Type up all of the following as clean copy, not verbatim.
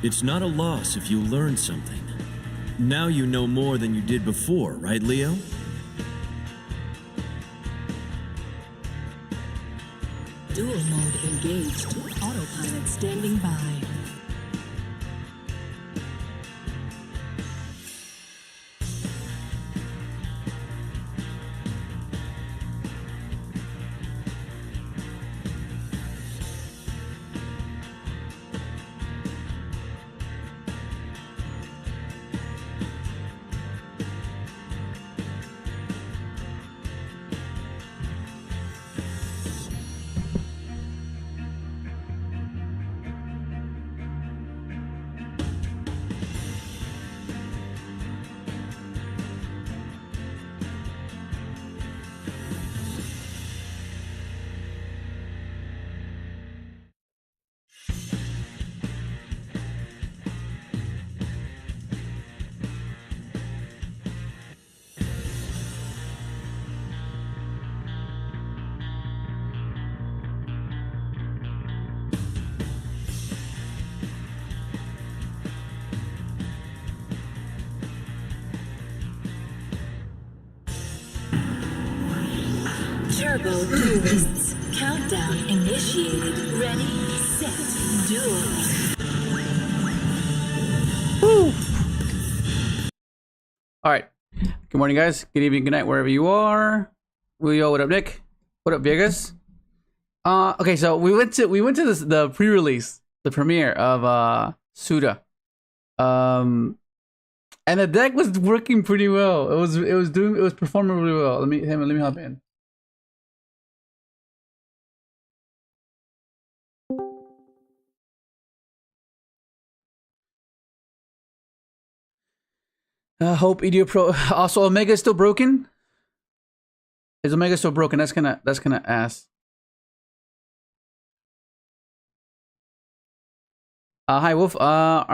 It's not a loss if you learn something. Now you know more than you did before, right, Leo? Dual mode engaged. Autopilot standing by. Turbo Duelists. Countdown initiated. Ready, set, duel. Woo! Alright. Good morning, guys. Good evening, good night, wherever you are. Yo, what up, Nick? What up, Vegas? Okay, so we went to the pre-release, the premiere of Suda. And the deck was working pretty well. It was performing really well. Let me hop in. Hope EDO Pro. Also, Omega is still broken. Is Omega still broken? That's gonna ass. Hi Wolf. How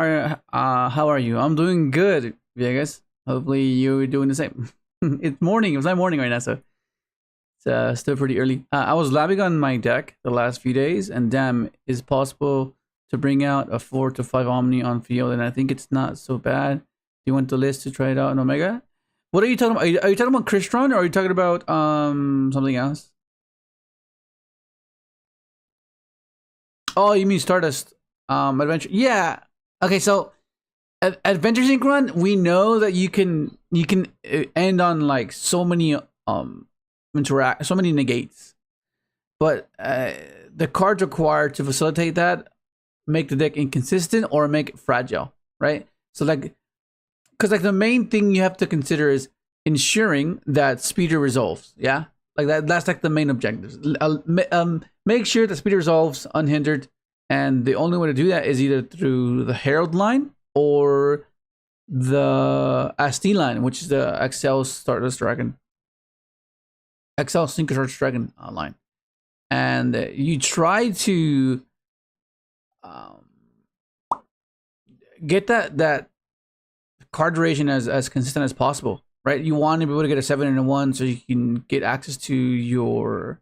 are you? I'm doing good, Vegas. Hopefully you're doing the same. It's morning. It's not morning right now, so it's still pretty early. I was labbing on my deck the last few days, and damn, is possible to bring out a 4 to 5 Omni on field, and I think it's not so bad. You want the list to try it out in Omega? What are you talking about? Are you talking about Crystron, or are you talking about something else? Oh, you mean Stardust Adventure? Yeah. Okay, so Adventure Synchron, we know that you can end on like so many so many negates, but the cards required to facilitate that make the deck inconsistent or make it fragile, right? So like. Because like the main thing you have to consider is ensuring that speeder resolves. Yeah, like that's like the main objective. Make sure that speeder resolves unhindered, and the only way to do that is either through the Herald line or the SD line, which is the XL Stardust Dragon, XL Synchron Dragon line, and you try to get that card duration as consistent as possible, right? You want to be able to get a 7 and a 1 so you can get access to your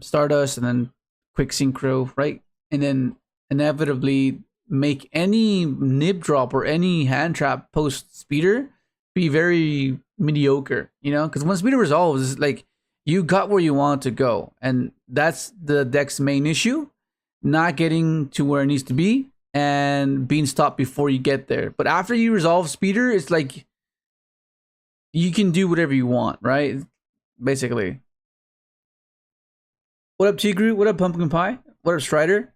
Stardust and then quick synchro, right? And then inevitably make any nib drop or any hand trap post speeder be very mediocre, you know? Because when speeder resolves, it's like you got where you want to go, and that's the deck's main issue, not getting to where it needs to be and being stopped before you get there. But after you resolve speeder, it's like you can do whatever you want, right? Basically. What up, Tigru? What up, Pumpkin Pie? What up, Strider?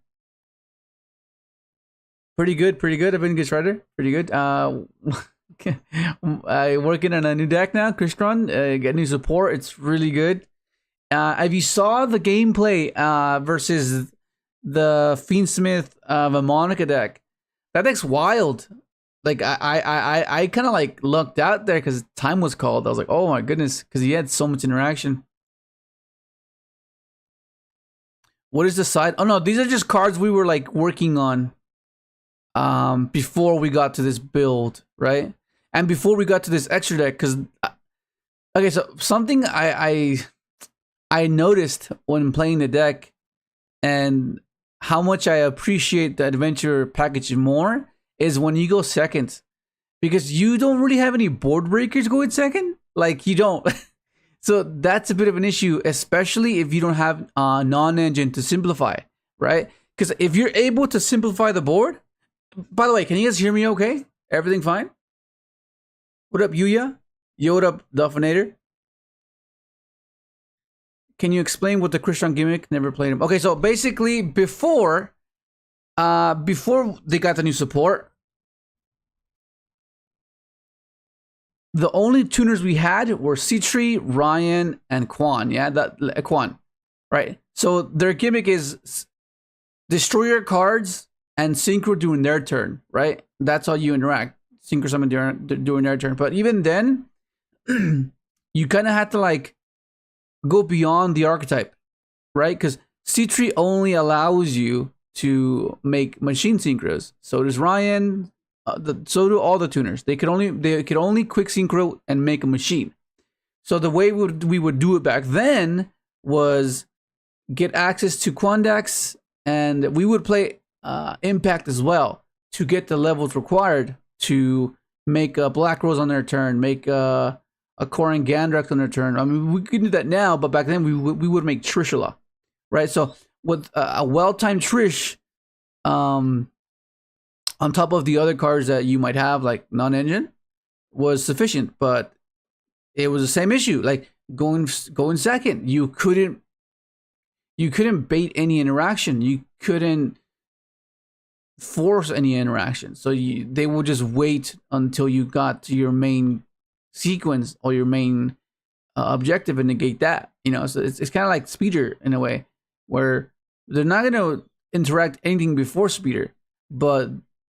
Pretty good, pretty good. I've been good, Strider. Pretty good. I working on a new deck now, Crystron. Get new support. It's really good. If you saw the gameplay versus the Fiendsmith Monica deck, that deck's wild. Like I kind of like lucked out there because time was called. I was like, oh my goodness, because he had so much interaction. What is the side? Oh no, these are just cards we were like working on before we got to this build, right? And before we got to this extra deck, because okay, so something I noticed when playing the deck, and how much I appreciate the Adventure package more is when you go second, because you don't really have any board breakers going second. Like you don't. So that's a bit of an issue, especially if you don't have non-engine to simplify, right? Because if you're able to simplify the board, by the way, can you guys hear me okay? Everything fine? What up, Yugioh? Yo, what up, Dolphinator? Can you explain what the Crystron gimmick? Never played him. Okay, so basically before they got the new support, the only tuners we had were C-Tree, Ryan, and Quan. Yeah, Quan, right? So their gimmick is destroy your cards and synchro during their turn, right? That's how you interact. Synchro summon during their turn. But even then, you kind of have to like go beyond the archetype, right? Because C-Tree only allows you to make machine synchros. So does Ryan. So do all the tuners. They could only quick synchro and make a machine. So the way we would do it back then was get access to Quandax, and we would play Impact as well to get the levels required to make a Black Rose on their turn, make a Koran Gandrak on their turn. I mean, we can do that now, but back then we would make Trishula, right? So with a well-timed Trish, on top of the other cards that you might have, like non-engine, was sufficient. But it was the same issue. Like going second, you couldn't bait any interaction. You couldn't force any interaction. So they would just wait until you got to your main sequence or your main objective and negate that. You know, so it's kind of like Speeder in a way, where they're not going to interact anything before Speeder, but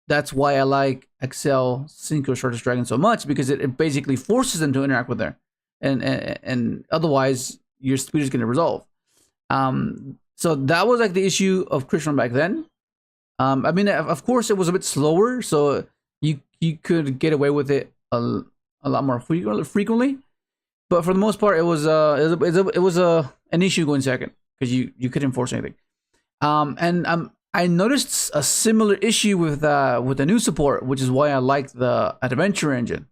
that's why I like Excel Synchro Shortest Dragon so much, because it basically forces them to interact with her, and otherwise your speed is going to resolve. So that was like the issue of Crystron back then. I mean, of course, it was a bit slower, so you could get away with it a lot more frequently, but for the most part, it was an issue going second because you couldn't force anything. I noticed a similar issue with the new support, which is why I like the Adventure engine.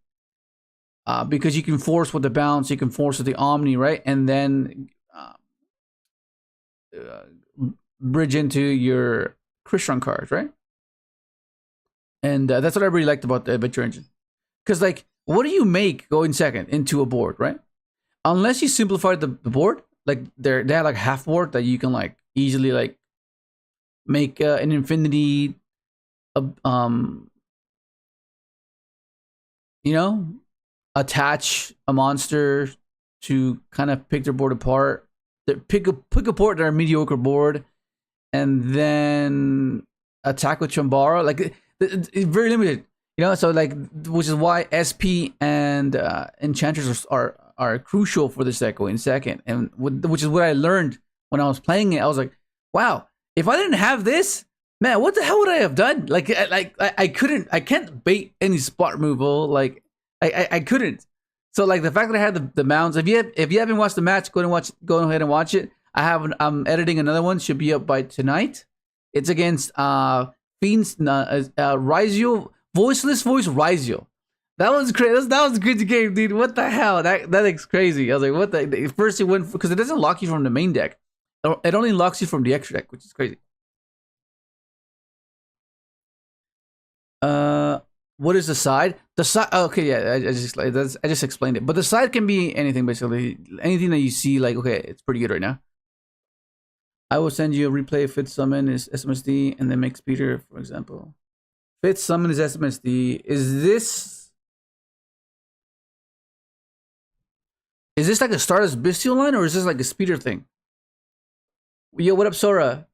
Because you can force with the bounce, you can force with the Omni, right? And then bridge into your Crystron cards, right? And that's what I really liked about the Adventure engine. Because, like, what do you make going second into a board, right? Unless you simplify the board, like they have like half board that you can like easily like make an infinity, you know, attach a monster to kind of pick their board apart. Pick apart their mediocre board, and then attack with Chambara. Like it's very limited, you know. So like, which is why SP and Enchanters are crucial for this deck going second, and which is what I learned when I was playing it. I was like, wow. If I didn't have this, man, what the hell would I have done? Like I can't bait any spot removal. Like I couldn't. So like the fact that I had the mounds. If you haven't watched the match, go ahead and watch it. I'm editing another one. Should be up by tonight. It's against Fiends Rizio, voiceless voice Rizio. That was crazy. That was a crazy game, dude. What the hell? That thing's crazy. I was like, what the? First it went because it doesn't lock you from the main deck. It only locks you from the extra deck, which is crazy. What is the side? The side. Oh, okay, yeah. I just explained it. But the side can be anything, basically. Anything that you see, like, okay, it's pretty good right now. I will send you a replay. Fit summon is SMSD, and then make Speeder, for example. Fit summon is SMSD. Is this like a Stardust Bestial line, or is this like a Speeder thing? Yo, what up, Sora?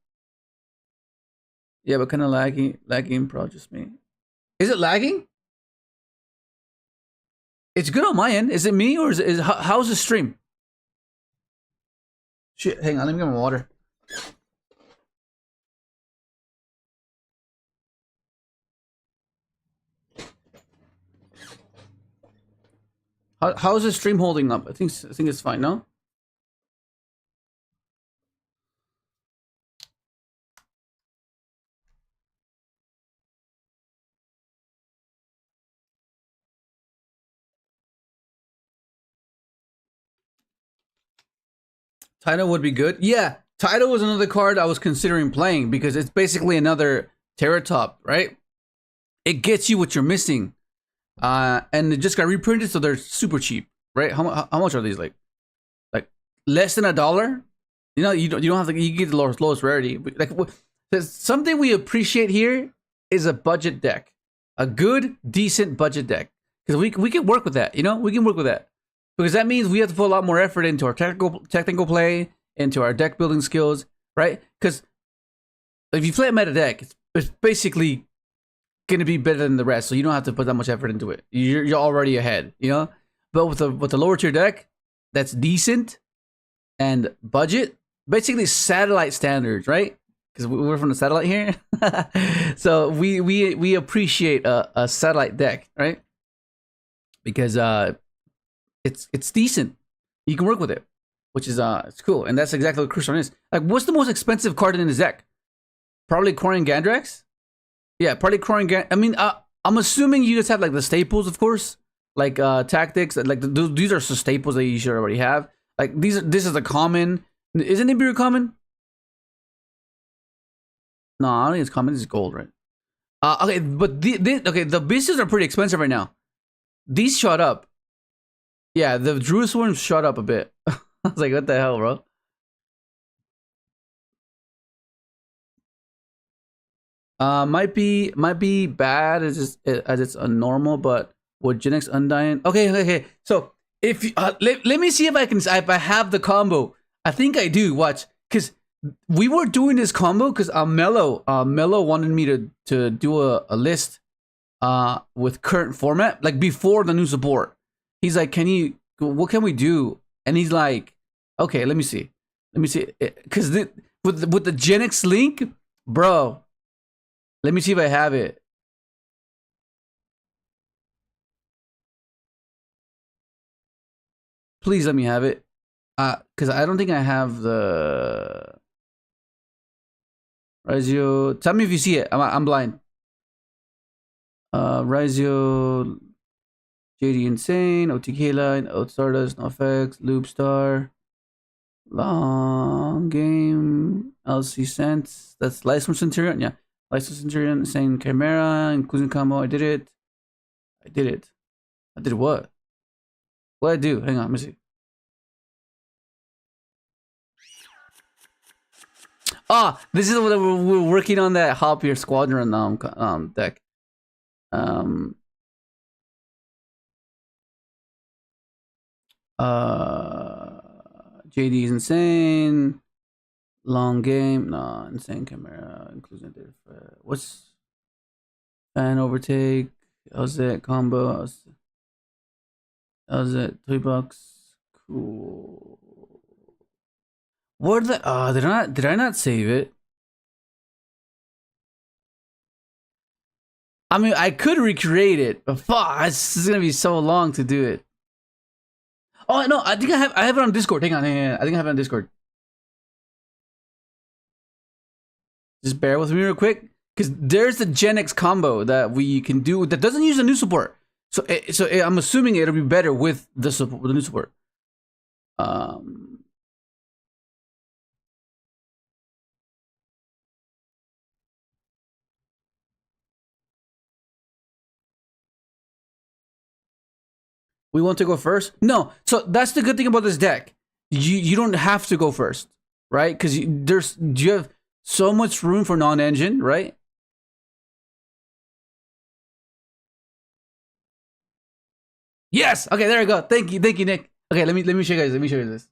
Yeah, but kind of lagging, bro. Just me. Is it lagging? It's good on my end. Is it me, or how's the stream? Shit, hang on. Let me get my water. How is the stream holding up? I think it's fine. No. Tidal would be good. Yeah, Tidal was another card I was considering playing because it's basically another Terratop, right? It gets you what you're missing. And it just got reprinted, so they're super cheap, right? How much are these? Like less than $1? You know, you don't have to. You get the lowest rarity. Like something we appreciate here is a budget deck, a good, decent budget deck, because we can work with that. You know, we can work with that because that means we have to put a lot more effort into our technical play, into our deck building skills, right? Because if you play a meta deck, it's basically gonna be better than the rest, so you don't have to put that much effort into it. You're already ahead, you know. But with the lower tier deck, that's decent and budget, basically satellite standards, right? Because we're from the satellite here, so we appreciate a satellite deck, right? Because it's decent, you can work with it, which is it's cool, and that's exactly what Crystron is. Like, what's the most expensive card in his deck? Probably Corian Gandrax. Yeah, probably Corian. I mean, I'm assuming you just have like the staples, of course, like tactics. Like these are some staples that you should already have. Like this is a common. Isn't Nibiru common? No, I don't think it's common. It's gold, right? Okay, but the beasts are pretty expensive right now. These shot up. Yeah, the Druid Swarms shot up a bit. I was like, what the hell, bro? Might be bad as it's a normal, but with Gen X Undine. Okay. So if let me see if I have the combo. I think I do. Watch, because we were doing this combo because Mello wanted me to do a list with current format, like before the new support. He's like, what can we do? And he's like, okay, let me see, because with the Gen X link, bro. Let me see if I have it. Please let me have it. Because I don't think I have the Raizio. Tell me if you see it. I'm blind. Raizio, JD Insane, OTK Line, Out Stardust, NoFX, Loop Star, Long Game, LC Sense. That's License Centurion. Yeah. License Centurion, Insane Chimera, including combo. I did it. I did what? What did I do? Hang on, let me see. This is what we're working on, that Hoppier Squadron deck. JD is insane. Long game, no, insane camera, including what's fan overtake? How's that combo? How's it? $3. Cool. What the? Did I not save it? I mean, I could recreate it, but fuck, this is gonna be so long to do it. Oh no, I think I have it on Discord. Hang on. I think I have it on Discord. Just bear with me real quick, because there's the Gen X combo that we can do that doesn't use the new support. So I'm assuming it'll be better with the support, with the new support. We want to go first? No. So that's the good thing about this deck. You don't have to go first, right? Because you have so much room for non-engine, right? Yes. Okay, there we go. Thank you, Nick. Okay, let me show you guys. Let me show you this.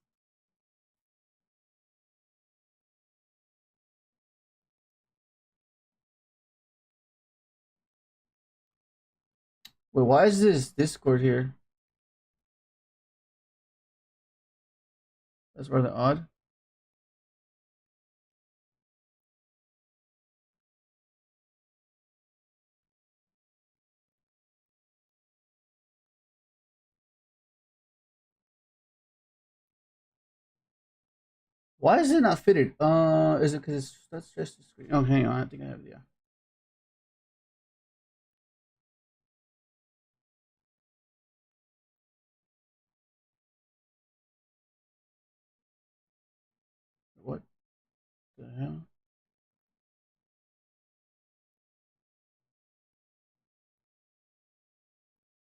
Wait, why is this Discord here? That's rather odd. Why is it not fitted? Is it because that's just the screen? Oh, hang on. I think I have it. Yeah. The hell?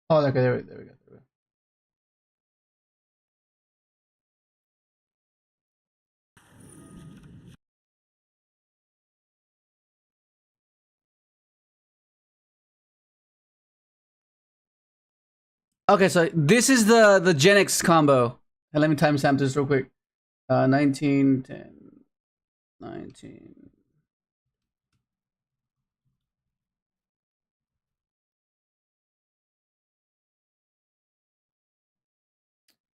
Oh, okay, there we go. There we go. Okay, so this is the Gen X combo. And let me timestamp this real quick. 19, 10, 19.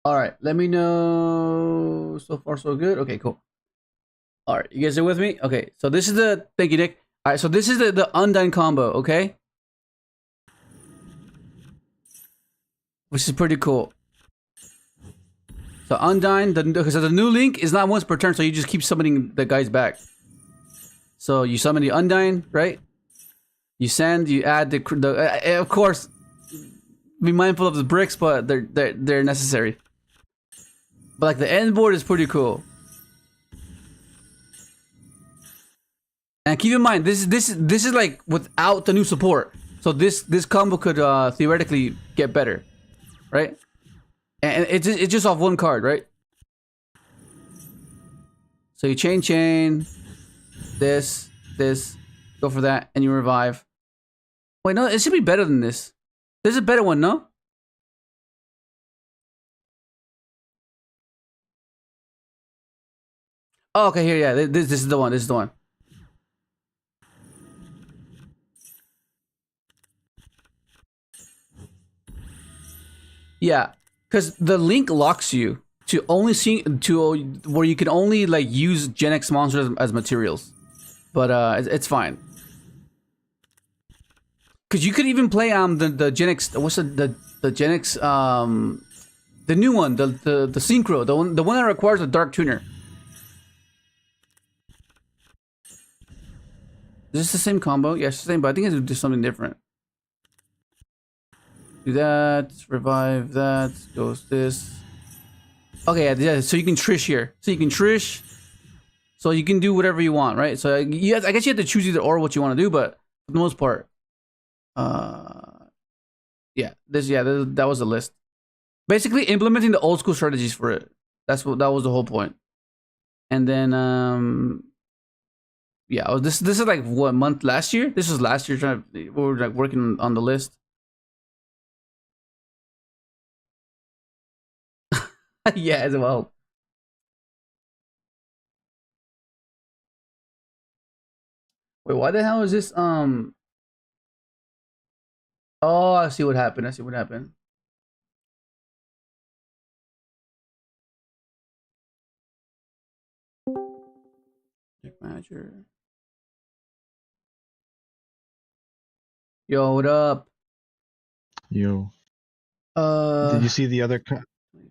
All right, let me know. So far, so good. Okay, cool. All right, you guys are with me? Okay, so this is the. Thank you, Nick. All right, so this is the undine combo, okay? Which is pretty cool. So undine, so the new link is not once per turn, so you just keep summoning the guys back. So you summon the undine, right? You send, you add the of course, be mindful of the bricks, but they're necessary. But like the end board is pretty cool. And keep in mind, this is like without the new support. So this combo could theoretically get better, right? And it's just off one card, right? So you chain, this, go for that, and you revive. Wait, no, it should be better than this. There's a better one, no? Oh, okay, here, yeah, this is the one. This is the one. Yeah, because the link locks you to only see where you can only like use Gen X monsters as materials, but it's fine. Because you could even play the Gen X, what's the Gen X the new one, the SYNCHRO, the one that requires a dark tuner. Is this the same combo? Yeah, it's the same, but I think it's do something different. Do that, revive that, goes this. Okay, yeah, so you can Trish here. So you can Trish. So you can do whatever you want, right? So I guess you have to choose either or what you want to do, but for the most part, yeah, that was the list. Basically implementing the old school strategies for it. That was the whole point. And then yeah, this is like what month last year? This was last year we were like working on the list. Yeah, as well. Wait, why the hell is this? Oh, I see what happened. I see what happened. Deck manager. Yo, what up? Yo. Did you see the other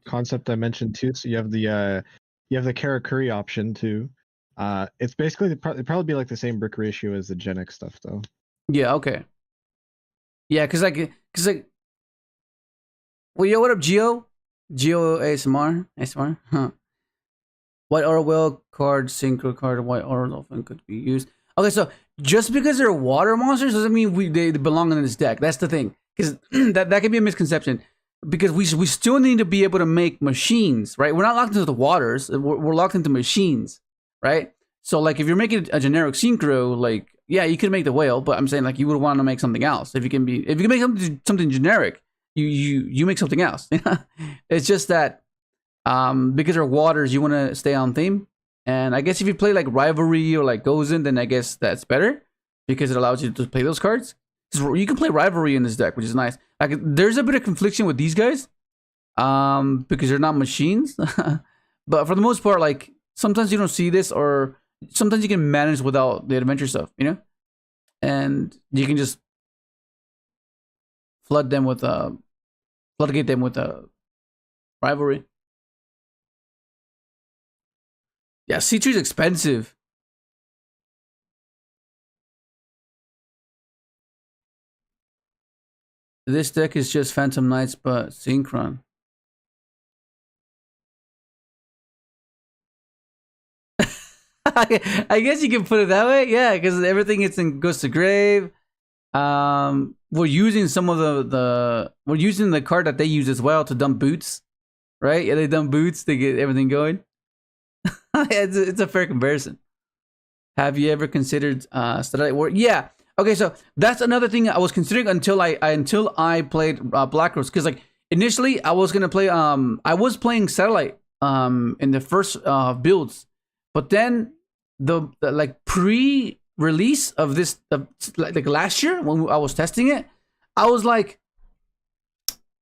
concept I mentioned too? So you have the Karakuri option too. It's basically it'd probably be like the same brick ratio as the Gen X stuff though. Yeah. Okay. Yeah, cause well, yo, what up, Yugioh? Yugioh ASMR. Huh. White aura whale card, synchro card, white aura dolphin could be used. Okay, so just because they're water monsters doesn't mean they belong in this deck. That's the thing, because that can be a misconception. Because we still need to be able to make machines, right? We're not locked into the waters. We're locked into machines, right? So like if you're making a generic synchro, like yeah, you could make the whale, but I'm saying like you would want to make something else. If you can make something generic, you make something else. It's just that because they're waters, you want to stay on theme. And I guess if you play like Rivalry or like Gozen, then I guess that's better because it allows you to play those cards. You can play Rivalry in this deck, which is nice. Like there's a bit of confliction with these guys, because they're not machines. But for the most part, like sometimes you don't see this, or sometimes you can manage without the adventure stuff, you know, and you can just floodgate them with Rivalry. Yeah, C3 is expensive. This deck is just Phantom Knights, but Synchron. I guess you can put it that way. Yeah, because everything goes to grave. We're using some of we're using the card that they use as well to dump boots, right? Yeah, they dump boots to get everything going. It's a fair comparison. Have you ever considered satellite war? Yeah. Okay, so that's another thing I was considering until I played Black Rose, because like initially I was gonna play I was playing satellite in the first builds, but then the like pre-release of this like last year when I was testing it, I was like,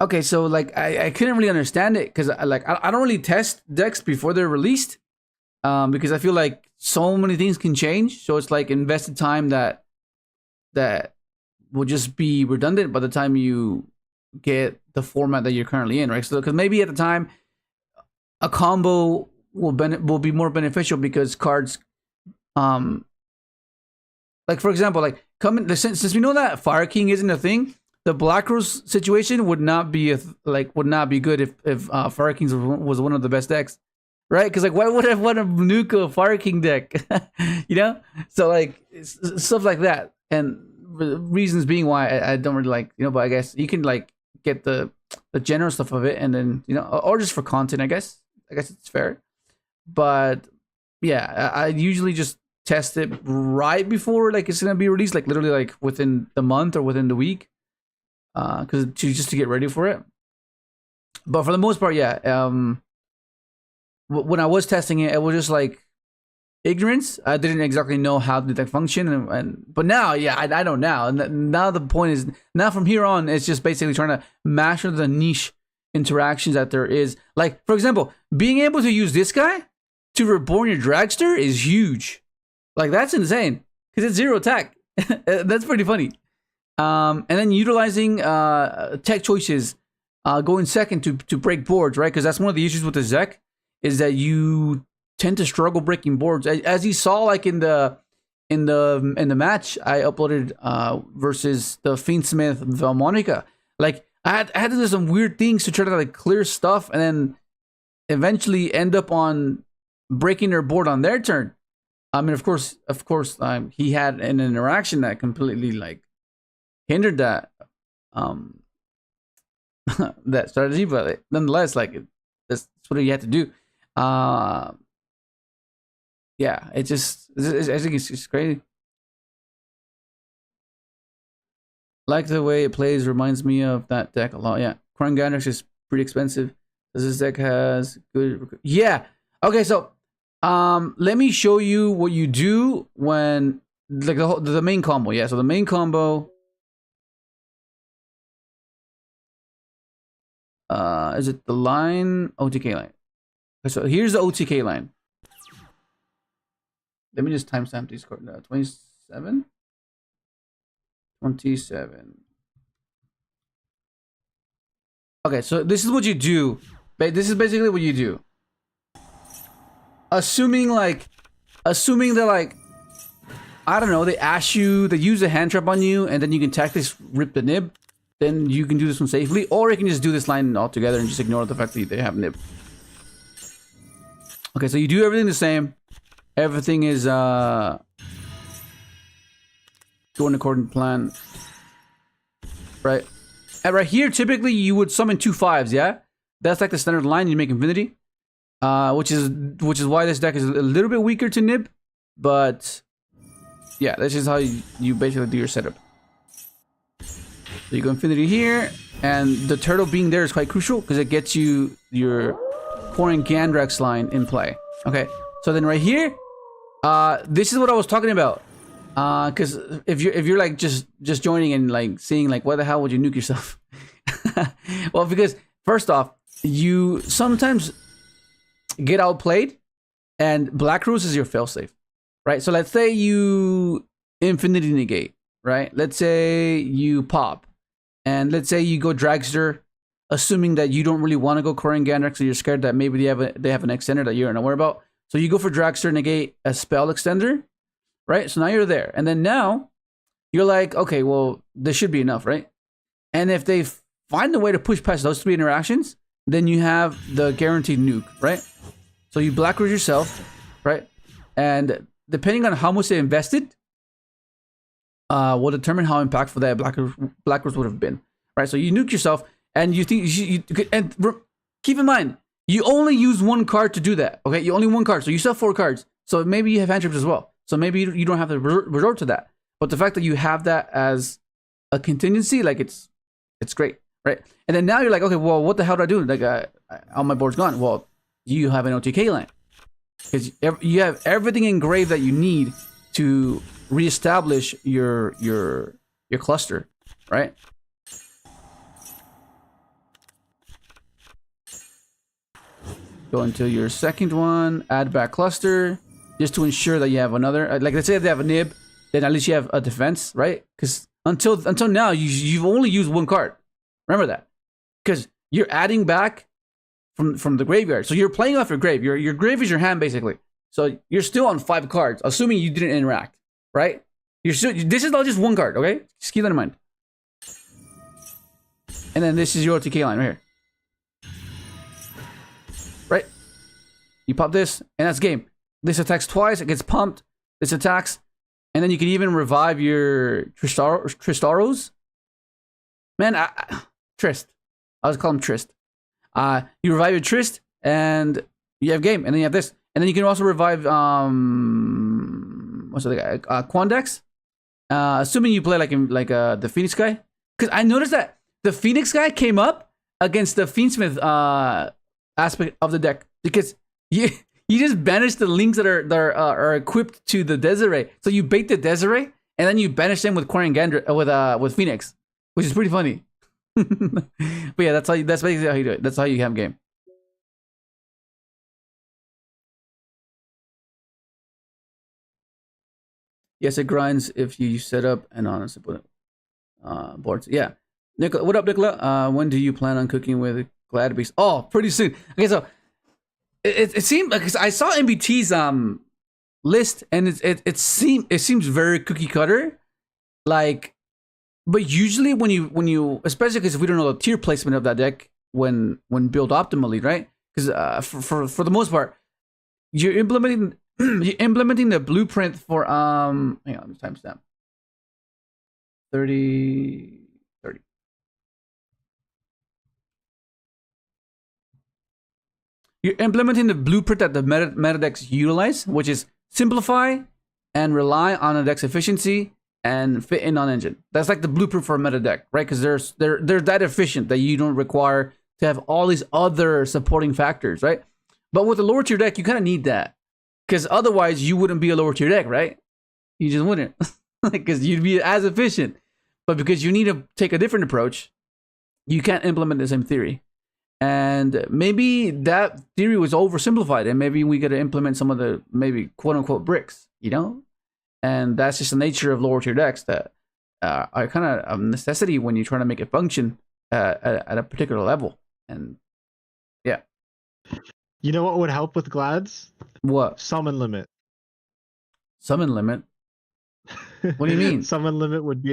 okay, so like I couldn't really understand it because I don't really test decks before they're released, because I feel like so many things can change, so it's like invested time that will just be redundant by the time you get the format that you're currently in, right? So because maybe at the time a combo will be more beneficial because cards, like for example, like since we know that Fire King isn't a thing, the Black Rose situation would not be good if Fire King was one of the best decks, right? Because like why would I want to nuke a Fire King deck, you know? So like stuff like that, and reasons being why I don't really like, you know. But I guess you can like get the general stuff of it, and then, you know, or just for content. I guess it's fair. But yeah, I usually just test it right before like it's gonna be released, like literally like within the month or within the week, because just to get ready for it. But for the most part, yeah. When I was testing it, it was just like ignorance. I didn't exactly know how the deck function, but now, yeah, I know now. And now the point is, now from here on, it's just basically trying to master the niche interactions that there is. Like for example, being able to use this guy to reborn your dragster is huge. Like that's insane because it's 0 attack. That's pretty funny. And then utilizing tech choices, going second to break boards, right? Because that's one of the issues with the deck, is that you tend to struggle breaking boards. As you saw, like in the match I uploaded versus the Fiendsmith Valmonica, like I had to do some weird things to try to like clear stuff, and then eventually end up on breaking their board on their turn. I mean, of course, he had an interaction that completely like hindered that that strategy, but nonetheless, like that's what you had to do. Yeah, I think it's just crazy. Like the way it plays, reminds me of that deck a lot. Yeah, Krungandrax is pretty expensive. This deck has good. Yeah. Okay, so let me show you what you do when like the main combo. Yeah, so the main combo. Is it the line? OTK line. So here's the OTK line. Let me just timestamp these cards. 27. Okay, so this is what you do. This is basically what you do. Assuming that like, I don't know, they use a hand trap on you, and then you can tactically rip the nib. Then you can do this one safely, or you can just do this line altogether and just ignore the fact that they have nib. Okay, so you do everything the same. Everything is going according to plan. Right? And right here, typically you would summon 2 5s, yeah? That's like the standard line you make Infinity. Which is why this deck is a little bit weaker to nib. But yeah, that's just how you basically do your setup. So you go Infinity here, and the turtle being there is quite crucial because it gets you your Krungandrax line in play. Okay, so then right here, this is what I was talking about. Because if you're like just joining and like seeing like, why the hell would you nuke yourself? Well, because first off, you sometimes get outplayed, and Black Rose is your failsafe, right? So let's say you Infinity negate, right? Let's say you pop, and let's say you go Dragster, assuming that you don't really want to go Krungandrax, so you're scared that maybe they have an extender that you're not aware about. So you go for Dragster, negate a spell extender, right? So now you're there, and then now you're like, okay, well, this should be enough, right? And if they find a way to push past those 3 interactions, then you have the guaranteed nuke, right? So you Black Rose yourself, right? and depending on how much they invested, will determine how impactful that Blackers would have been, right? So you nuke yourself, and you think keep in mind you only use one card to do that. Okay, you only one card, so you still have 4 cards. So maybe you have hand trips as well. So maybe you don't have to resort to that. But the fact that you have that as a contingency, like it's great, right? And then now you're like, okay, well, what the hell do I do? Like, all my board's gone. Well, you have an OTK line because you have everything engraved that you need to reestablish your cluster, right? Go into your second one, add back cluster, just to ensure that you have another. Like, let's say they have a nib, then at least you have a defense, right? Because until now, you've only used one card. Remember that, because you're adding back from the graveyard. So you're playing off your grave. Your grave is your hand, basically. So you're still on 5 cards, assuming you didn't interact, right? This is not just one card, okay? Just keep that in mind. And then this is your OTK line right here. Right? You pop this, and that's game. This attacks twice, it gets pumped. This attacks, and then you can even revive your Tristaros. Man, Trist. I always call him Trist. You revive your Trist, and you have game, and then you have this. And then you can also revive, what's the guy? Quandex. Assuming you play like the Phoenix guy. Because I noticed that the Phoenix guy came up against the Fiendsmith aspect of the deck. Because you just banish the links that are equipped to the Desiree. So you bait the Desiree, and then you banish them with with Phoenix, which is pretty funny. But yeah, that's basically how you do it. That's how you have game. Yes, it grinds if you set up and honestly put boards. Yeah, Nicola, what up, Nicola? When do you plan on cooking with Glad Beast? Oh, pretty soon. Okay, so it seemed like I saw MBT's list, and it seems very cookie cutter, like. But usually when you especially because we don't know the tier placement of that deck when built optimally, right? Because for the most part, you're implementing the blueprint for hang on, timestamp 30. You're implementing the blueprint that the meta decks utilize, which is simplify and rely on the deck's efficiency and fit in on engine. That's like the blueprint for a meta deck, right? Because they're that efficient that you don't require to have all these other supporting factors, right? But with a lower tier deck, you kind of need that, because otherwise you wouldn't be a lower tier deck, right? You just wouldn't, because you'd be as efficient. But because you need to take a different approach, you can't implement the same theory. And maybe that theory was oversimplified, and maybe we got to implement some of the maybe quote unquote bricks, you know? And that's just the nature of lower tier decks that are kind of a necessity when you're trying to make it function at a particular level. And yeah. You know what would help with Glads? What? Summon limit. Summon limit? What do you mean? Summon limit would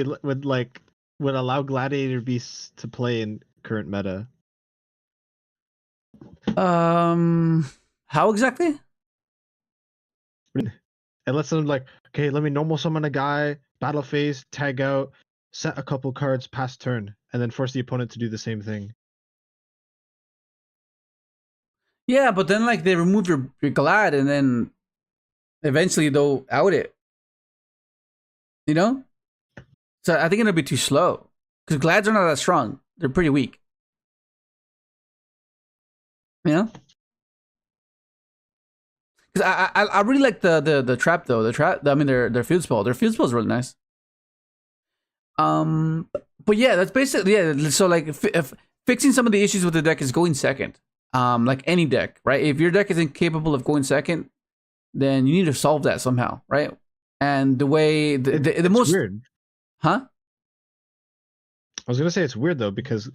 allow Gladiator Beasts to play in current meta. How exactly? It lets them okay, let me normal summon a guy, battle phase, tag out, set a couple cards past turn, and then force the opponent to do the same thing. Yeah, but then they remove your Glad, and then eventually they'll out it. You know? So I think it'll be too slow. Because Glads are not that strong. They're pretty weak. You know? Because I really like the trap though. The trap, I mean their field spell. Their field spell is really nice. But yeah, that's basically so if fixing some of the issues with the deck is going second. Like any deck, right? If your deck is incapable of going second, then you need to solve that somehow, right? And the way the most weird. Huh? I was gonna say it's weird though, because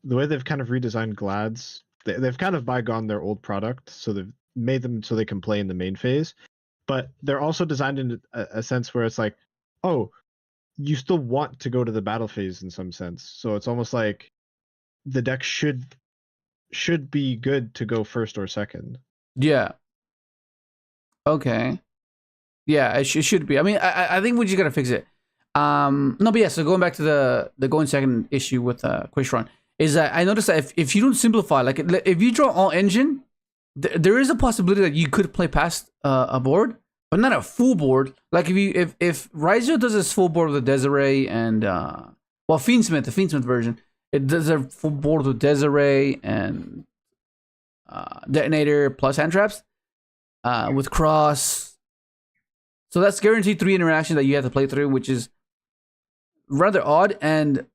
the way they've kind of redesigned Glads, they've kind of bygone their old product, so they've made them so they can play in the main phase, but they're also designed in a sense where it's like, oh, you still want to go to the battle phase in some sense, so it's almost like the deck should be good to go first or second. Yeah. Okay. Yeah, it should be. I mean, I think we just gotta fix it. No, but yeah. So going back to the going second issue with Crystron is that I noticed that if you don't simplify, like if you draw all engine, there is a possibility that you could play past a board, but not a full board. Like if Ryzo does his full board with Desiree and Fiendsmith, the Fiendsmith version, it does a full board with Desiree and Detonator plus hand traps with Cross. So that's guaranteed 3 interactions that you have to play through, which is rather odd and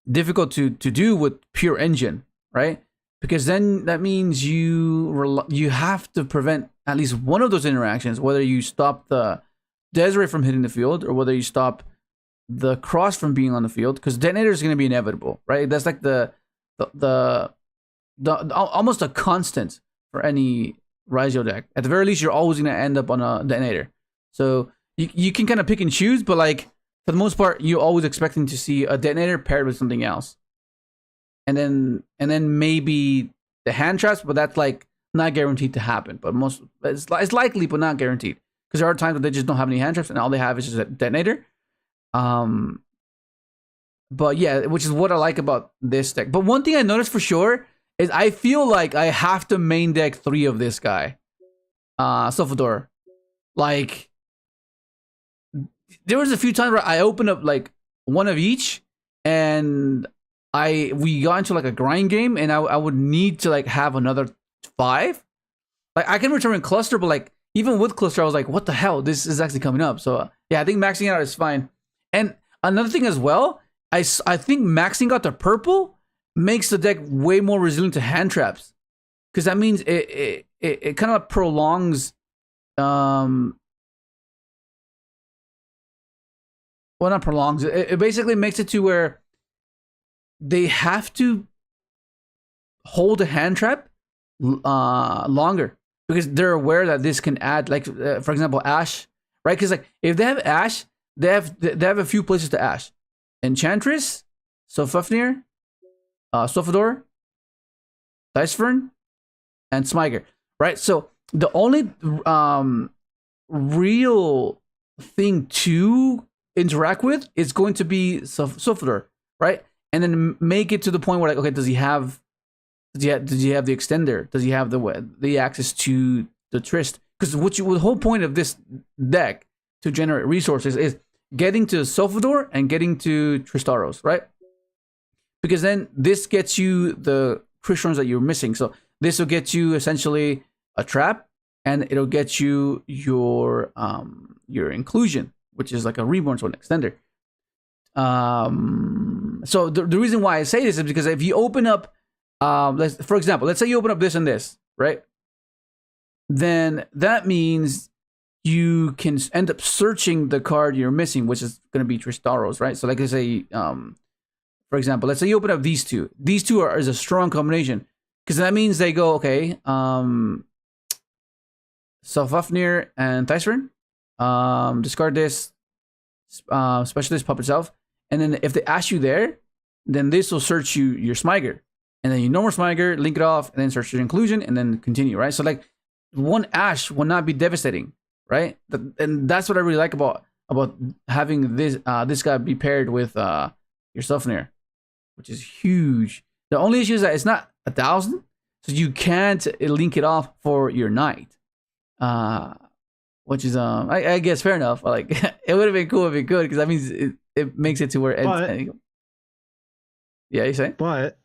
difficult to do with pure engine, right? Because then that means you have to prevent at least one of those interactions, whether you stop the Desiree from hitting the field or whether you stop the Cross from being on the field, because Detonator is going to be inevitable, right? That's like the almost a constant for any Ryzo deck. At the very least, you're always going to end up on a Detonator. So you can kind of pick and choose, but like for the most part, you're always expecting to see a Detonator paired with something else. And then maybe the hand traps, but that's like not guaranteed to happen. But it's likely, but not guaranteed, because there are times that they just don't have any hand traps and all they have is just a Detonator. But yeah, which is what I like about this deck. But one thing I noticed for sure is I feel like I have to main deck 3 of this guy, Salvador. Like, there was a few times where I opened up like one of each, and we got into like a grind game, and I would need to like have another 5. Like I can return in cluster, but like even with cluster, I was like, what the hell? This is actually coming up. So yeah, I think maxing out is fine. And another thing as well, I think maxing out the purple makes the deck way more resilient to hand traps, because that means it kind of prolongs well, not prolongs it basically makes it to where they have to hold a hand trap longer, because they're aware that this can add, like for example, Ash, right? Because like if they have Ash, they have a few places to Ash: Enchantress, Sofafnir, Sofador, Dicefern, and Smyger, right? So the only real thing to interact with is going to be Sofador, right? And then make it to the point where like, okay, does he have the extender? Does he have the access to the Trist? Because the whole point of this deck to generate resources is getting to Sofador and getting to Tristaros, right? Because then this gets you the Crystrons that you're missing. So this will get you essentially a trap, and it'll get you your inclusion, which is like a reborn, so an extender. So the reason why I say this is because if you open up, for example, let's say you open up this and this, right? Then that means you can end up searching the card you're missing, which is going to be Tristaros, right? So like I say, for example, let's say you open up these two. These two is a strong combination, because that means they go, okay, Sofafnir and Dicefern, discard this, specialist, pop itself, and then if they ask you there, then this will search your Smyger, and then you normal Smyger, link it off, and then search your inclusion, and then continue, right? So like one Ash will not be devastating, right? And that's what I really like about having this guy be paired with your Sofafnir, which is huge. The only issue is that it's not 1,000, so you can't link it off for your knight. Which is I guess fair enough. Like it would have been cool if it could, because that means it makes it to where yeah, you say? But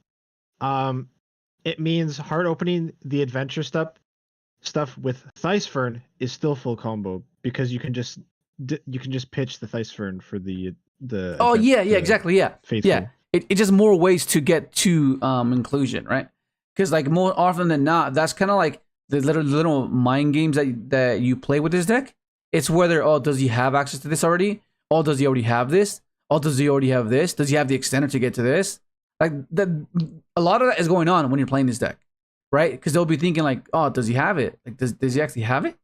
it means hard opening the adventure stuff with Thicefern is still full combo, because you can just pitch the Thicefern for the exactly, faithful. Yeah, it's just more ways to get to inclusion, right? Because like more often than not, that's kind of like the little mind games that you play with this deck. It's whether, does he have access to this already? Does he already have this? Does he already have this? Does he have the extender to get to this? Like a lot of that is going on when you're playing this deck, right? Because they'll be thinking like, does he have it? Like, does he actually have it?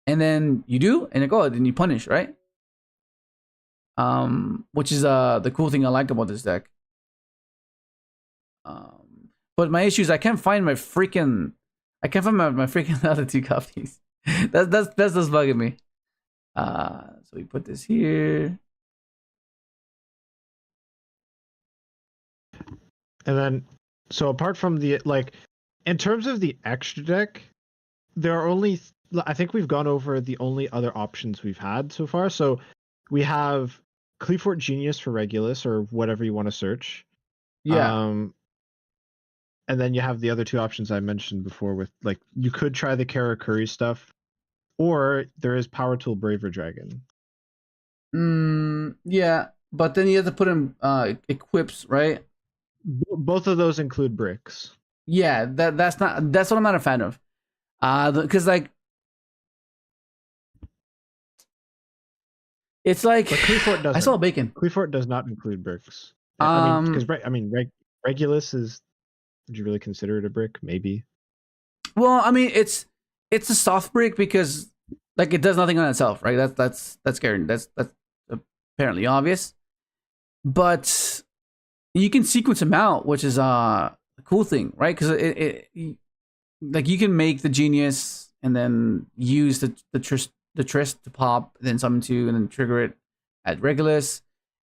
And then you do, and then you punish, right? Which is the cool thing I like about this deck. But my issue is I can't find my freaking other 2 copies. That's just bugging me. So we put this here. And then, so apart from the in terms of the extra deck, there are only. I think we've gone over the only other options we've had so far. So we have Cleefort Genius for Regulus or whatever you want to search. Yeah. And then you have the other two options I mentioned before with you could try the Karakuri stuff, or there is Power Tool Braver Dragon. Yeah, but then you have to put in equips, right? Both of those include bricks. Yeah, that's what I'm not a fan of. Because it's like but Cleefort doesn't. I saw bacon. Cleefort does not include bricks. Regulus is. Would you really consider it a brick? Maybe. Well, I mean, it's a soft brick because it does nothing on itself, right? That's scary. That's apparently obvious. But you can sequence them out, which is a cool thing, right? Because you can make the genius and then use the Trist to pop, then summon 2, and then trigger it at Regulus.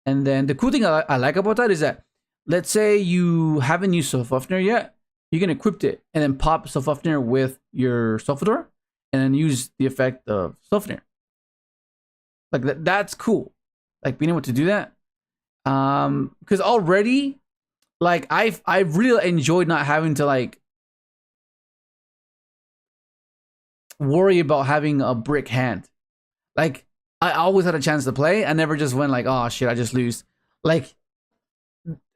And then the cool thing I like about that is that, let's say you haven't used Sofufner yet, you can equip it and then pop Sofufner with your Sofador and then use the effect of Sofner. That's cool. Being able to do that. Because already, I've really enjoyed not having to worry about having a brick hand. I always had a chance to play. I never just went oh shit, I just lose.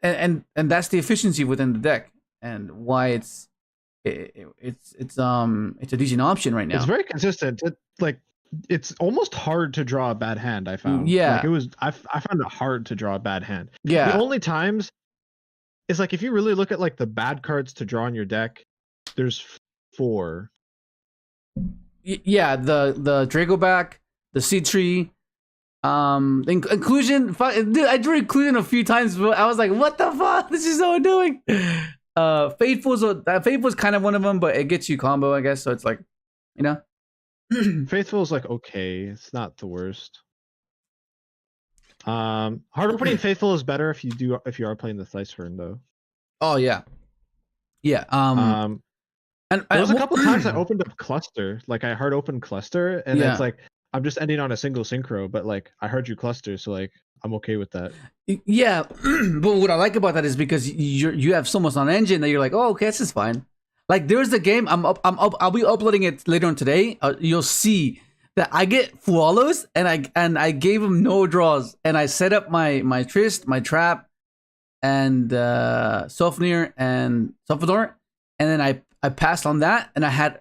And that's the efficiency within the deck and why it's a decent option right now. It's very consistent. It's almost hard to draw a bad hand. I found. Yeah. I found it hard to draw a bad hand. Yeah. The only times is if you really look at the bad cards to draw in your deck, there's 4. Yeah, the Dragoback, the Seed Tree. Inclusion, dude, I drew inclusion a few times, but I was like, what the fuck? This is so annoying. Faithful's kind of one of them, but it gets you combo, I guess. So it's Faithful's okay. It's not the worst. Hard opening Faithful is better if you are playing the TEESPRING though. Oh yeah. Yeah. And there was a couple times I opened up Cluster, I hard opened Cluster, and it's I'm just ending on a single synchro, but I heard you cluster, so I'm okay with that. Yeah, but what I like about that is because you have so much on engine that you're oh, okay, this is fine. There's the game I'll be uploading it later on today. You'll see that I get Flawless, and I gave him no draws, and I set up my Trist, my Trap, and Sofnir and Sofador, and then I passed on that, and I had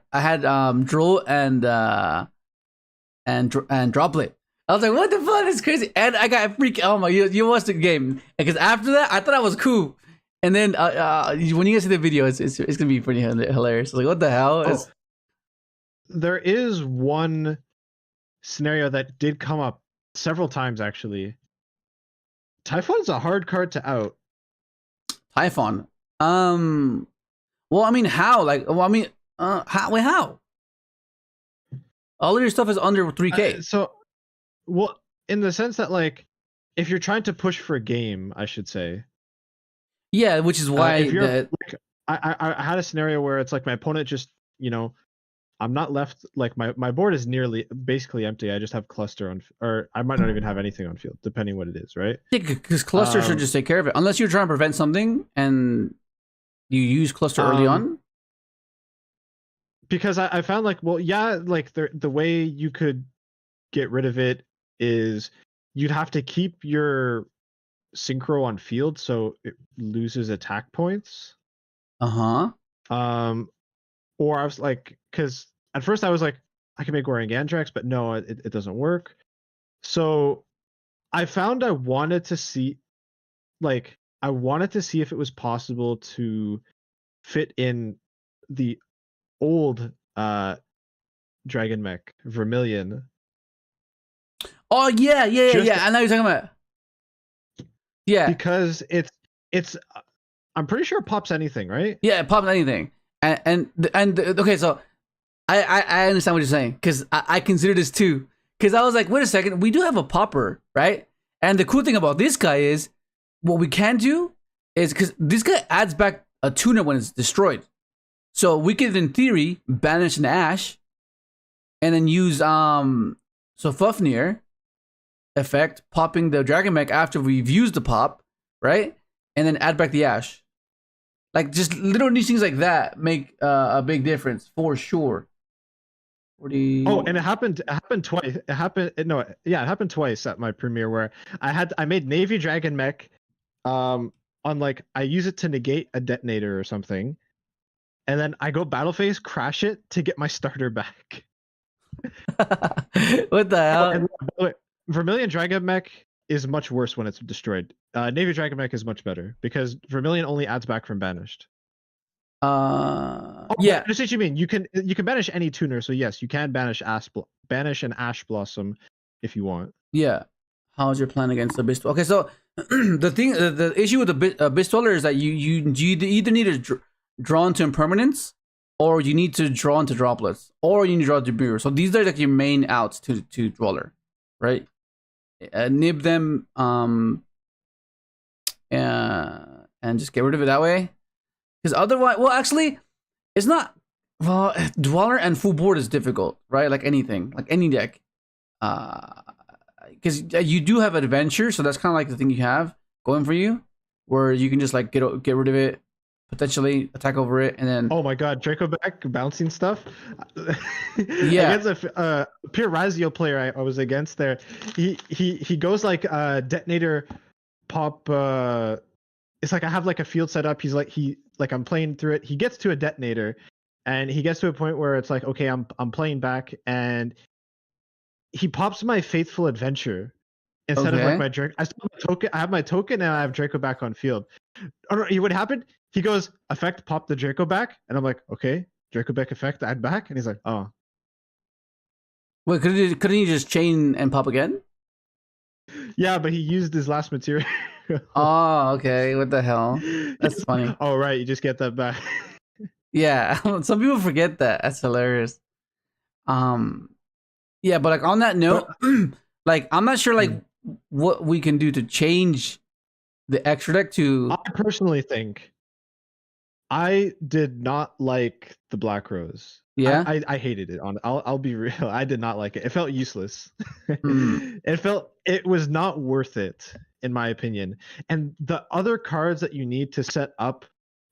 Droll and Droplet. I was like, what the fuck? That's crazy. And I got freak. Oh my, you watched the game. Because after that, I thought I was cool. And then when you guys see the video, it's gonna be pretty hilarious. I was like, what the hell? There is one scenario that did come up several times actually. Typhon's a hard card to out. Typhon. Well, I mean, how? How? All of your stuff is under 3K. In the sense that if you're trying to push for a game, I should say. Yeah, which is why I had a scenario where it's my opponent just, I'm not left, my board is nearly basically empty. I just have Cluster on, or I might not even have anything on field, depending what it is, right? Yeah, because Cluster should just take care of it. Unless you're trying to prevent something and you use Cluster early on. Because I found the way you could get rid of it is you'd have to keep your synchro on field so it loses attack points. Or I was because at first I was I can make Warring Andrax, but no, it doesn't work. So I found I wanted to see if it was possible to fit in the old dragon mech Vermillion. Oh yeah. I know you're talking about. Yeah, because it's I'm pretty sure it pops anything, right? Yeah, it pops anything. And okay, so I understand what you're saying because I consider this too Because I was like, wait a second, we do have a popper, right? And the cool thing about this guy is, what we can do is, because this guy adds back a tuner when it's destroyed. So we could, in theory, banish an Ash, and then use Fufnir effect, popping the Dragon Mech after we've used the pop, right? And then add back the Ash. Like, just little niche things like that make a big difference for sure. Oh, and it happened twice. It happened twice at my premiere where I made Navy Dragon Mech, on like I use it to negate a detonator or something, and then I go battle phase, crash it to get my starter back. What the hell? And by the way, Vermillion Dragon Mech is much worse when it's destroyed. Navy Dragon Mech is much better because Vermillion only adds back from banished. Yeah. I understand what you mean. You can banish any tuner, so yes, you can banish an Ash Blossom if you want. Yeah. How's your plan against the Beast? Okay, so the issue with the Beast Dweller is that you either need to draw into impermanence, or you need to draw into droplets, or you need to draw to Debut. So these are like your main outs to Dweller, right? Nib them, and just get rid of it that way. Because otherwise, well, actually, it's not. Well, Dweller and full board is difficult, right? Like anything, like any deck. Because you do have Adventure, so that's kind of like the thing you have going for you, where you can just like get rid of it, potentially attack over it, and then. Oh my God, Draco back bouncing stuff. Yeah. Against a pure Razio player I was against there, he goes like detonator pop. It's like I have like a field set up. He's like I'm playing through it. He gets to a detonator, and he gets to a point where it's like, okay, I'm playing back, and he pops my Faithful Adventure instead of like my Draco. I still have my token. I have my token, and I have Draco back on field. Oh no! What happened? He goes effect, pop the Draco back, and I'm like, okay, Draco back effect, add back, and he's like, oh. Wait, couldn't he just chain and pop again? Yeah, but he used his last material. Oh, okay. What the hell? That's funny. Oh, right. You just get that back. Yeah, some people forget that. That's hilarious. Yeah, but like on that note, like I'm not sure like what we can do to change the extra deck to. I personally think I did not like the Black Rose. Yeah, I hated it. I'll be real. I did not like it. It felt useless. It was not worth it, in my opinion. And the other cards that you need to set up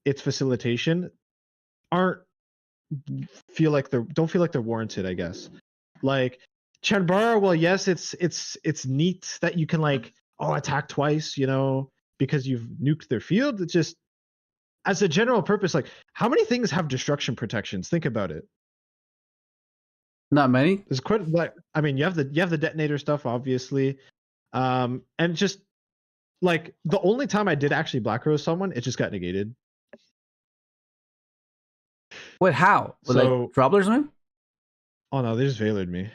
its facilitation don't feel like they're warranted, I guess. Like Chanbara, well, yes, it's neat that you can like attack twice, because you've nuked their field. It's just as a general purpose, like how many things have destruction protections? Think about it. Not many. There's quite like I mean you have the detonator stuff, obviously. And just like the only time I did actually Black Rose someone, it just got negated. Wait, how? With like Dropplers, man? Oh no, they just Veilered me.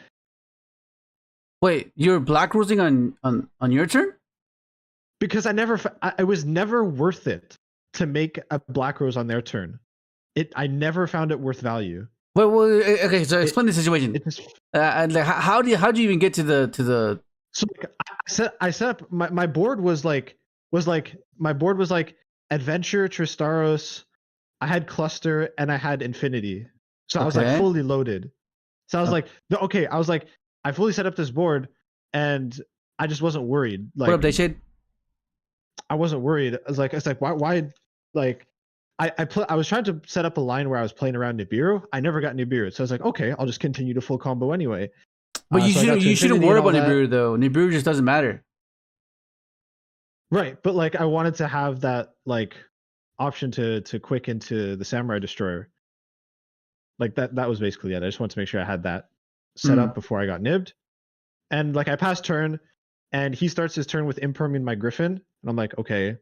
Wait, you're Black Rosing on your turn? Because I was never worth it to make a Black Rose on their turn. I never found it worth value. Wait, okay. So explain the situation. Like, how do you even get to the? So like, I set up my board was like Adventure, Tristaros. I had Cluster and I had Infinity. So I was like fully loaded. So I was like, okay. I was like, I fully set up this board, and I just wasn't worried. Like, what up, Dayshade? I wasn't worried. I was like, why? Like, I was trying to set up a line where I was playing around Nibiru. I never got Nibiru, so I was like, okay, I'll just continue to full combo anyway. But you shouldn't worry about Nibiru though. Nibiru just doesn't matter. Right, but like I wanted to have that like option to quick into the Samurai Destroyer. Like that was basically it. I just wanted to make sure I had that set up before I got nibbed. And like I passed turn, and he starts his turn with Impermeing my Griffin, and I'm like, okay,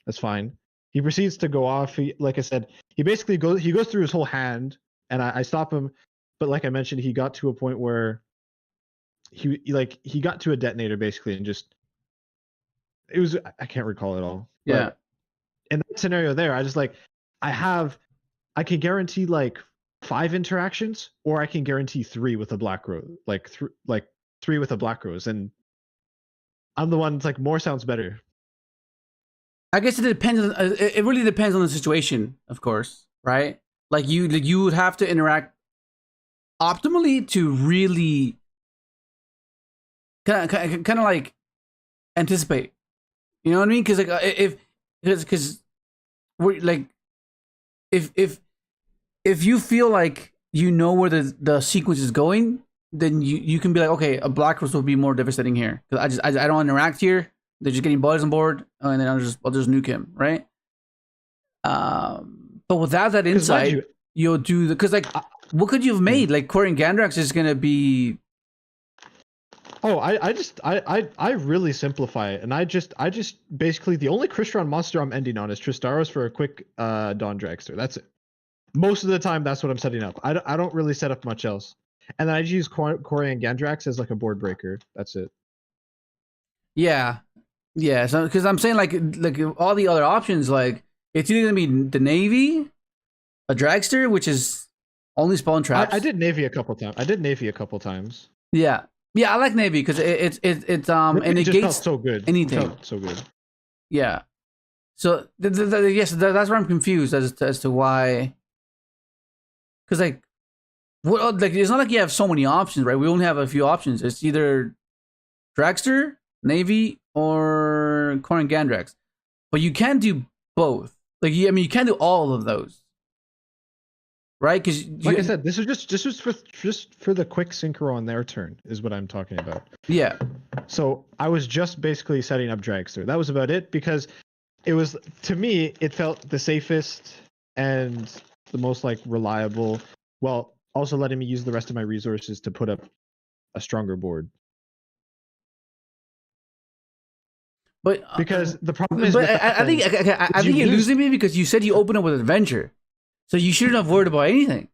that's fine. He proceeds to go off. Like I said, he basically goes through his whole hand, and I stop him. But like I mentioned, he got to a point where he got to a detonator basically, and just I can't recall it all. Yeah. But in that scenario there, I just like I can guarantee like 5 interactions, or I can guarantee 3 with a Black Rose, like 3 with a Black Rose, and I'm the one that's like more sounds better. I guess it depends. It really depends on the situation, of course, right? Like you would have to interact optimally to really kind of like anticipate. You know what I mean? Because like because we're like if you feel like you know where the sequence is going, then you can be like, okay, a Black Rose will be more devastating here because I don't interact here. They're just getting bodies on board, and then I'll just nuke him, right? But without that insight, you'll do because like what could you have made? Like Corey and Gandrax is gonna be. Oh, I really simplify it, and I just basically the only Crystron monster I'm ending on is Tristaros for a quick Dawn Dragster. That's it. Most of the time, that's what I'm setting up. I don't really set up much else, and then I just use Corey and Gandrax as like a board breaker. That's it. Yeah. So because I'm saying like all the other options, like it's either gonna be the Navy, a Dragster, which is only spawn traps. I did Navy a couple times. Yeah, I like Navy because it's and it just gates felt so good. Anything. It felt so good. Yeah. So yes, that's where I'm confused as to why. Because like, what like it's not like you have so many options, right? We only have a few options. It's either Dragster, Navy, or Corn and Gandrax, but you can't do both. Like, I mean, you can't do all of those, right? Because, like I said, this was just for the quick synchro on their turn is what I'm talking about. Yeah. So I was just basically setting up Dragster. That was about it because it was, to me, it felt the safest and the most like reliable, while also letting me use the rest of my resources to put up a stronger board. But because the problem is, I think you're losing me because you said you opened up with Adventure, so you shouldn't have worried about anything.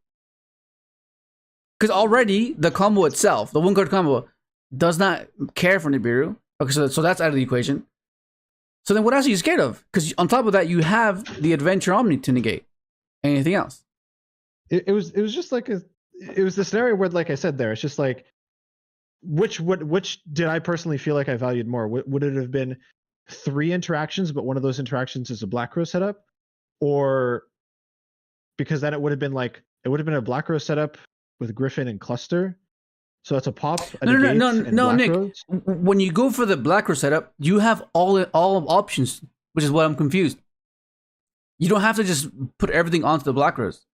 Because already the combo itself, the 1-card combo, does not care for Nibiru. Okay, so that's out of the equation. So then what else are you scared of? Because on top of that, you have the Adventure Omni to negate anything else. It was just like it was the scenario where, like I said there, it's just like which did I personally feel like I valued more? Would it have been 3 interactions, but one of those interactions is a Black Rose setup, or because then it would have been a Black Rose setup with Griffin and Cluster, so it's a pop. No, Nick. Rose. When you go for the Black Rose setup, you have all options, which is what I'm confused. You don't have to just put everything onto the Black Rose,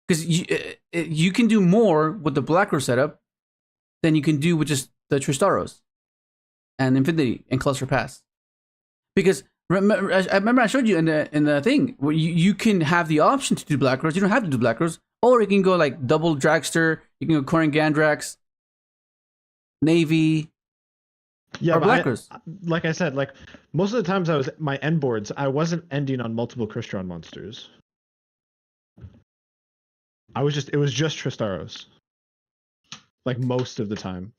because you can do more with the Black Rose setup than you can do with just the Tristaros and Infinity and Cluster Pass. Because I remember I showed you in the thing where you can have the option to do Black Rose. You don't have to do Black Rose, or you can go like double Dragster. You can go Corn Gandrax, Navy, or Black Rose. Like I said, like most of the times my end boards, I wasn't ending on multiple Crystron monsters. It was just Tristaros. Like most of the time.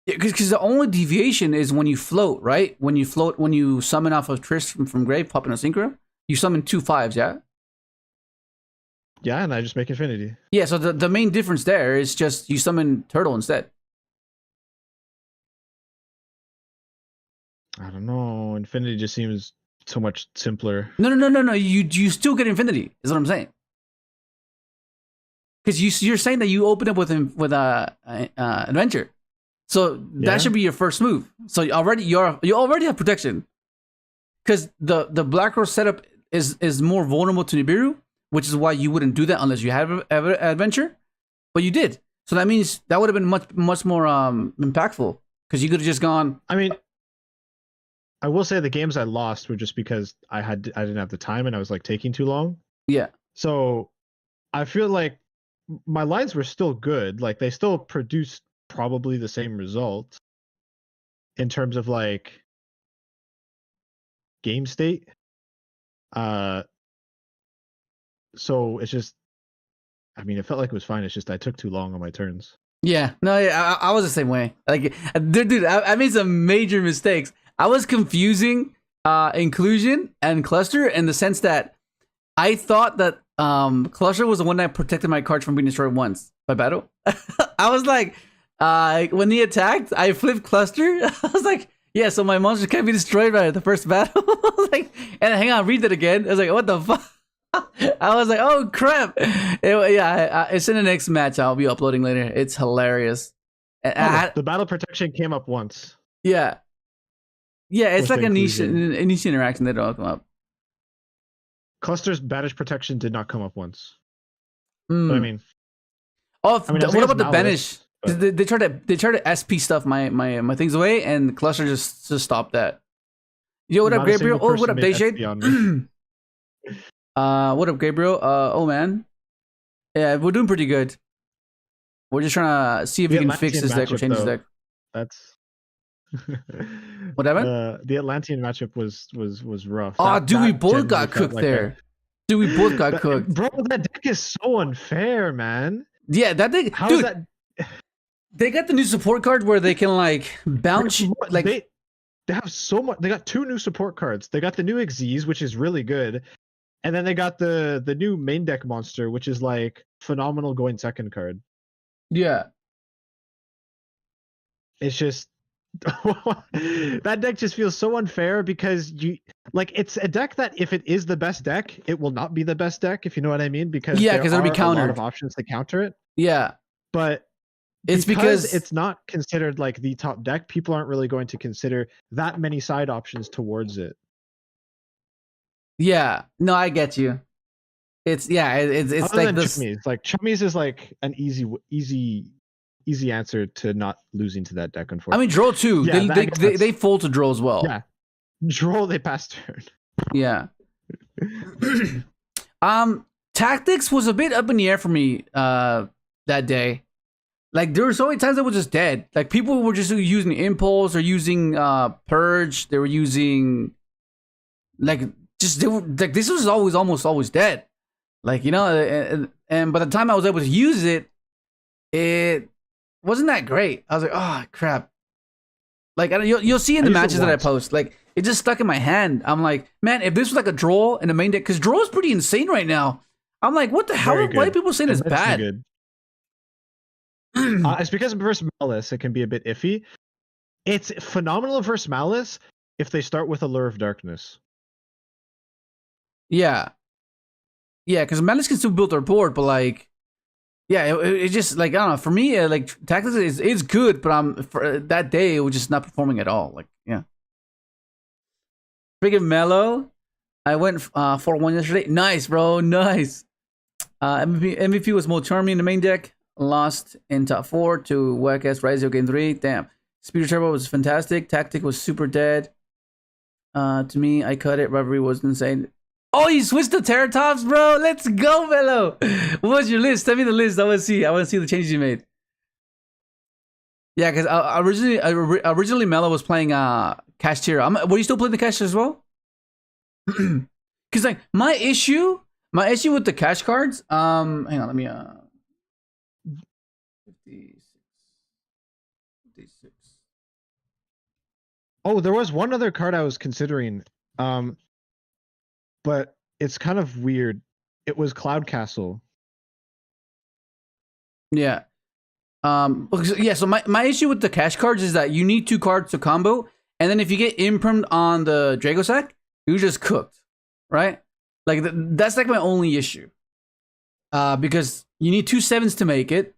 Yeah, because the only deviation is when you float, right? When you summon off of Trish from grave, pop in a Synchro, you summon 2 5s, yeah? Yeah, and I just make Infinity. Yeah, so the main difference there is just you summon Turtle instead. I don't know. Infinity just seems so much simpler. No. You still get Infinity, is what I'm saying. Because you're saying that you open up with Adventure. So that should be your first move. So you already have protection. Because the Black Rose setup is more vulnerable to Nibiru, which is why you wouldn't do that unless you have Adventure. But you did. So that means that would have been much more impactful. Because you could have just gone. I mean, I will say the games I lost were just because I didn't have the time and I was like taking too long. Yeah. So I feel like my lines were still good. Like they still produced probably the same result in terms of like game state. So it's just, I mean, it felt like it was fine. It's just I took too long on my turns. Yeah, no, yeah, I was the same way. Like, dude, I made some major mistakes. I was confusing inclusion and cluster in the sense that I thought that cluster was the one that protected my cards from being destroyed once by battle. I was like, when he attacked, I flipped cluster. I was like, yeah, so my monster can't be destroyed by the first battle. I was like, and hang on, read that again. I was like, what the fuck? I was like, oh crap. It's in the next match I'll be uploading later. It's hilarious. The battle protection came up once. Yeah. Yeah, it's like a niche interaction that all come up. Cluster's banish protection did not come up once. Mm. But I mean, what about the banish? But... They tried to SP stuff my things away, and Cluster just stopped that. Yo, what up, Gabriel? Oh, what up, Dayshade? What up, Gabriel? Oh man, yeah, we're doing pretty good. We're just trying to see if we can fix this deck or change this deck. That's what happened? The Atlantean matchup was rough. Oh, dude, we both got cooked there. Dude, we both got cooked. Bro, that deck is so unfair, man. Yeah, that deck. How dude, is that? They got the new support card where they can like bounce. Like they have so much. They got 2 new support cards. They got the new Xyz, which is really good, and then they got the new main deck monster, which is like phenomenal going second card. Yeah. It's just that deck just feels so unfair because it's a deck that if it is the best deck, it will not be the best deck, if you know what I mean, because it'll be countered. A lot of options to counter it. Yeah. But it's because it's not considered like the top deck, people aren't really going to consider that many side options towards it. Yeah. No, I get you. It's Other like this. Chummies. Like Chummies is like an easy answer to not losing to that deck, unfortunately. I mean, draw too. Yeah, they fold to draw as well. Yeah, draw, they pass turn. Yeah. Tactics was a bit up in the air for me that day. Like there were so many times I was just dead. Like people were just using impulse or using purge. They were using this was almost always dead. Like, you know, and by the time I was able to use it, it wasn't that great. I was like, oh crap. Like you'll see in the matches that I post, like it just stuck in my hand. I'm like, man, if this was like a draw in the main deck, because draw is pretty insane right now. I'm like, what the hell? Why are people saying it's bad? Good. It's because versus Malice, it can be a bit iffy. It's phenomenal versus Malice if they start with Allure of Darkness. Yeah. Yeah, because Malice can still build their board, but like, yeah, it just like, I don't know. For me, like Tactics is good, but for that day it was just not performing at all. Like, yeah. Speaking of Mellow, I went 4-1 yesterday. Nice, bro, nice. MVP was more charming in the main deck. Lost in top 4 to Whack-Ass Raizio game 3. Damn. Speeder Turbo was fantastic. Tactic was super dead. To me, I cut it. Rivalry was insane. Oh, you switched to Terratops, bro. Let's go, Mello. What's your list? Tell me the list. I want to see the changes you made. Yeah, because originally Mello was playing Kash tier. Were you still playing the Kash as well? Because like my issue with the Kash cards. Hang on, let me 56. Oh, there was one other card I was considering. But it's kind of weird. It was Cloud Castle. Yeah. So my issue with the Kash cards is that you need 2 cards to combo, and then if you get imprimed on the Dragosack, you're just cooked, right? Like that's like my only issue. Because you need 2 7s to make it.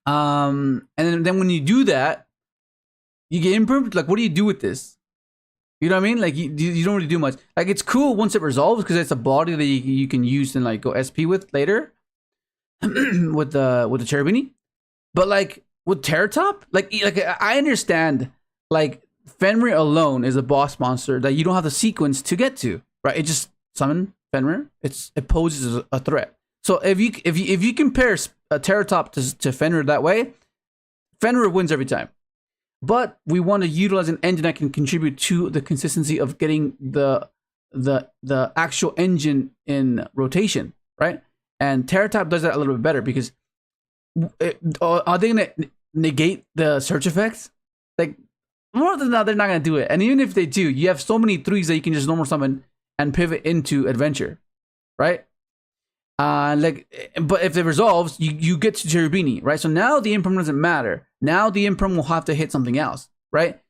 And then when you do that, you get imprimed. Like, what do you do with this? You know what I mean? Like you don't really do much. Like it's cool once it resolves because it's a body that you can use and like go SP with later with the Cherubini. But like with Terratop, like I understand like Fenrir alone is a boss monster that you don't have the sequence to get to, right? It just summon Fenrir. It poses a threat. So if you compare a Terratop to Fenrir that way, Fenrir wins every time. But we want to utilize an engine that can contribute to the consistency of getting the actual engine in rotation, right? And Terratop does that a little bit better because are they going to negate the search effects? Like, more than not, they're not going to do it. And even if they do, you have so many 3s that you can just normal summon and pivot into Adventure, right? But if it resolves, you get to Cherubini, right? So now the imperm doesn't matter. Now the imperm will have to hit something else, right?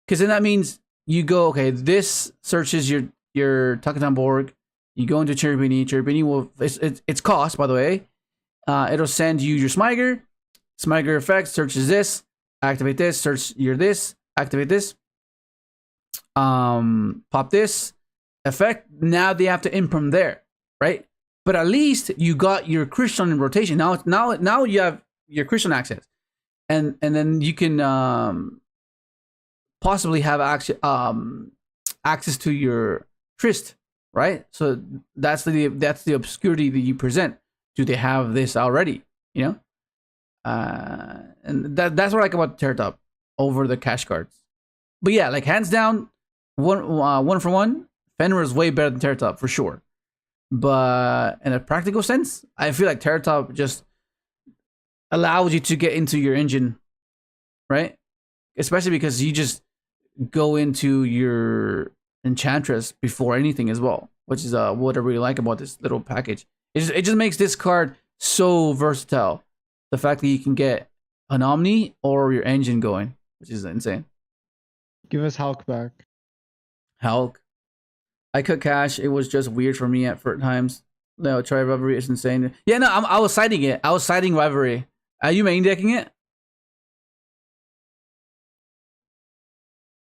Because then that means you go, okay, this searches your Takutan Borg. You go into Cherubini. Cherubini will, it's cost, by the way. It'll send you your Smyger. Smyger effect searches this, activate this, search your this, activate this. Pop this effect. Now they have to imperm there, right? But at least you got your Crystron in rotation. Now you have your Crystron access, and then you can possibly have access to your Trist, right? So that's the obscurity that you present. Do they have this already? You know, and that's what I like about Terratop over the Kash cards. But yeah, like hands down, one for one, Fenrir is way better than Terratop for sure. But in a practical sense, I feel like Terratop just allows you to get into your engine, right? Especially because you just go into your Enchantress before anything as well, which is what I really like about this little package. It just makes this card so versatile. The fact that you can get an Omni or your engine going, which is insane. Give us Hulk back. Hulk. I could Kash. It was just weird for me at times. No, try Rivalry is insane. Yeah, no, I was citing it. I was citing Rivalry. Are you main decking it?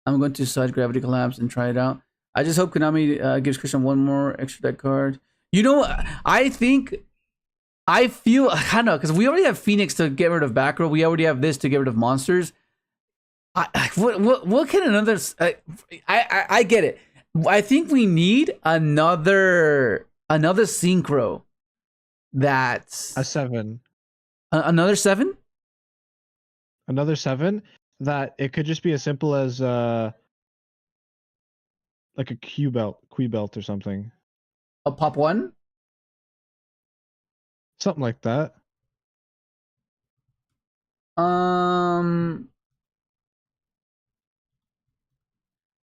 I'm going to side Gravity Collapse and try it out. I just hope Konami gives Christian one more extra deck card. You know, I feel, I don't know, because we already have Phoenix to get rid of back row. We already have this to get rid of monsters. What can another? I get it. I think we need another synchro. That's a 7. Another 7. Another 7. That it could just be as simple as like a Q belt or something. A pop 1. Something like that. I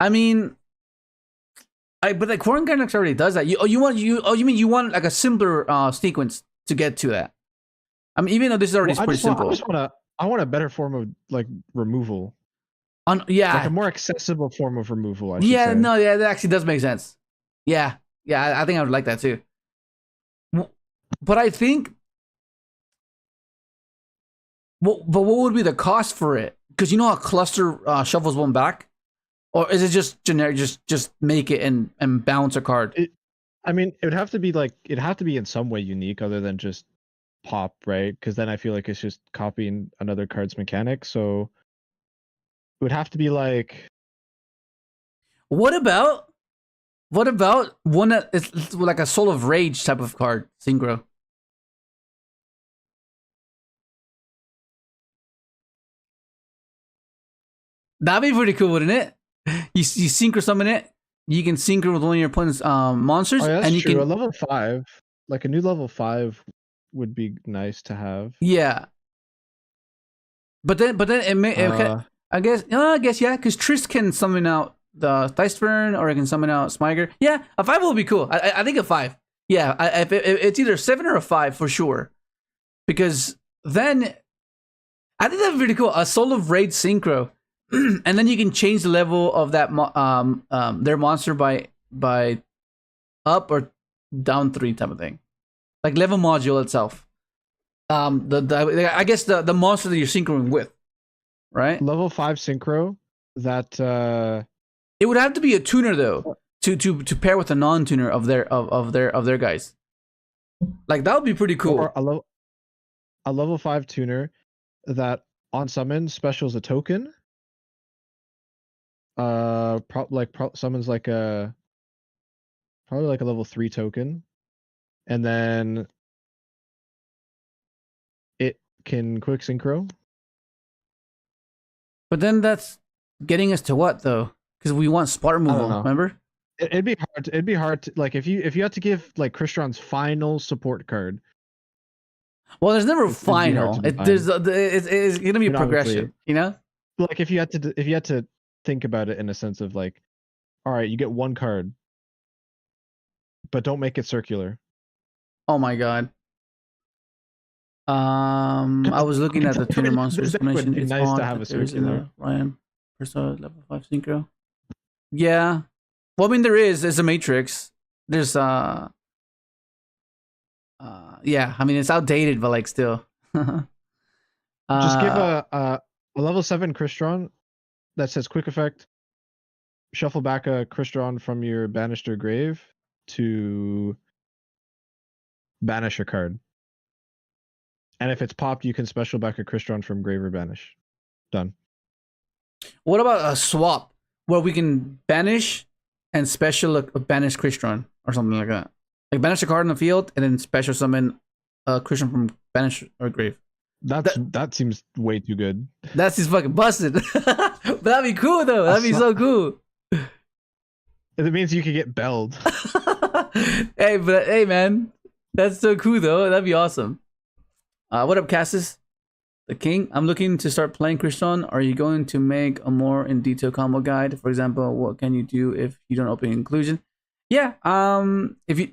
mean, but the Corn Gainax already does that. You mean you want like a simpler sequence to get to that? I mean, even though this is already pretty simple. I want a better form of like removal. Yeah, like a more accessible form of removal. I should say. Yeah, that actually does make sense. Yeah, I think I would like that too. But I think, but what would be the cost for it? Because you know how cluster shuffles one back. Or is it just generic? Just make it and bounce a card. It'd have to be in some way unique, other than just pop, right? Because then I feel like it's just copying another card's mechanic. So it would have to be like. What about one that is like a Soul of Rage type of card, Synchro? That'd be pretty cool, wouldn't it? You synchro summon it. You can synchro with one of your opponent's monsters, that's and you true. can A level 5, like a new level 5, would be nice to have. Yeah, but then it may. I guess yeah, because Trist can summon out the TEESPRING, or it can summon out Smyger. Yeah, a 5 would be cool. I think a 5. Yeah, if it's either 7 or a 5 for sure, because then I think that'd be pretty cool. A Soul of Rage Synchro. And then you can change the level of that their monster by up or down 3 type of thing, like level module itself. I guess the monster that you're synchroing with, right? Level 5 synchro. That it would have to be a tuner though to pair with a non-tuner of their guys. Like that would be pretty cool. Or a level 5 tuner that on summon specials a token. Summons like probably like a level 3 token, and then it can quick synchro. But then that's getting us to what though? Because we want spot removal. Remember? It'd be hard to, like, if you had to give like Crystron's final support card. Well, there's never a final. It's gonna be a progression. You know, like if you had to think about it in a sense of like, all right, you get one card, but don't make it circular. Oh my god. I was looking at the tuner monsters That would mentioned. be It's nice on to have a there is in circular. the Ryan Persona level 5 synchro. Yeah. Well, I mean, there is. There's a matrix. There's yeah. I mean, it's outdated, but like still. Just give a level 7 Crystron that says quick effect. Shuffle back a Crystron from your banished or grave to banish a card. And if it's popped, you can special back a Crystron from grave or banish. Done. What about a swap where we can banish and special a banish Crystron or something like that? Like banish a card in the field and then special summon a Crystron from banish or grave. That seems way too good. That's just fucking busted. But that'd be cool though. That'd be so cool. It means you could get belled. Hey man, that's so cool though. That'd be awesome. What up, Cassis? The King. I'm looking to start playing Crystron. Are you going to make a more in detail combo guide? For example, what can you do if you don't open inclusion? Yeah. If you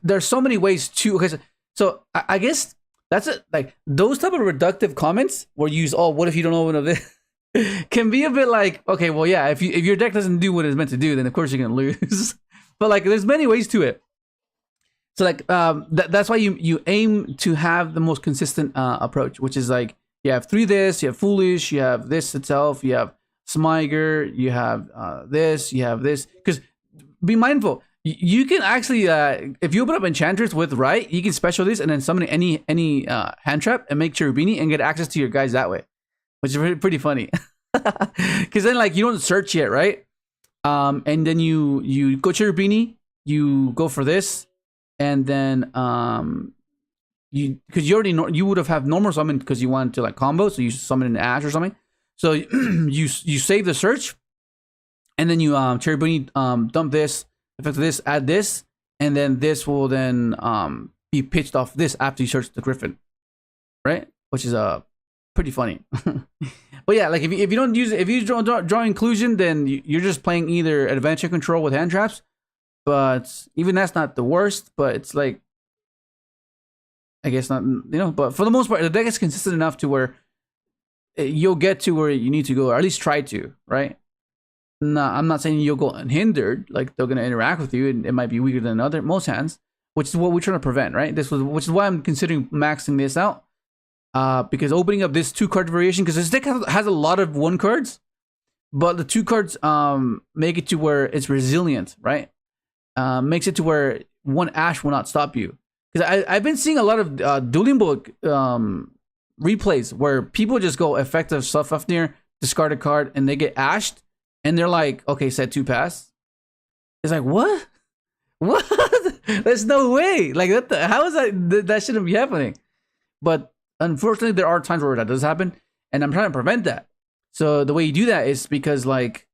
there's so many ways to. Okay, so I guess that's it. Like those type of reductive comments where you use, oh, what if you don't open this? Can be a bit like, okay, well, yeah, if your deck doesn't do what it's meant to do, then of course you're gonna lose. But like, there's many ways to it. So like, that's why you aim to have the most consistent approach, which is like you have 3 this, you have foolish, you have this itself, you have Smyger, you have this, you have this. Because be mindful, you can actually if you open up Enchantress with right, you can special this and then summon any hand trap and make Cherubini and get access to your guys that way, which is pretty funny. Because then like you don't search yet, right? And then you go Cherubini, you go for this. And then because you already know you would have normal summon because you wanted to like combo, so you summon an Ash or something. So you save the search, and then you Cherubini dump this, effect this, add this, and then this will then be pitched off this after you search the Griffin, right? Which is pretty funny. But yeah, like if you don't use it, if you don't draw inclusion, then you're just playing either adventure control with hand traps. But even that's not the worst, but it's like, I guess not, but for the most part, the deck is consistent enough to where you'll get to where you need to go, or at least try to, right? No, I'm not saying you'll go unhindered, like they're going to interact with you, and it might be weaker than most hands, which is what we're trying to prevent, right? Which is why I'm considering maxing this out, because opening up this 2-card variation, because this deck has a lot of 1 cards, but the 2 cards make it to where it's resilient, right? Makes it to where 1 Ash will not stop you. Because I've been seeing a lot of dueling book replays where people just go effective Fafnir, discard a card, and they get ashed, and they're like, okay, set 2 pass. It's like, what? What? There's no way. Like, how is that shouldn't be happening? But unfortunately, there are times where that does happen, and I'm trying to prevent that. So the way you do that is because, like,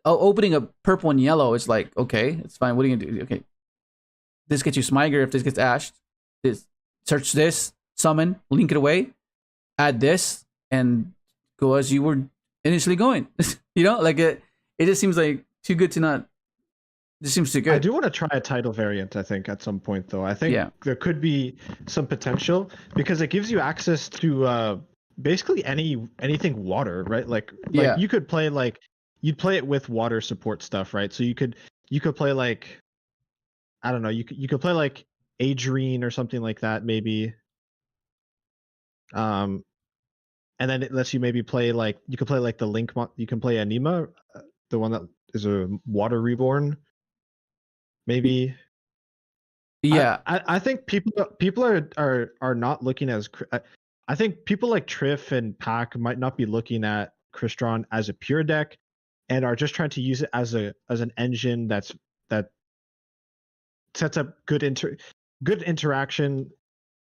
opening a purple and yellow, it's like, okay, it's fine. What are you gonna do? Okay, this gets you Smyger. If this gets ashed, this search this, summon, link it away, add this, and go as you were initially going. Like it just seems like too good to not. This seems too good. I do want to try a Tidal variant, I think, at some point, though. I think there could be some potential because it gives you access to basically anything water, right? Like you could play like. You'd play it with water support stuff, right? So you could play like, I don't know, you could play like Adrienne or something like that, maybe. And then it lets you maybe play like you could play like the Link. You can play Anima, the one that is a water reborn, maybe. Yeah, I think people are not looking as. I think people like Triff and Pack might not be looking at Crystron as a pure deck. And are just trying to use it as an engine that sets up good interaction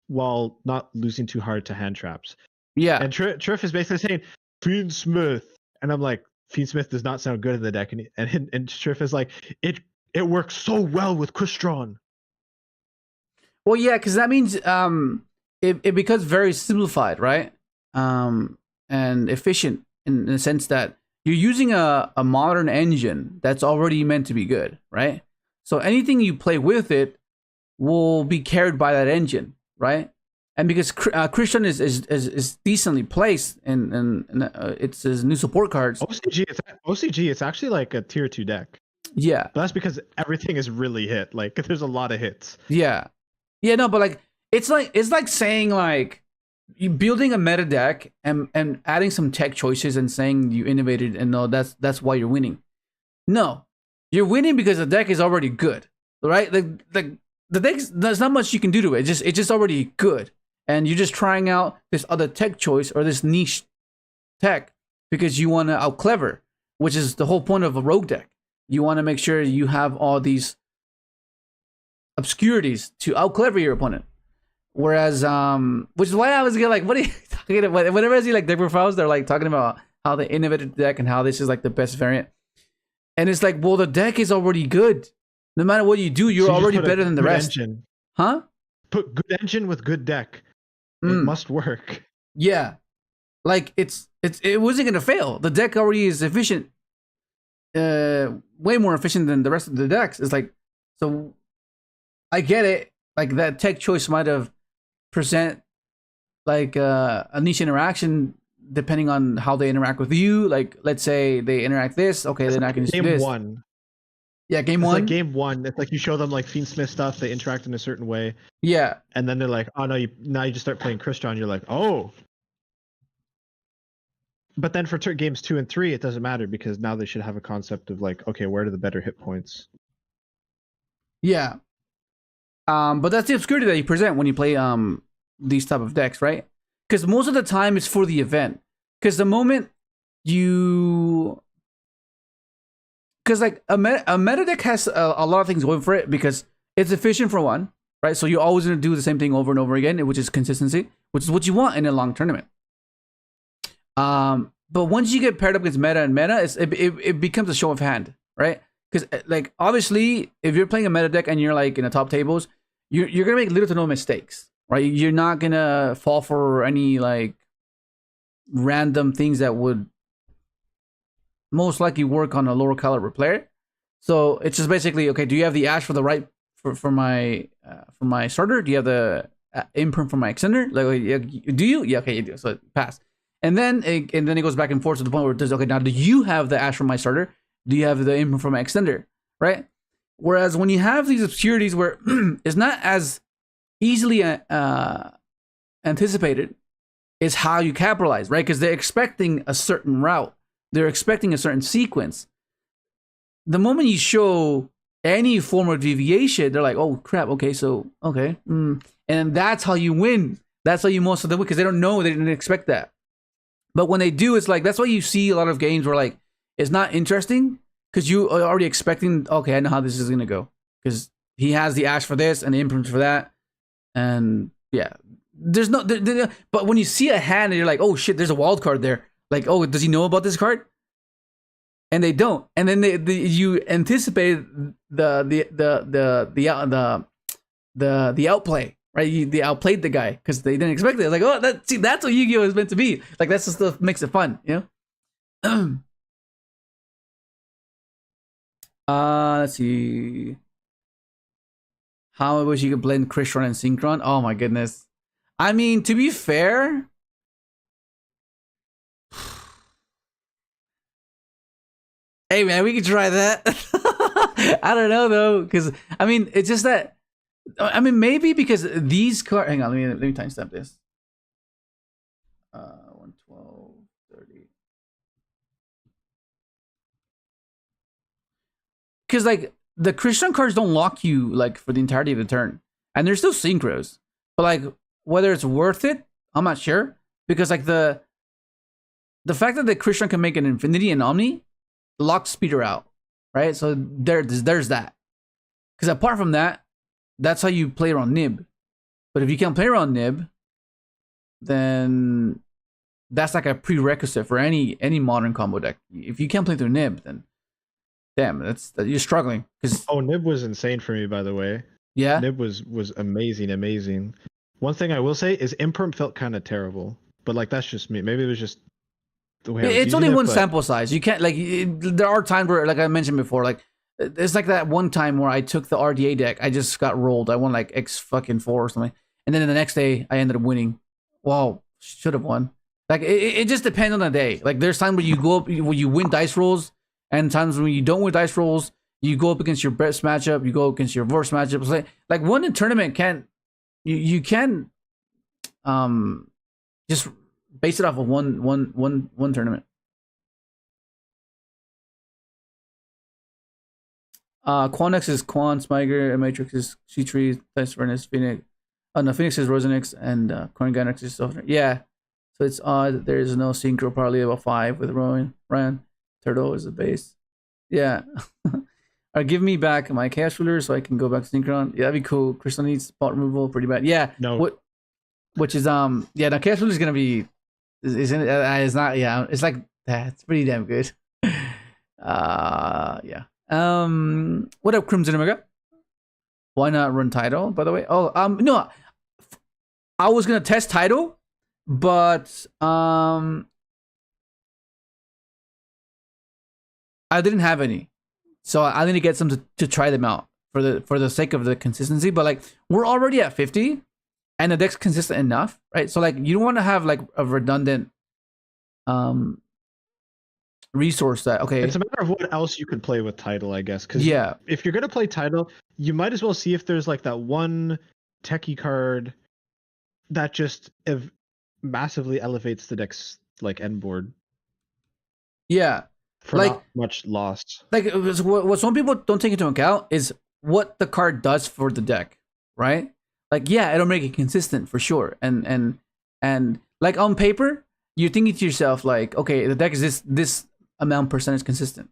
while not losing too hard to hand traps. Yeah. And Triff is basically saying Fiendsmith, and I'm like, Fiendsmith does not sound good in the deck, and Triff is like, it works so well with Crystron. Well, yeah, because that means it becomes very simplified, right? And efficient in the sense that you're using a modern engine that's already meant to be good, right? So anything you play with it will be carried by that engine, right? And because Crystron is decently placed and it's his new support cards. OCG, it's actually like a tier 2 deck. Yeah. But that's because everything is really hit. Like there's a lot of hits. Yeah. Yeah, no, but like it's like saying like you building a meta deck and adding some tech choices and saying you innovated and no, that's why you're winning. No. You're winning because the deck is already good. Right? The deck, there's not much you can do to it. It's just already good. And you're just trying out this other tech choice or this niche tech because you want to out clever, which is the whole point of a rogue deck. You want to make sure you have all these obscurities to out clever your opponent. Whereas, which is why I was like, what are you talking about? Whenever I see like deck profiles, they're like talking about how they innovated the deck and how this is like the best variant. And it's like, well, the deck is already good. No matter what you do, you're already better than the rest. Engine. Huh? Put good engine with good deck. It must work. Yeah. Like it wasn't gonna fail. The deck already is efficient. Way more efficient than the rest of the decks. It's like, so I get it. Like that tech choice might have present like a niche interaction depending on how they interact with you. Like let's say they interact this, okay, they're not gonna do this. Game 1. Yeah, game it's 1. Like game 1. It's like you show them like Fiendsmith stuff, they interact in a certain way. Yeah. And then they're like, oh no, now you just start playing Crystron, you're like, oh. But then for games 2 and 3, it doesn't matter because now they should have a concept of like, okay, where are the better hit points? Yeah. But that's the obscurity that you present when you play these type of decks, right? Because most of the time it's for the event. Because the moment you, because like a meta deck has a lot of things going for it because it's efficient for one, right? So you're always gonna do the same thing over and over again, which is consistency, which is what you want in a long tournament. But once you get paired up against meta and meta, it becomes a show of hand, right? Because like obviously, if you're playing a meta deck and you're like in the top tables, you're gonna make little to no mistakes, right? You're not gonna fall for any like random things that would most likely work on a lower caliber player. So it's just basically, okay, do you have the Ash for the right for my starter? Do you have the imprint for my extender? Like, do you? Yeah, okay, you do. So pass. And then it goes back and forth to the point where it does, okay, now do you have the Ash from my starter? Do you have the imprint from my extender? Right? Whereas when you have these obscurities where it's not as easily anticipated, is how you capitalize, right? Because they're expecting a certain route. They're expecting a certain sequence. The moment you show any form of deviation, they're like, oh crap, okay, so, okay. And that's how you win. That's how you most of the win, because they don't know, they didn't expect that. But when they do, it's like, that's why you see a lot of games where like, it's not interesting, because you are already expecting, okay, I know how this is going to go. Because he has the Ash for this, and the imprint for that. And yeah, there's no, but when you see a hand, and you're like, oh shit, there's a wild card there. Like, oh, does he know about this card? And they don't. And then you anticipate the outplay, right? They outplayed the guy because they didn't expect it. Like, oh, that's what Yugioh is meant to be. Like, that's the stuff makes it fun, you know? Let's see. How I wish you could blend Crystron and Synchron. Oh my goodness. I mean, to be fair, hey man, we can try that. I don't know though, because I mean, it's just that. I mean, maybe because these cards. Hang on, let me timestamp this. 112:30. Because like the Crystron cards don't lock you like for the entirety of the turn, and they're still synchros. But like whether it's worth it, I'm not sure, because like the fact that the Crystron can make an Infinity and Omni locks Speeder out, right? So there's that. Because apart from that, that's how you play around Nib. But if you can't play around Nib, then that's like a prerequisite for any modern combo deck. If you can't play through Nib, then damn, you're struggling. Oh, Nib was insane for me, by the way. Yeah, Nib was amazing. One thing I will say is Imperm felt kind of terrible, but like that's just me. Maybe it was just the way it's only one sample size. You can't like there are times where, like I mentioned before, like It's like that one time where I took the RDA deck. I just got rolled. I won like X fucking 4 or something. And then the next day, I ended up winning. Well, should have won. Like, it just depends on the day. Like, there's times where you go up, where you win dice rolls, and times when you don't win dice rolls, you go up against your best matchup, you go against your worst matchup. It's like one in tournament can't, you can just base it off of one tournament. Quanix is Quan, Smiger, Matrix is C3, Dice Furnace, Phoenix. Oh no, Phoenix is Rosenix, and Kornganix is Softener. Yeah. So it's odd there is no synchro, probably about 5 with Ryan. Turtle is the base. Yeah. Or give me back my Chaos Ruler so I can go back to Synchron. Yeah, that'd be cool. Crystal needs spot removal pretty bad. Yeah. No. Which is now Chaos Ruler is gonna be it's not, yeah, it's like it's pretty damn good. Yeah. What up, Crimson Omega? Why not run Tidal, by the way? Oh, no. I was gonna test Tidal, but I didn't have any. So I need to get some to try them out for the sake of the consistency. But like, we're already at 50 and the deck's consistent enough, right? So like, you don't want to have like a redundant resource that, okay, it's a matter of what else you could play with Tidal, I guess. Because yeah, if you're gonna play Tidal, you might as well see if there's like that one techie card that just massively elevates the deck's like end board. Yeah, for like, not much loss. Like, what some people don't take into account is what the card does for the deck, right? Like, yeah, it'll make it consistent for sure, and like on paper, you're thinking to yourself like, okay, the deck is this amount percentage consistent,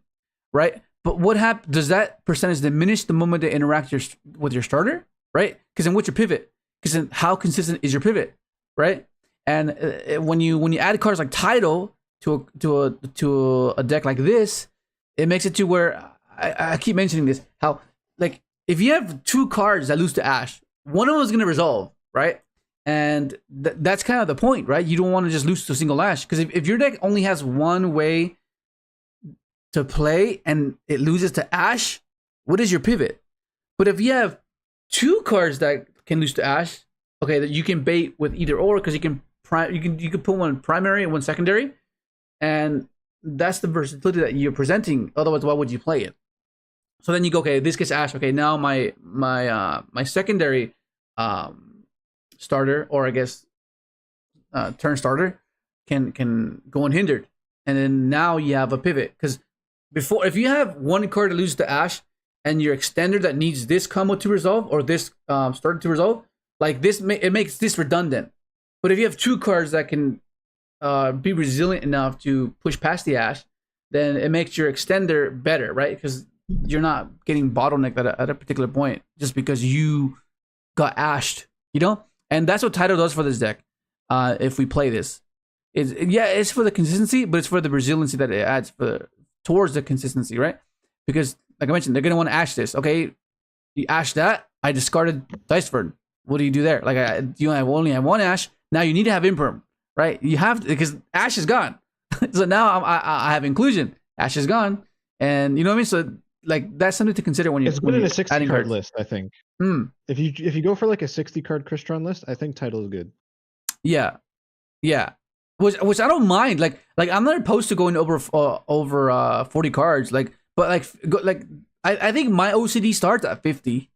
right? But what happens? Does that percentage diminish the moment they interact with your starter, right? Because then what's your pivot? Because then how consistent is your pivot, right? And when you add cards like Tidal to a deck like this, it makes it to where I keep mentioning this, how like if you have 2 cards that lose to Ash, one of them is going to resolve, right? And that's kind of the point, right? You don't want to just lose to a single Ash, because if your deck only has one way to play and it loses to Ash, what is your pivot? But if you have 2 cards that can lose to Ash, okay, that you can bait with either or, because you can put one primary and one secondary, and that's the versatility that you're presenting. Otherwise, why would you play it? So then you go, okay, this gets Ash. Okay, now my secondary starter, or I guess turn starter, can go unhindered, and then now you have a pivot. Because before, if you have one card to lose to Ash and your extender that needs this combo to resolve, or this starter to resolve, like this, it makes this redundant. But if you have 2 cards that can be resilient enough to push past the Ash, then it makes your extender better, right? Because you're not getting bottlenecked at a particular point just because you got ashed, you know? And that's what Tidal does for this deck. If we play this, it's for the consistency, but it's for the resiliency that it adds towards the consistency, right? Because like I mentioned, they're gonna want to ash this. Okay, you ash that. I discarded Diceford. What do you do there? Like, you only have 1 Ash. Now you need to have imperm, right? You have to, because Ash is gone. So now I have inclusion. Ash is gone, and you know what I mean. So like, that's something to consider when it's good in a 60 card list, I think. If you go for like a 60 card Crystron list, I think Tidal is good. Yeah, which I don't mind. Like I'm not opposed to going over 40 cards. Like, but I think my OCD starts at 50.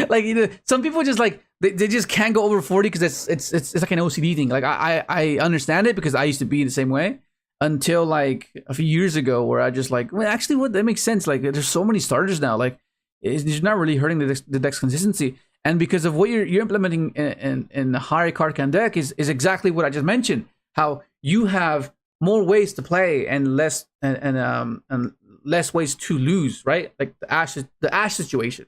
Like, you know, some people just like they just can't go over 40 because it's like an OCD thing. Like I understand it, because I used to be the same way until like a few years ago, where I just like, well, actually, what that makes sense. Like, there's so many starters now. Like, it's not really hurting the deck's consistency. And because of what you're implementing in the higher card count deck is exactly what I just mentioned. How you have more ways to play and less and less ways to lose, right? Like the Ash situation.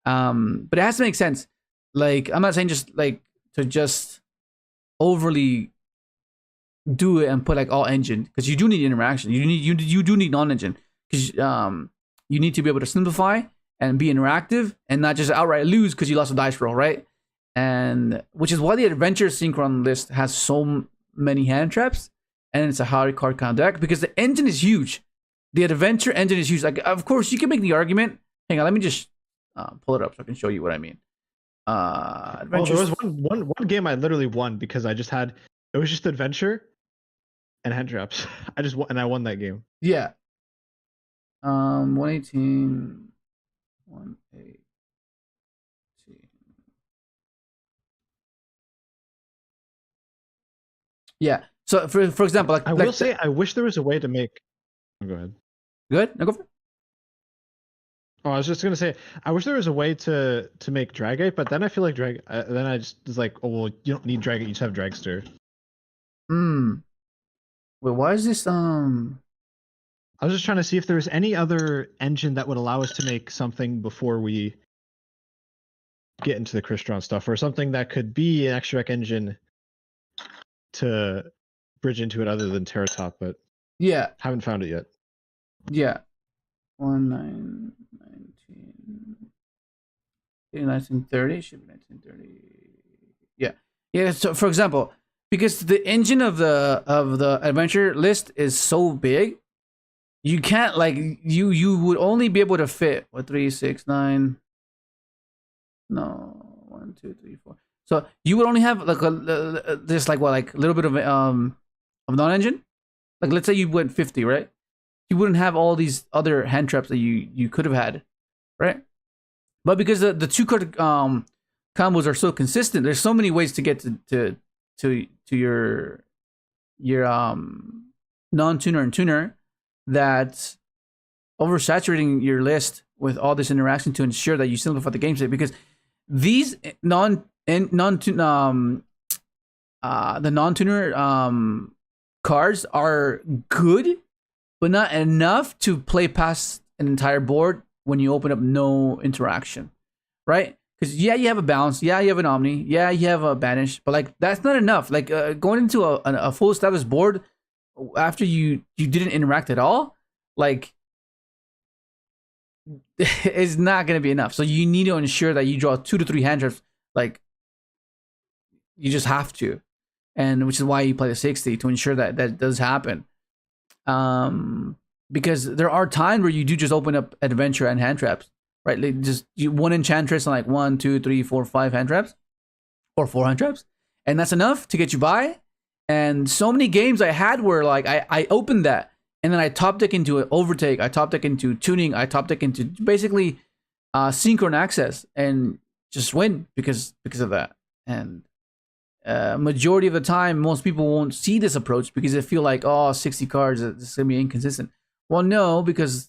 But it has to make sense. Like, I'm not saying just like to just overly do it and put like all engine, because you do need interaction. You do need non-engine, because you need to be able to simplify and be interactive and not just outright lose because you lost a dice roll, right? And which is why the Adventure Synchron list has so many hand traps, and it's a high card count deck, because the engine is huge. the adventure engine is huge. Like, of course, you can make the argument. Hang on, let me just pull it up so I can show you what I mean. There was one game I literally won because it was just adventure and hand traps. I won that game. Yeah. 118, 118. Yeah. So for example, I will say I wish there was a way to make. Oh, go ahead. Good. No, go for it. Oh, I was just gonna say I wish there was a way to make Dragite, but then I feel like then I just was like, oh well, you don't need Dragite, you just have Dragster. Wait, why is this I was just trying to see if there was any other engine that would allow us to make something before we get into the Crystron stuff, or something that could be an extra engine to bridge into it other than Terratop, but yeah, haven't found it yet. Yeah. 1930 should be 1930. Yeah. So for example, because the engine of the adventure list is so big, you can't like you would only be able to fit 3, 6, 9. No, 1, 2, 3, 4. So you would only have like a just like a little bit of non-engine. Like let's say you went 50, right? You wouldn't have all these other hand traps that you could have had, right? But because the 2-card combos are so consistent, there's so many ways to get to your non-tuner and tuner that oversaturating your list with all this interaction to ensure that you simplify the game state, because these the non-tuner cards are good, but not enough to play past an entire board when you open up no interaction, right? Because yeah, you have a bounce, yeah, you have an omni, yeah, you have a banish, but like that's not enough. Like going into a full established board after you didn't interact at all, like is not going to be enough. So you need to ensure that you draw 2 to 3 hand traps. Like you just have to, and which is why you play the 60 to ensure that that does happen. Because there are times where you do just open up adventure and hand traps, right? Like just one enchantress and like 1, 2, 3, 4, 5 hand traps, or 4 hand traps, and that's enough to get you by. And so many games I had where like I opened that and then I top deck into an overtake, I top deck into tuning, I top deck into basically synchron access and just win because of that. And majority of the time, most people won't see this approach because they feel like, oh, 60 cards, it's gonna be inconsistent. Well, no, because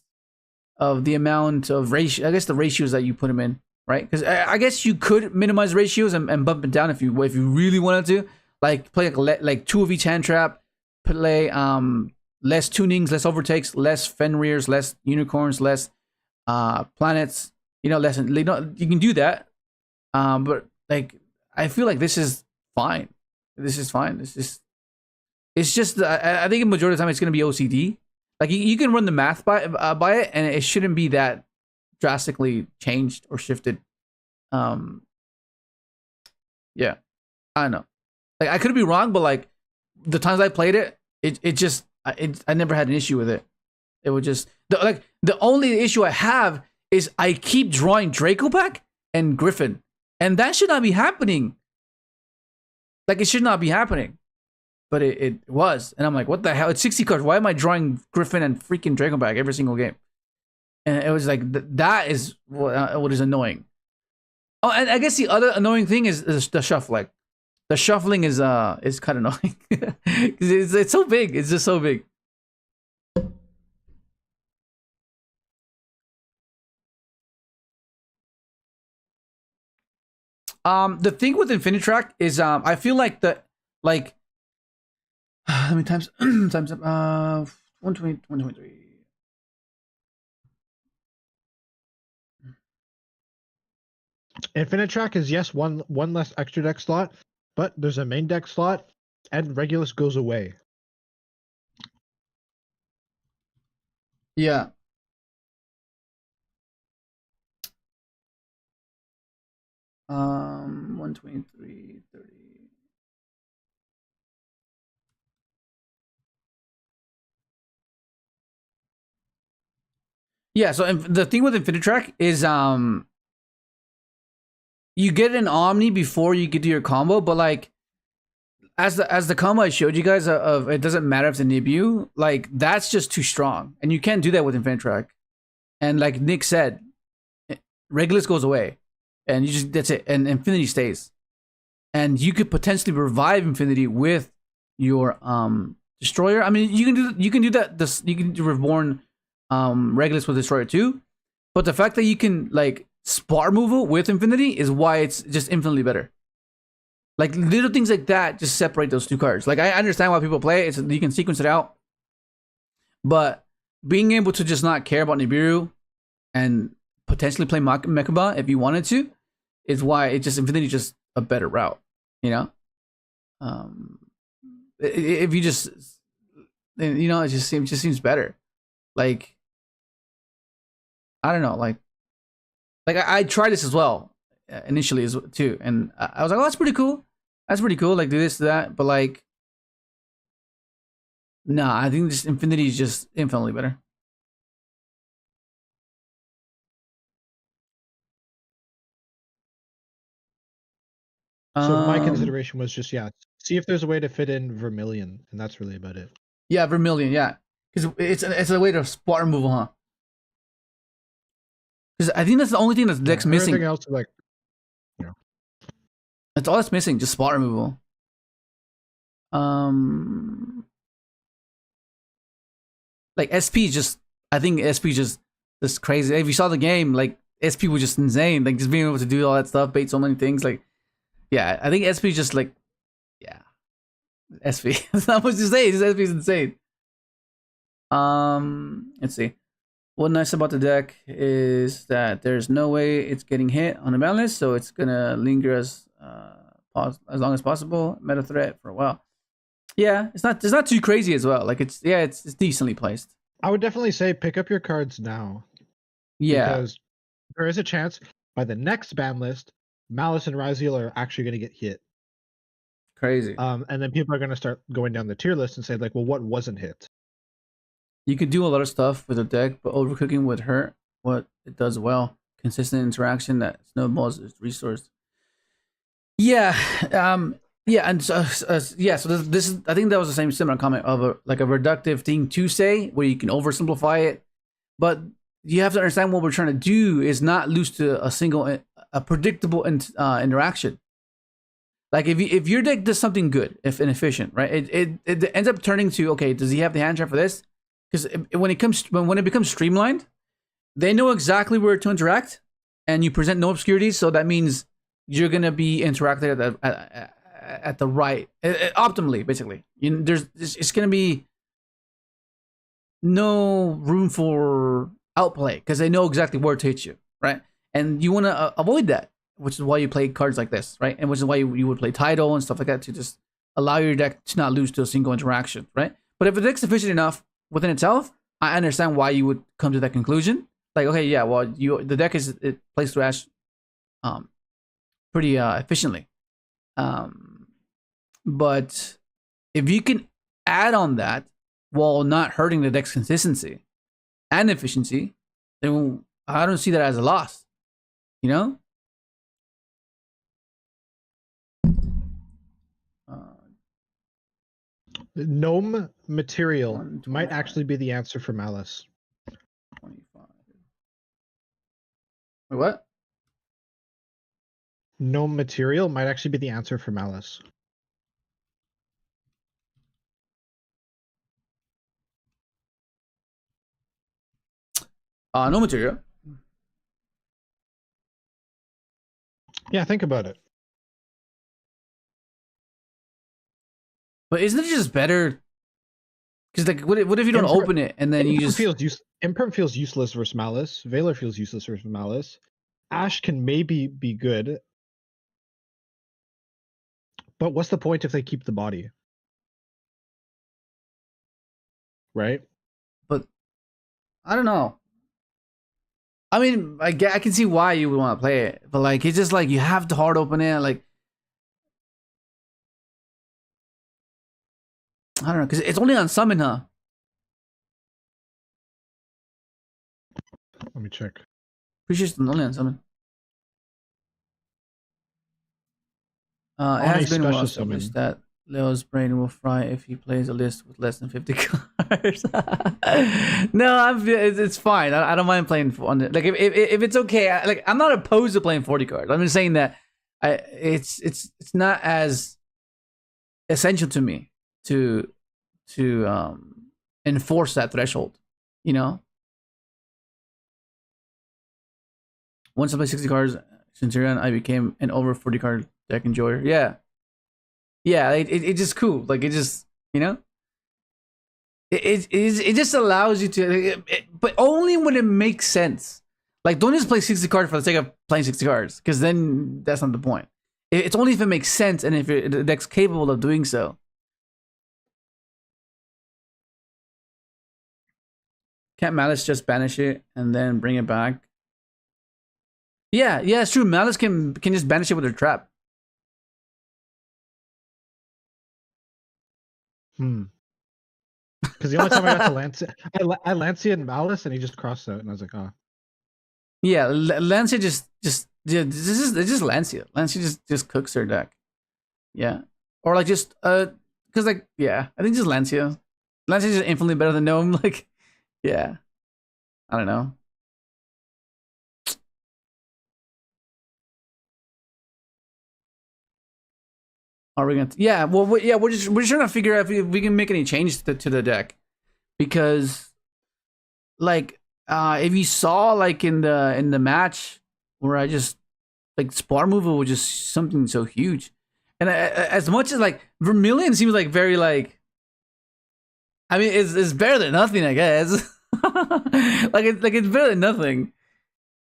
of the amount of ratio, I guess the ratios that you put them in, right? Because I guess you could minimize ratios and bump it down if you really wanted to. Like play like 2 of each hand trap, play less tunings, less overtakes, less Fenrirs, less unicorns, less planets. Less. You can do that, but like I feel like this is fine. This is fine. It's just I think the majority of the time it's gonna be OCD. Like you can run the math by it, and it shouldn't be that drastically changed or shifted. Yeah, I don't know. Like I could be wrong, but like the times I played it, I never had an issue with it. It would just the only issue I have is I keep drawing Draco back and Griffin, and that should not be happening. Like it should not be happening, but it was, and I'm like, what the hell? It's 60 cards. Why am I drawing Griffin and freaking Draco back every single game? And it was like that is what is annoying. Oh, and I guess the other annoying thing is the shuffling. The shuffling is kind of annoying because it's so big. It's just so big. The thing with INFINITRAC is I feel like how many times times up 120 123. INFINITRAC is yes, one less extra deck slot, but there's a main deck slot, and Regulus goes away. Yeah. Um, 123, 30. Yeah, so the thing with INFINITRAC is you get an Omni before you get to your combo, but like as the combo I showed you guys of it doesn't matter if it's a Nibiu, like that's just too strong. And you can't do that with INFINITRAC. And like Nick said, Regulus goes away. And you just that's it. And Infinity stays. And you could potentially revive Infinity with your Destroyer. I mean, you can do that. You can do Reborn Regulus with Destroyer too. But the fact that you can like spar removal with Infinity is why it's just infinitely better. Like little things like that just separate those two cards. Like I understand why people play it. You can sequence it out. But being able to just not care about Nibiru and potentially play Mechaba if you wanted to is why it just Infinity just a better route. You know? If you just it just seems better. Like I don't know, like I tried this as well initially too, and I was like, oh, that's pretty cool. That's pretty cool. Like do this, do that, but like, nah, I think this Infinity is just infinitely better. So my consideration was just see if there's a way to fit in Vermillion, and that's really about it. Yeah, Vermillion, yeah, because it's a way to spot removal, huh? Because I think that's the only thing that's deck's missing. Everything else is like, that's all that's missing, just spot removal. Like SP just, I think SP just crazy. If you saw the game, like SP was just insane. Like just being able to do all that stuff, bait so many things. Like, yeah, I think SP just like, yeah, SP. That's not much to say. Just SP is insane. Let's see. What's nice about the deck is that there's no way it's getting hit on the ban list, so it's gonna linger as long as possible. Meta threat for a while. Yeah, it's not too crazy as well. Like it's decently placed. I would definitely say pick up your cards now. Yeah, because there is a chance by the next ban list, Malice and Raziel are actually going to get hit. Crazy. And then people are going to start going down the tier list and say like, well, what wasn't hit? You could do a lot of stuff with a deck, but overcooking would hurt what it does well. Consistent interaction that snowballs its resource. Yeah, yeah, and so this is I think that was the same similar comment of a reductive thing to say where you can oversimplify it, but you have to understand what we're trying to do is not lose to a predictable interaction. Like if your deck does something good, if inefficient, right? It ends up turning to, okay, does he have the hand trap for this? Because when it becomes streamlined, they know exactly where to interact, and you present no obscurities, so that means you're gonna be interacted at the right optimally, basically. It's gonna be no room for outplay because they know exactly where to hit you, right? And you want to avoid that, which is why you play cards like this, right? And which is why you would play Tidal and stuff like that to just allow your deck to not lose to a single interaction, right? But if the deck's efficient enough within itself, I understand why you would come to that conclusion. Like, okay, yeah, well, the deck it plays thrash pretty efficiently. But if you can add on that while not hurting the deck's consistency and efficiency, then I don't see that as a loss. You know? Gnome material might actually be the answer for Malice. 25. Wait, what? Gnome material might actually be the answer for Malice. No material. Yeah, think about it. But isn't it just better? Because like, what if you don't open it and then you just Imperm feels useless versus Malice. Valor feels useless versus Malice. Ash can maybe be good, but what's the point if they keep the body? Right? But I don't know. I mean, I can see why you would want to play it, but like it's just like you have to hard open it. Like I don't know, because it's only on summon, huh? Let me check. Appreciate the Nolan summon. It On a has been well special established summon. that Leo's brain will fry if he plays a list with less than 50 cards. No, it's fine. I don't mind playing on it. Like if it's okay, I'm not opposed to playing 40 cards. I'm just saying that it's not as essential to me to enforce that threshold. You know, once I play 60 cards, Centurion, I became an over 40 card deck enjoyer. Yeah. It's just cool. Like it just, you know, it just allows you to, but only when it makes sense. Like don't just play 60 cards for the sake of playing 60 cards, because then that's not the point. It's only if it makes sense and if the deck's capable of doing so. Can't Malice just banish it and then bring it back? Yeah, it's true. Malice can just banish it with her trap. Because the only time I got to Lancia, I Lancia and Malice, and he just crossed out, and I was like, oh. Yeah, Lancia it's just Lancia. Lancia just cooks her deck. Yeah, or like just because like yeah, I think just Lancia. Lancia's just infinitely better than Gnome. Like, yeah, I don't know. Are we gonna? Yeah, well, we're just trying to figure out if we can make any changes to the deck, because, like, if you saw like in the match where I just like spot removal was just something so huge, and as much as like Vermillion seems like very like, I mean, it's better than nothing, I guess. it's better than nothing,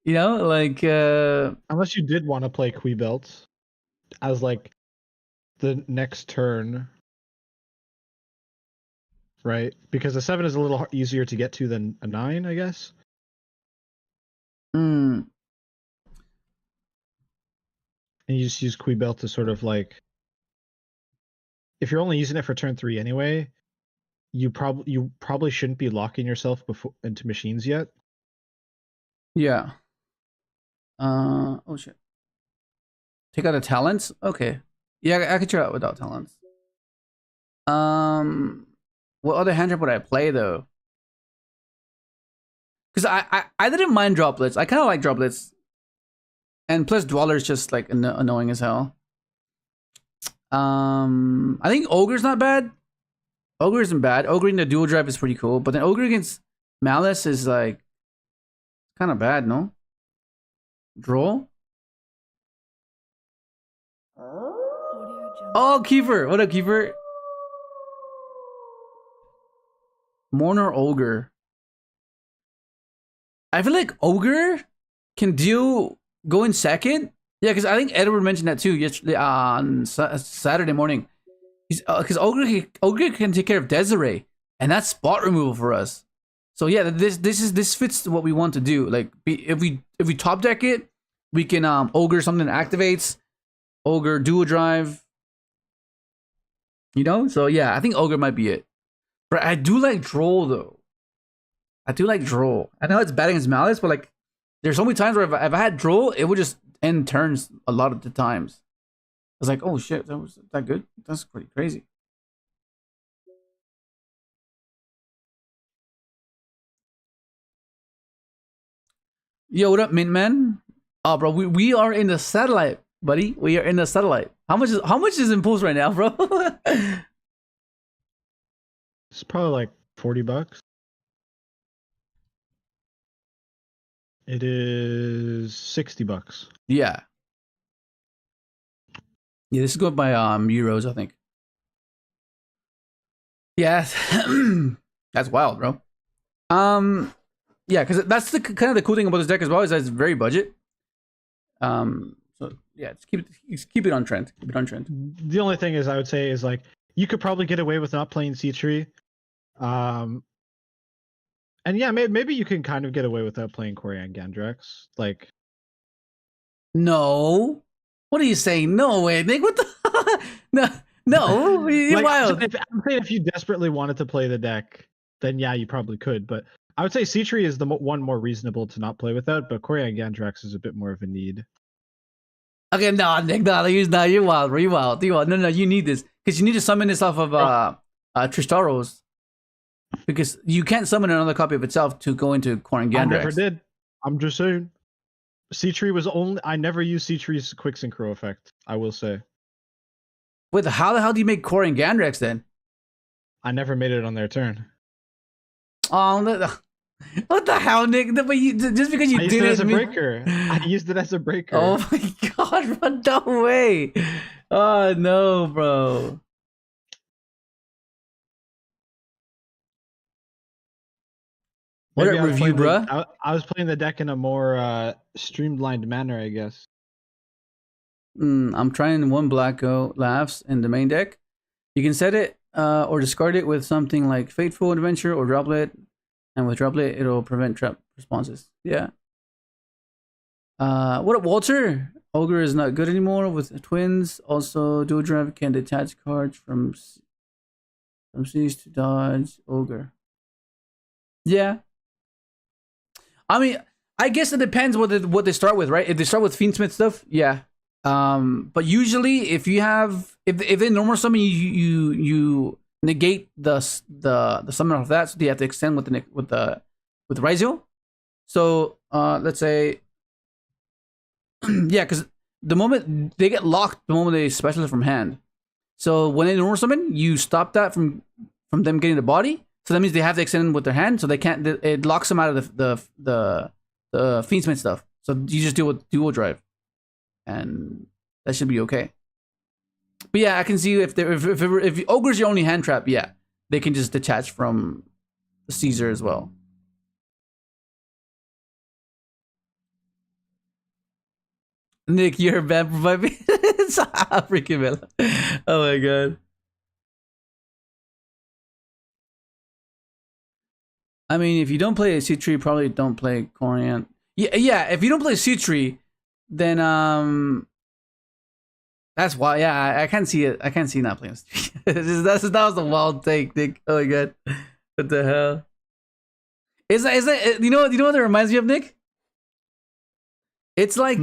you know, like unless you did want to play Quibelt as like the next turn, right? Because a 7 is a little easier to get to than a 9, I guess. Mm. And you just use Quibelt to sort of like, if you're only using it for turn 3 anyway, you probably shouldn't be locking yourself into machines yet. Yeah. Oh shit. Take out the talents? Okay. Yeah, I could try it without talents. What other hand trap would I play though? Because I didn't mind droplets. I kind of like droplets. And plus Dweller is just like annoying as hell. I think Ogre's not bad. Ogre isn't bad. Ogre in the dual drive is pretty cool. But then Ogre against Malice is like kind of bad, no? Draw? Oh, Kiefer. What up, Kiefer? Mourner Ogre. I feel like Ogre can go in second. Yeah, because I think Edward mentioned that too yesterday on Saturday morning. Because Ogre can take care of Desiree, and that's spot removal for us. So yeah, this fits what we want to do. Like if we top deck it, we can Ogre something that activates, Ogre dual drive. You know, so yeah, I think Ogre might be it. But I do like Droll though. I do like Droll. I know it's bad against Malice, but like, there's so many times where if I had Droll, it would just end turns a lot of the times. I was like, oh shit, that was that good? That's pretty crazy. Yo, what up, Mint Man? Oh, bro, we are in the satellite, buddy. We are in the satellite. How much is Impulse right now, bro? It's probably like $40. It is $60. Yeah. Yeah, this is going by euros, I think. Yeah, that's wild, bro. Yeah, because that's the kind of the cool thing about this deck as well, is that it's very budget. So yeah, just keep it on trend. Keep it on trend. The only thing is, I would say, is like you could probably get away with not playing C-Tree. And yeah, maybe you can kind of get away without playing Corian Gandrax. Like, no, what are you saying? No way, Nick. What the? no, you're like, wild. I'm saying if you desperately wanted to play the deck, then yeah, you probably could. But I would say Citri is the one more reasonable to not play without, but Corian Gandrax is a bit more of a need. Okay, no, Nick, no, you're wild, bro. You're wild. No, you need this because you need to summon this off of Tristaros, because you can't summon another copy of itself to go into Corian Gandrax. I never did. I'm just saying. Citri was only. I never used Citri's quick synchro effect. I will say. Wait, how the hell do you make Corian Gandrax then? I never made it on their turn. Oh, what the hell, Nick? But just because you did it as a breaker. I used it as a breaker. Oh my god, bro, no way. Oh no, bro. What a review, bro. I was playing the deck in a more streamlined manner, I guess. I'm trying one black laughs in the main deck. You can set it or discard it with something like Fateful Adventure or Droplet. And with Droplet, it'll prevent trap responses. Yeah. What up, Walter? Ogre is not good anymore with twins. Also, Dual Drive can detach cards from seas to dodge Ogre. Yeah. I mean, I guess it depends what they start with, right? If they start with Fiendsmith stuff, yeah. But usually, if they normal summon you negate the summon of that, so they have to extend with Raizio. So let's say, yeah, because the moment they get locked, the moment they special from hand. So when they normal summon, you stop that from them getting the body. So that means they have to extend with their hand, so they can't. It locks them out of the Fiendsmith stuff. So you just deal with Dual Drive, and that should be okay. But yeah, I can see if Ogre's your only hand trap, yeah, they can just detach from the Caesar as well. Nick, you're bad for vibing. It's freaking Bella. Oh my god. I mean, if you don't play a C3, probably don't play Corian. Yeah. If you don't play C3, then that's why. Yeah, I can't see it. I can't see not playing C3. That was a wild take, Nick. Oh my god, what the hell? Is that you know what it reminds me of, Nick? It's like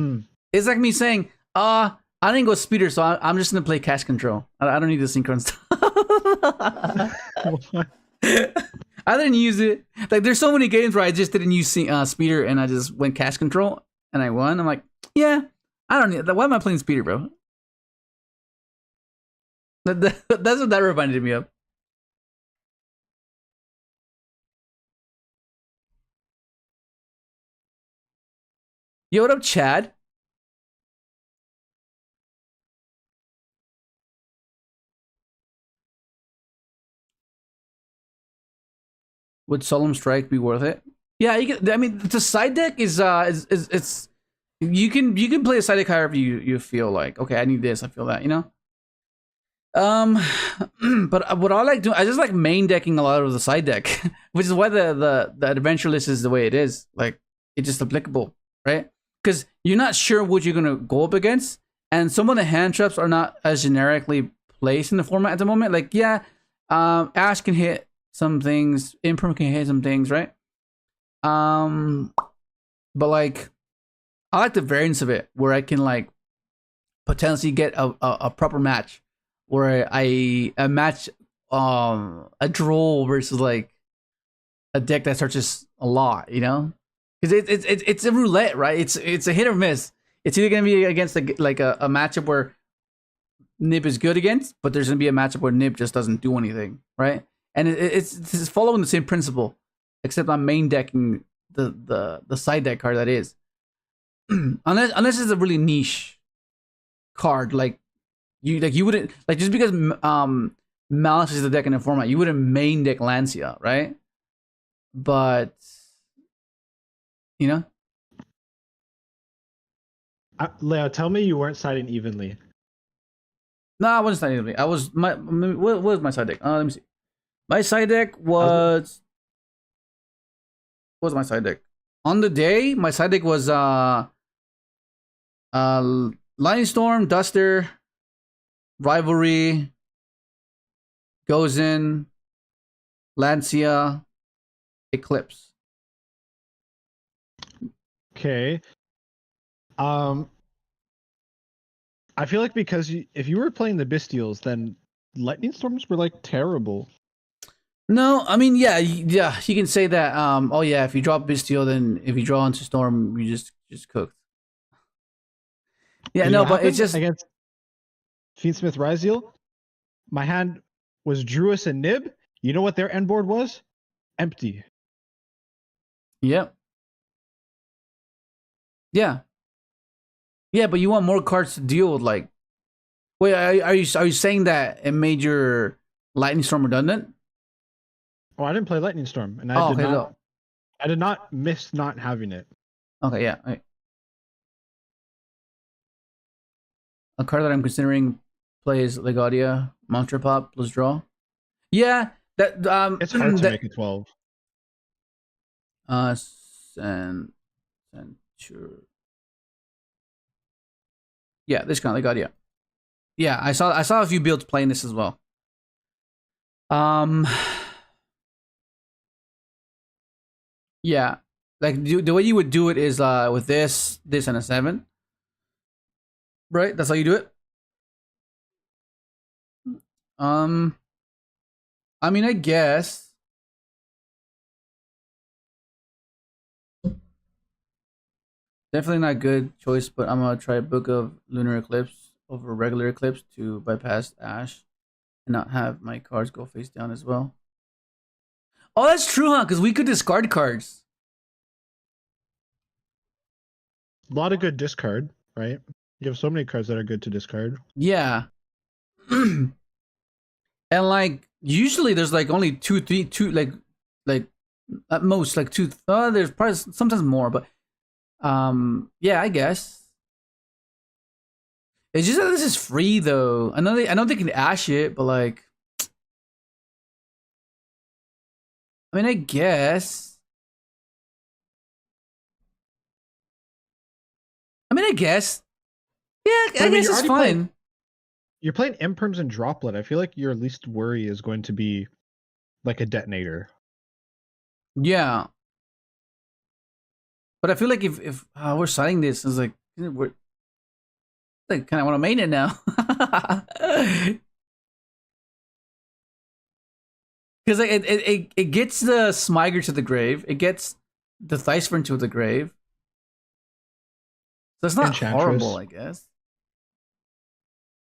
it's like me saying, I didn't go speeder, so I'm just gonna play Kash control. I don't need the Synchron stuff. I didn't use it. Like, there's so many games where I just didn't use speeder and I just went Kash control and I won. I'm like, yeah, I don't need that. Why am I playing speeder, bro? That's what that reminded me of. Yo, what up, Chad? Would Solemn Strike be worth it? Yeah, you can. I mean, the side deck is it's you can play a side deck however you feel like. Okay, I need this. I feel that, you know. But what I like doing, I just like main decking a lot of the side deck, which is why the adventure list is the way it is. Like, it's just applicable, right? Because you're not sure what you're gonna go up against, and some of the hand traps are not as generically placed in the format at the moment. Like, yeah, Ash can hit some things, Imperm can hit some things, right? But like, I like the variance of it, where I can like potentially get a proper match, where I match a draw versus like a deck that searches a lot, you know? Because it's a roulette, right? It's a hit or miss. It's either gonna be against a matchup where Nib is good against, but there's gonna be a matchup where Nib just doesn't do anything, right? And it's following the same principle, except I'm main decking the side deck card that is. unless it's a really niche card, like you wouldn't, like, just because Malice is the deck in the format, you wouldn't main deck Lancia, right? But you know, Leo, tell me you weren't siding evenly. No, I wasn't siding evenly. I was what was my side deck? Let me see. My side deck was what was my side deck? On the day, my side deck was Lightning Storm, Duster, Rivalry, Gozen, Lancia, Eclipse. Okay. I feel like because if you were playing the Bestials, then lightning storms were like terrible. No, I mean, yeah, you can say that. Oh yeah, if you drop Bestial, then if you draw into Storm, you just cooked. Yeah, no, but it's just against Fiendsmith Ryzeal, my hand was Druis and Nib. You know what their end board was? Empty. Yep. Yeah. Yeah, but you want more cards to deal with. Like, wait, are you saying that it made your Lightning Storm redundant? Oh, I didn't play Lightning Storm, and Oh, I did not miss not having it. Okay, yeah. Right. A card that I'm considering plays Legadia, Monster Pop plus draw. Yeah, that It's hard to make a 12. Sure. Yeah, this kind of Legadia. Yeah, I saw a few builds playing this as well. Yeah, like the way you would do it is with this, and a 7. Right? That's how you do it. I mean, I guess. Definitely not good choice, but I'm gonna try Book of Lunar Eclipse over regular Eclipse to bypass Ash and not have my cards go face down as well. Oh, that's true, huh? Because we could discard cards. A lot of good discard, right? You have so many cards that are good to discard. Yeah. And like usually there's like only two like at most like 2. There's probably sometimes more, but yeah, I guess. It's just that this is free though. I know they can Ash it, but like, I mean, I guess. Yeah, I guess it's fine. You're playing Imperms and Droplet. I feel like your least worry is going to be like a detonator. Yeah. But I feel like if we're signing this, it's like we're like kind of want to main it now. Because like it gets the Smiger to the grave. It gets the Theisfern to the grave. So it's not horrible, I guess.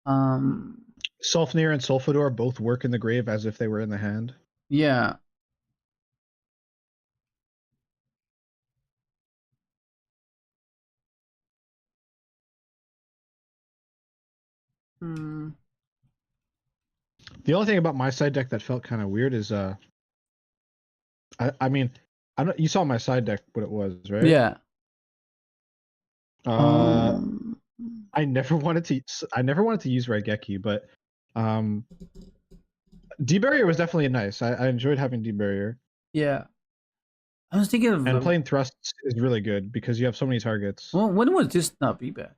Sulfnir and Sulfador both work in the grave as if they were in the hand. Yeah. The only thing about my side deck that felt kind of weird is I mean, I don't. You saw my side deck, what it was, right? Yeah. I never wanted to use Raigeki, but D-Barrier was definitely nice. I enjoyed having D-Barrier. Yeah. I was thinking of... And playing Thrusts is really good because you have so many targets. Well, when would this not be bad?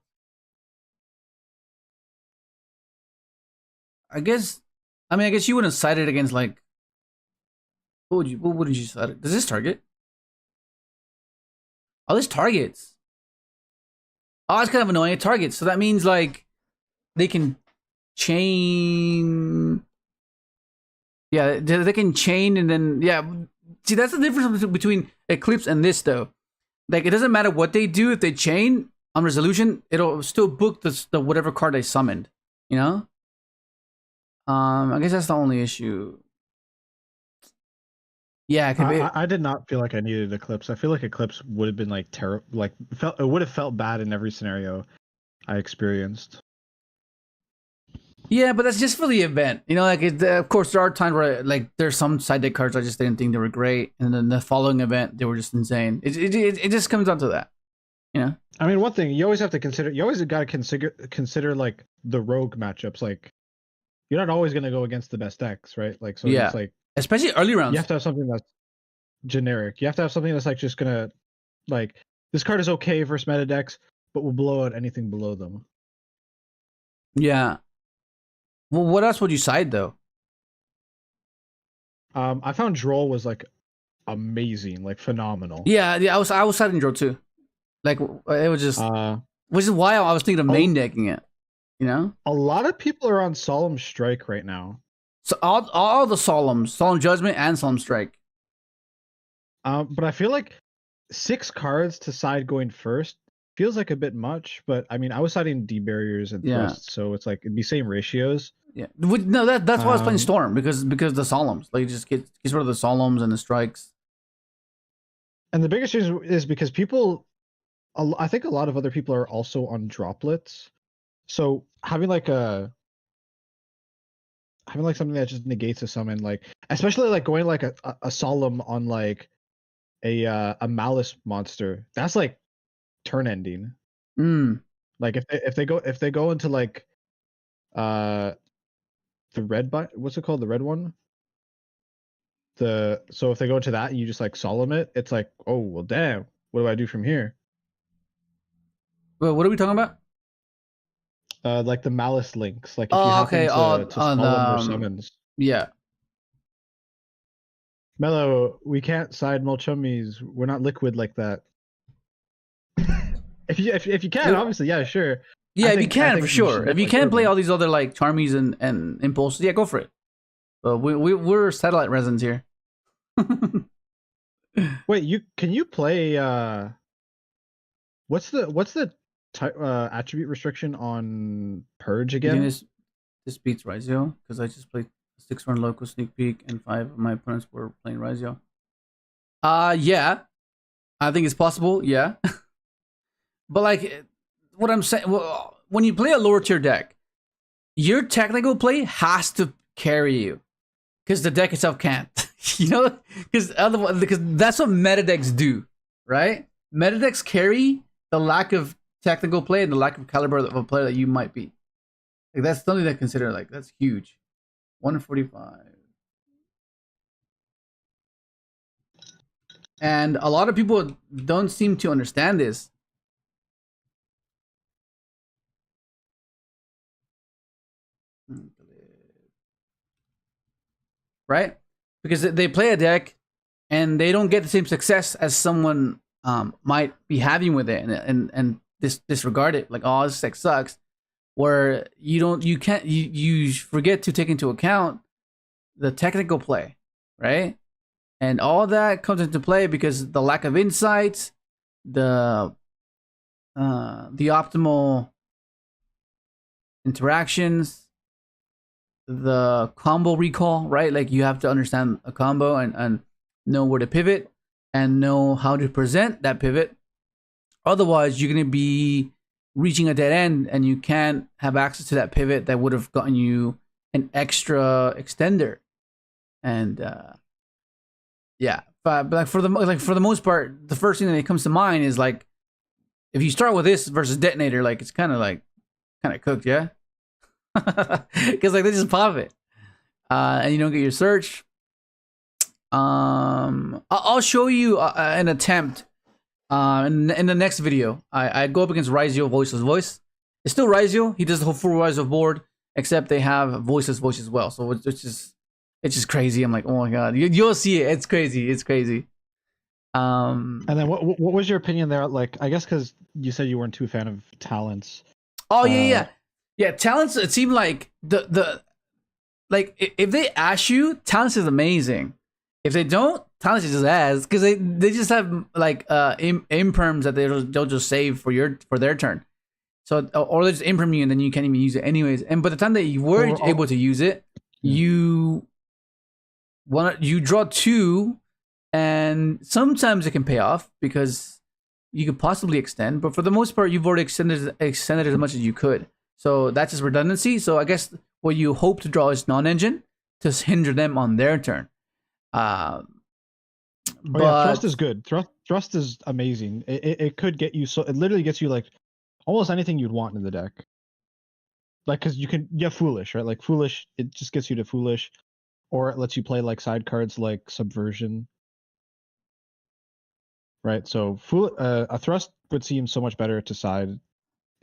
I guess you wouldn't cite it against like... What wouldn't you cite it? Does this target? Oh, this targets. Oh, it's kind of annoying. It targets. So that means like they can chain. Yeah, they can chain and then See, that's the difference between Eclipse and this though. Like it doesn't matter what they do if they chain on resolution, it'll still book the whatever card they summoned. You know. I guess that's the only issue. Yeah, I did not feel like I needed Eclipse. I feel like Eclipse would have been like terrible. Like it would have felt bad in every scenario I experienced. Yeah, but that's just for the event. You know, like of course there are times where like there's some side deck cards I just didn't think they were great, and then the following event they were just insane. It just comes down to that. You know. I mean, one thing you always have to consider. You always got to consider like the rogue matchups. Like you're not always going to go against the best decks, right? Like so. It's like. Especially early rounds. You have to have something that's generic. You have to have something that's like just gonna like this card is okay versus meta decks, but will blow out anything below them. Yeah. Well, what else would you side though? I found Droll was like amazing, like phenomenal. Yeah, I was siding Droll too. Like it was just, which is why I was thinking of main decking it. You know, a lot of people are on Solemn Strike right now. so all the Solemn Judgment and Solemn Strike. But I feel like 6 cards to side going first feels like a bit much. But I mean, I was siding D barriers and thrusts, so it's like it'd be same ratios. Yeah, no, that's why I was playing Storm because the Solemns, like, just get rid of the Solemns and the strikes. And the biggest reason is because people, I think a lot of other people are also on droplets. So having something that just negates a summon, like especially like going like a Solemn on like a Malice monster, that's like turn ending. Like if they go into like the red what's it called, the red one, so if they go into that and you just like Solemn it, it's like, oh well, damn, what do I do from here? Well, what are we talking about? Like the Malice links, like if you happen to Solemn or summons. Yeah. Mello, we can't side Molchummies. We're not liquid like that. if you can, obviously, yeah, sure. Yeah, if you can, for sure. If you can play all these other like Charmies and Impulses, yeah, go for it. But we're satellite residents here. Wait, can you play? What's the attribute restriction on Purge again? This beats Yugioh because I just played 6-run local sneak peek and 5 of my opponents were playing Yugioh. Yeah, I think it's possible. Yeah, but like what I'm saying, when you play a lower tier deck, your technical play has to carry you because the deck itself can't. You know, because that's what meta decks do, right? Meta decks carry the lack of technical play and the lack of caliber of a player that you might be. Like that's something to consider. Like that's huge. 145. And a lot of people don't seem to understand this. Right? Because they play a deck and they don't get the same success as someone might be having with it and disregard it. Like, oh, this deck sucks. Where you forget to take into account the technical play, right? And all that comes into play because the lack of insights, the optimal interactions, the combo recall, right? Like you have to understand a combo and know where to pivot and know how to present that pivot. Otherwise, you're going to be reaching a dead end and you can't have access to that pivot that would have gotten you an extra extender. And yeah, but like for the most part, the first thing that comes to mind is like if you start with this versus detonator, like it's kind of cooked, yeah. Because like they just pop it, and you don't get your search. I'll show you an attempt in the next video. I go up against Yugioh voiceless voice. It's still Yugioh. He does the whole full Yugioh board, except they have voiceless voice as well. So it's just crazy. I'm like, oh my god, you'll see it. It's crazy. It's crazy. And then what was your opinion there? Like, I guess because you said you weren't too a fan of talents. Oh yeah. Talents. It seemed like the like if they ask you, talents is amazing. If they don't, talents is just ass because they just have like imperms that they'll just save for their turn. So or they just imperm you and then you can't even use it anyways. And by the time that you were able to use it, you draw 2, and sometimes it can pay off because you could possibly extend. But for the most part, you've already extended as much as you could. So that's just redundancy. So I guess what you hope to draw is non-engine to hinder them on their turn. But yeah, thrust is good. Thrust is amazing. It could get you, so it literally gets you like almost anything you'd want in the deck. Like, because you have foolish, right? Like foolish, it just gets you to foolish, or it lets you play like side cards like subversion. Right. So a thrust would seem so much better to side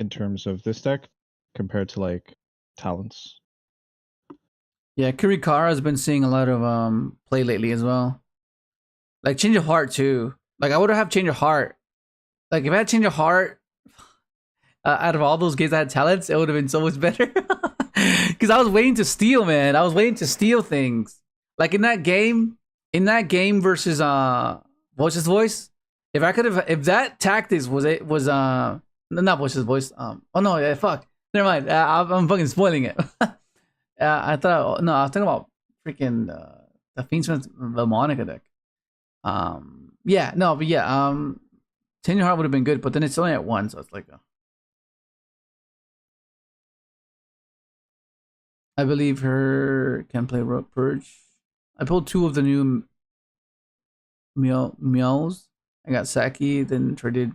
in terms of this deck compared to like talents. Yeah, Kurikara has been seeing a lot of play lately as well. Like Change of Heart too. Like I would have Change of Heart. like if I had changed a heart out of all those games that had talents, it would have been so much better. Because I was waiting to steal, man. I was waiting to steal things. Like in that game versus Voice's Voice. If I could have, if that tactics was not Voice's Voice. Oh no, yeah, fuck. Never mind. I'm fucking spoiling it. I was talking about freaking the Fiend's Monica deck. Ten Your Heart would have been good, but then it's only at 1, so it's like. I believe her can play Rope Purge. I pulled 2 of the new meows. I got Saki, then traded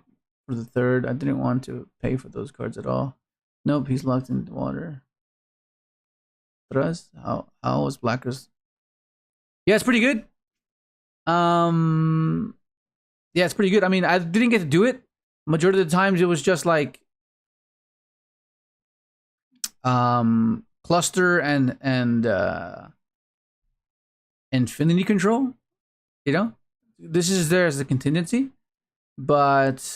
for the 3rd. I didn't want to pay for those cards at all. Nope, he's locked in the water. Trust? How was Blackers? Yeah, it's pretty good. Yeah, it's pretty good. I mean, I didn't get to do it. Majority of the times it was just like cluster and infinity control, you know. This is there as a contingency, but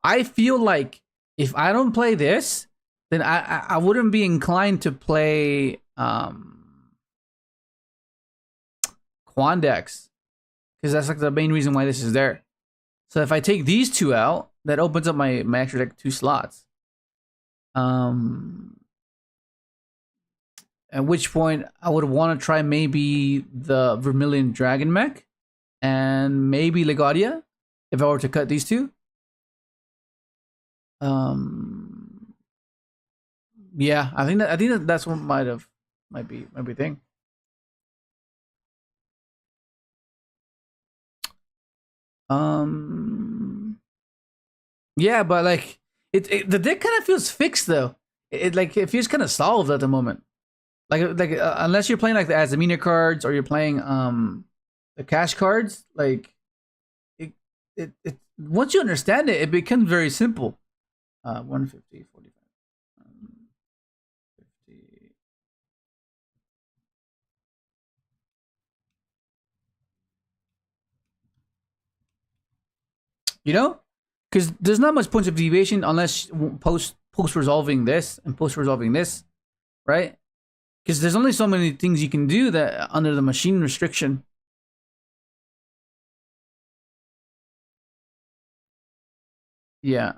I feel like if I don't play this, then I wouldn't be inclined to play Quandex, because that's like the main reason why this is there. So if I take these 2 out, that opens up my extra deck 2 slots. At which point I would want to try maybe the Vermillion Dragon mech and maybe Legadia if I were to cut these 2. Yeah, I think that's what might be thing. Yeah, but like the deck kind of feels fixed though. It feels kind of solved at the moment. Unless you're playing like the Advenure cards or you're playing the Kash cards, like it once you understand it, it becomes very simple. 150, 45, 50. You know, because there's not much points of deviation unless post resolving this and post resolving this, right? Because there's only so many things you can do that under the machine restriction. Yeah.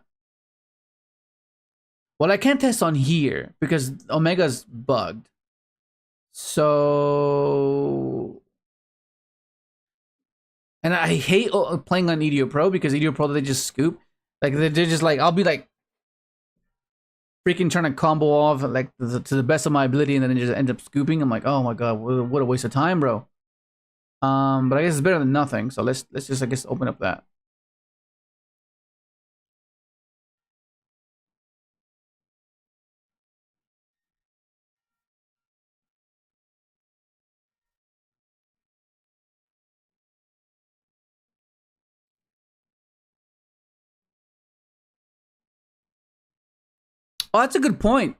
Well, I can't test on here because Omega's bugged. So, and I hate playing on Yugioh Pro because Yugioh Pro, they just scoop. Like they're just like, I'll be like freaking trying to combo off like to the best of my ability, and then it just end up scooping. I'm like, oh my god, what a waste of time, bro. But I guess it's better than nothing. So let's just, I guess, open up that. Oh, that's a good point.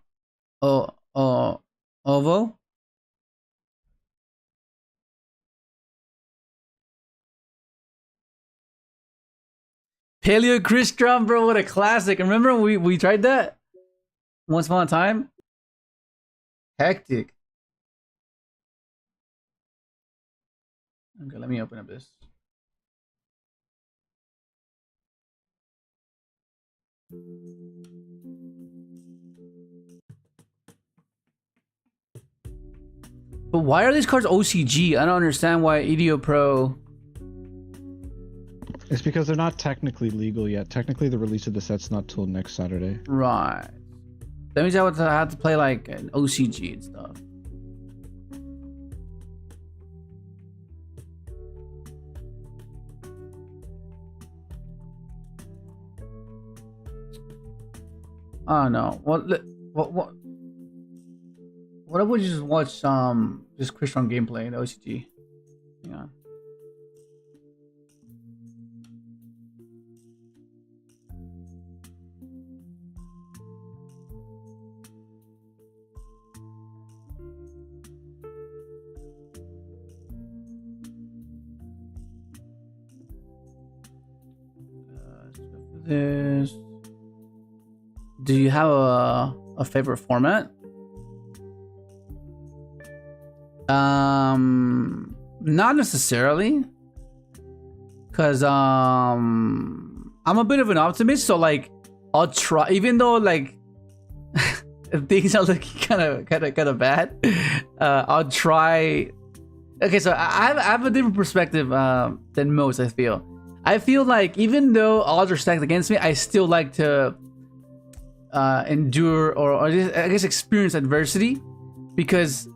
Ovo. Paleo Crystron, bro, what a classic. Remember we tried that once upon a time? Hectic. Okay, let me open up this. But why are these cards OCG? I don't understand why Yugioh Pro. It's because they're not technically legal yet. Technically, the release of the set's not till next Saturday. Right. That means I would have to play like an OCG and stuff. Oh no. What if we just watch just Crystron gameplay in OCG? Hang on. This. Do you have a favorite format? Not necessarily, cause I'm a bit of an optimist, so like I'll try, even though like things are looking kind of bad. I'll try. Okay, so I have a different perspective than most. I feel like even though odds are stacked against me, I still like to endure or I guess experience adversity, because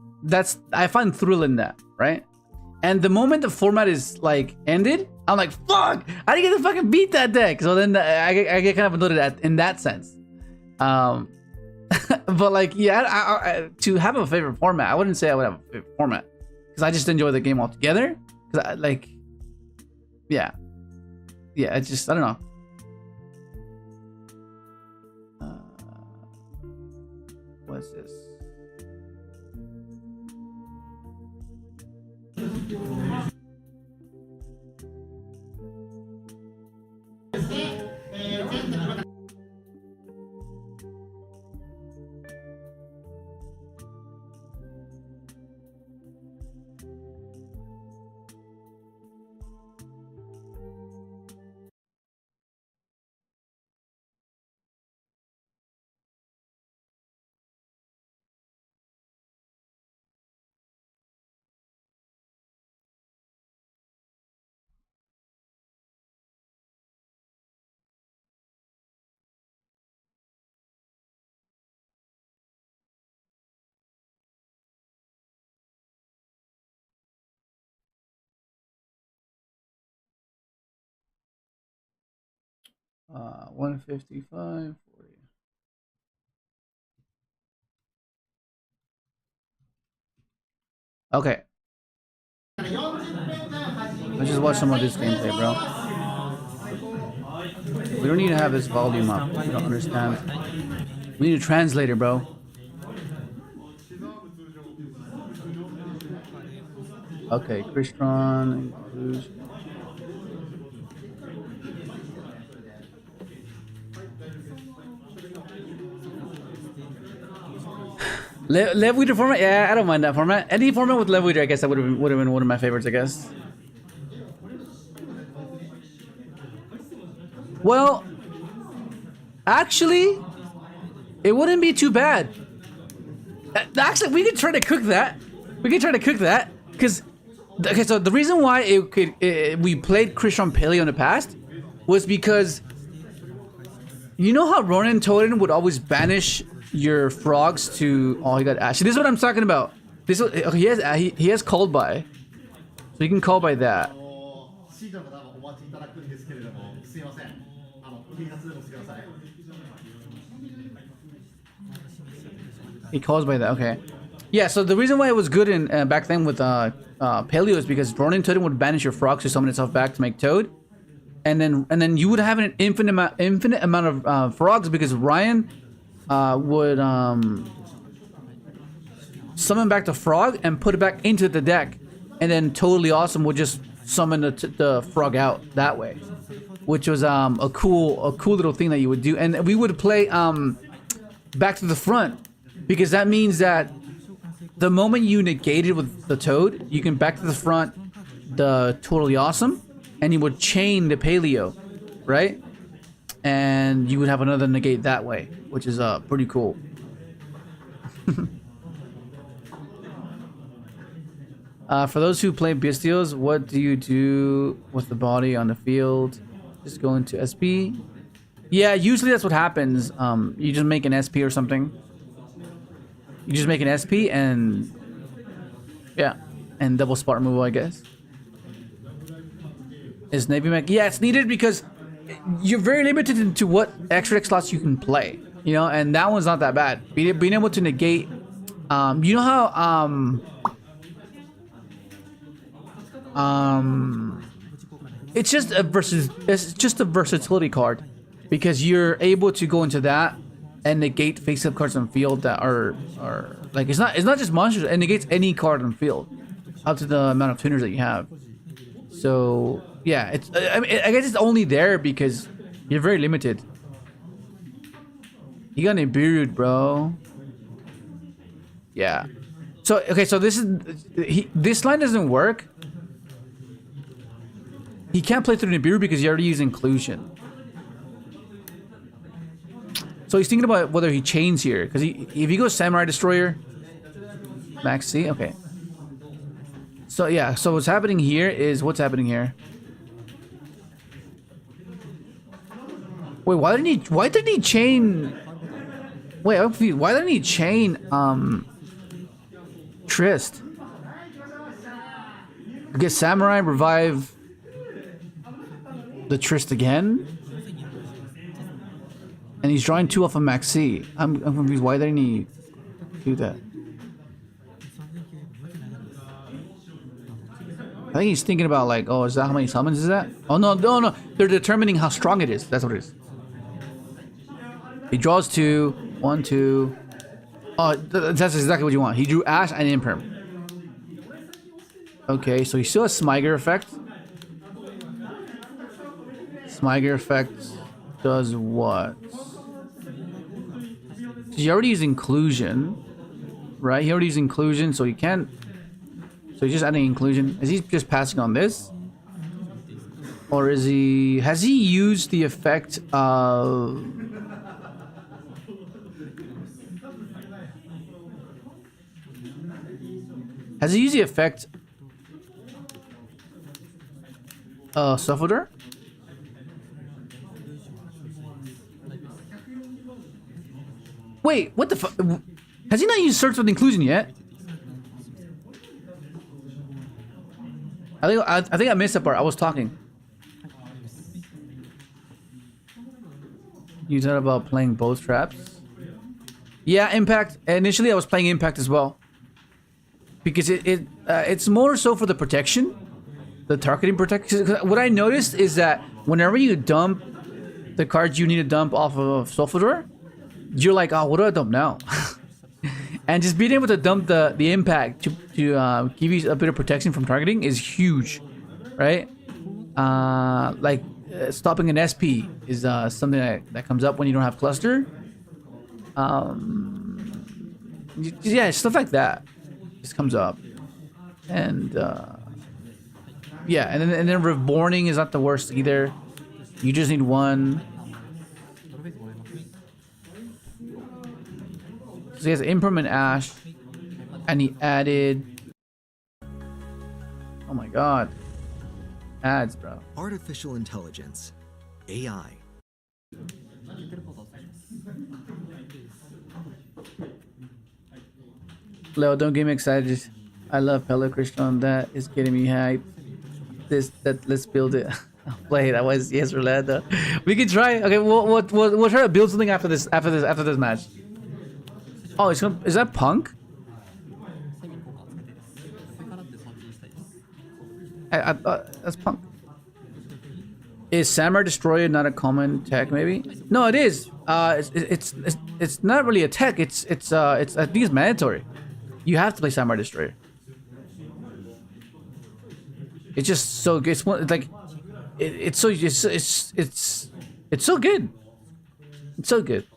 I find thrill in that, right? And the moment the format is like ended, I'm like, fuck, I didn't get to fucking beat that deck. So then I get kind of annoyed in that sense. But like, yeah, to have a favorite format, I wouldn't say I would have a favorite format, because I just enjoy the game altogether. Because I like, yeah, I just, I don't know. What's this? Uh, 155, 40. Okay. Let's just watch some of this gameplay, bro. We don't need to have this volume up. We don't understand. We need a translator, bro. Okay, Crystron. Lev Weeder format? Yeah, I don't mind that format. Any format with Lev Weeder, I guess that would have been one of my favorites, I guess. Well, actually, it wouldn't be too bad. Actually, we could try to cook that. Because, okay, so the reason why we played Crystron Paleo in the past was because, you know how Ronin Totem would always banish your frogs to... Oh, he got Ash. This is what I'm talking about. This he has called by, so you can call by that. He calls by that. Okay. Yeah. So the reason why it was good in back then with Paleo is because Ronin Totem would banish your frogs to summon itself back to make Toad, and then you would have an infinite amount of frogs, because Ryan would summon back the frog and put it back into the deck, and then Totally Awesome would just summon the frog out that way, which was a cool little thing that you would do. And we would play back to the front, because that means that the moment you negated with the Toad, you can back to the front the Totally Awesome, and you would chain the Paleo, right? And you would have another negate that way, which is pretty cool. For those who play Bestials, what do you do with the body on the field? Just go into SP? Yeah, usually that's what happens. You just make an SP or something. You just make an SP and... yeah, and double spot removal, I guess. Is Navy Mech? Yeah, it's needed because you're very limited to what extra deck slots you can play. You know, and that one's not that bad. Being able to negate... you know how... it's just a versatility card, because you're able to go into that and negate face-up cards on field that are like, it's not just monsters. It negates any card on field up to the amount of tuners that you have. So yeah, it's I guess it's only there because You're very limited. You got Nibiru, bro. Yeah. So okay, so this is this line doesn't work. He can't play through Nibiru because he already used inclusion. So he's thinking about whether he chains here, because if he goes Samurai Destroyer, Max C, okay. So yeah, so what's happening here is what's happening here. Wait, why didn't he chain? Wait, I'm confused. Why didn't he chain Trist? Get Samurai, revive the Trist again, and he's drawing 2 off of Max C. I'm confused. Why didn't he do that? I think he's thinking about like, oh, is that how many summons is that? Oh no, no, no. They're determining how strong it is. That's what it is. He draws 2, 1, 2. Oh, that's exactly what you want. He drew Ash and Imperm. Okay, so he still has Smyger effect. Smyger effect does what? He already used inclusion, right? He already used inclusion, so he can't. So he's just adding inclusion. Is he just passing on this? Or is he... Has he used the effect of... Has he used the effect... Suffolder? Wait, what the fuck? Has he not used Search with Inclusion yet? I think I missed that part. I was talking. You thought about playing both traps? Yeah, Impact. Initially, I was playing Impact as well. Because it's more so for the protection. The targeting protection. What I noticed is that whenever you dump the cards you need to dump off of Sofodor, you're like, oh, what do I dump now? And just being able to dump the impact to give you a bit of protection from targeting is huge, right? Stopping an SP is something that comes up when you don't have cluster. Yeah, stuff like that just comes up, and yeah, and then reborning is not the worst either. You just need 1. So he has Impermanent Ash, and he added... Oh my god. Ads, bro. Artificial intelligence. AI. Leo, don't get me excited. I love Paleo Crystron. That is getting me hyped. Let's build it. I'll play it. I was yes, Rolando. We can try. Okay, we'll try to build something after this match. Oh, is that Punk? I that's Punk. Is Samurai Destroyer not a common tech? Maybe. No, it is. It's not really a tech. It's I think it's mandatory. You have to play Samurai Destroyer. It's just so good. It's like it's so good. It's so good.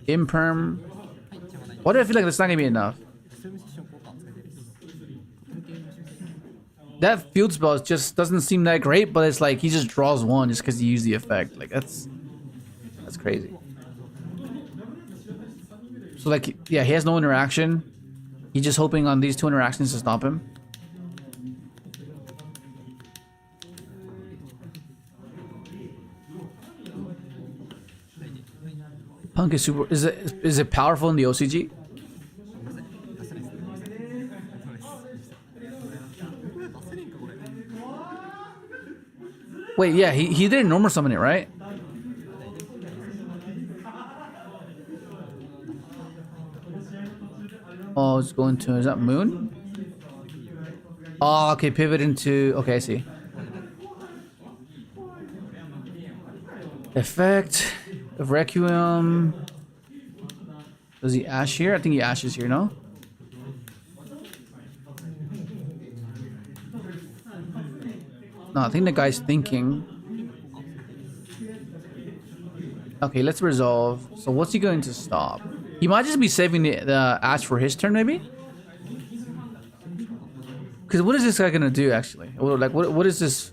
Imperm. Why do I feel like that's not gonna be enough? That field spell just doesn't seem that great, but it's like he just draws 1 just because he used the effect. Like that's crazy. So like yeah, he has no interaction. He's just hoping on these 2 interactions to stop him. Punk is super. Is it powerful in the OCG? Wait, yeah, he didn't normal summon it, right? Oh, it's going to... Is that Moon? Oh, okay, pivot into... Okay, I see. Effect of Requiem. Does he Ash here? I think he Ashes here, no? No, I think the guy's thinking. Okay, let's resolve. So what's he going to stop? He might just be saving the Ash for his turn, maybe? Because what is this guy gonna do, actually? Like, what is this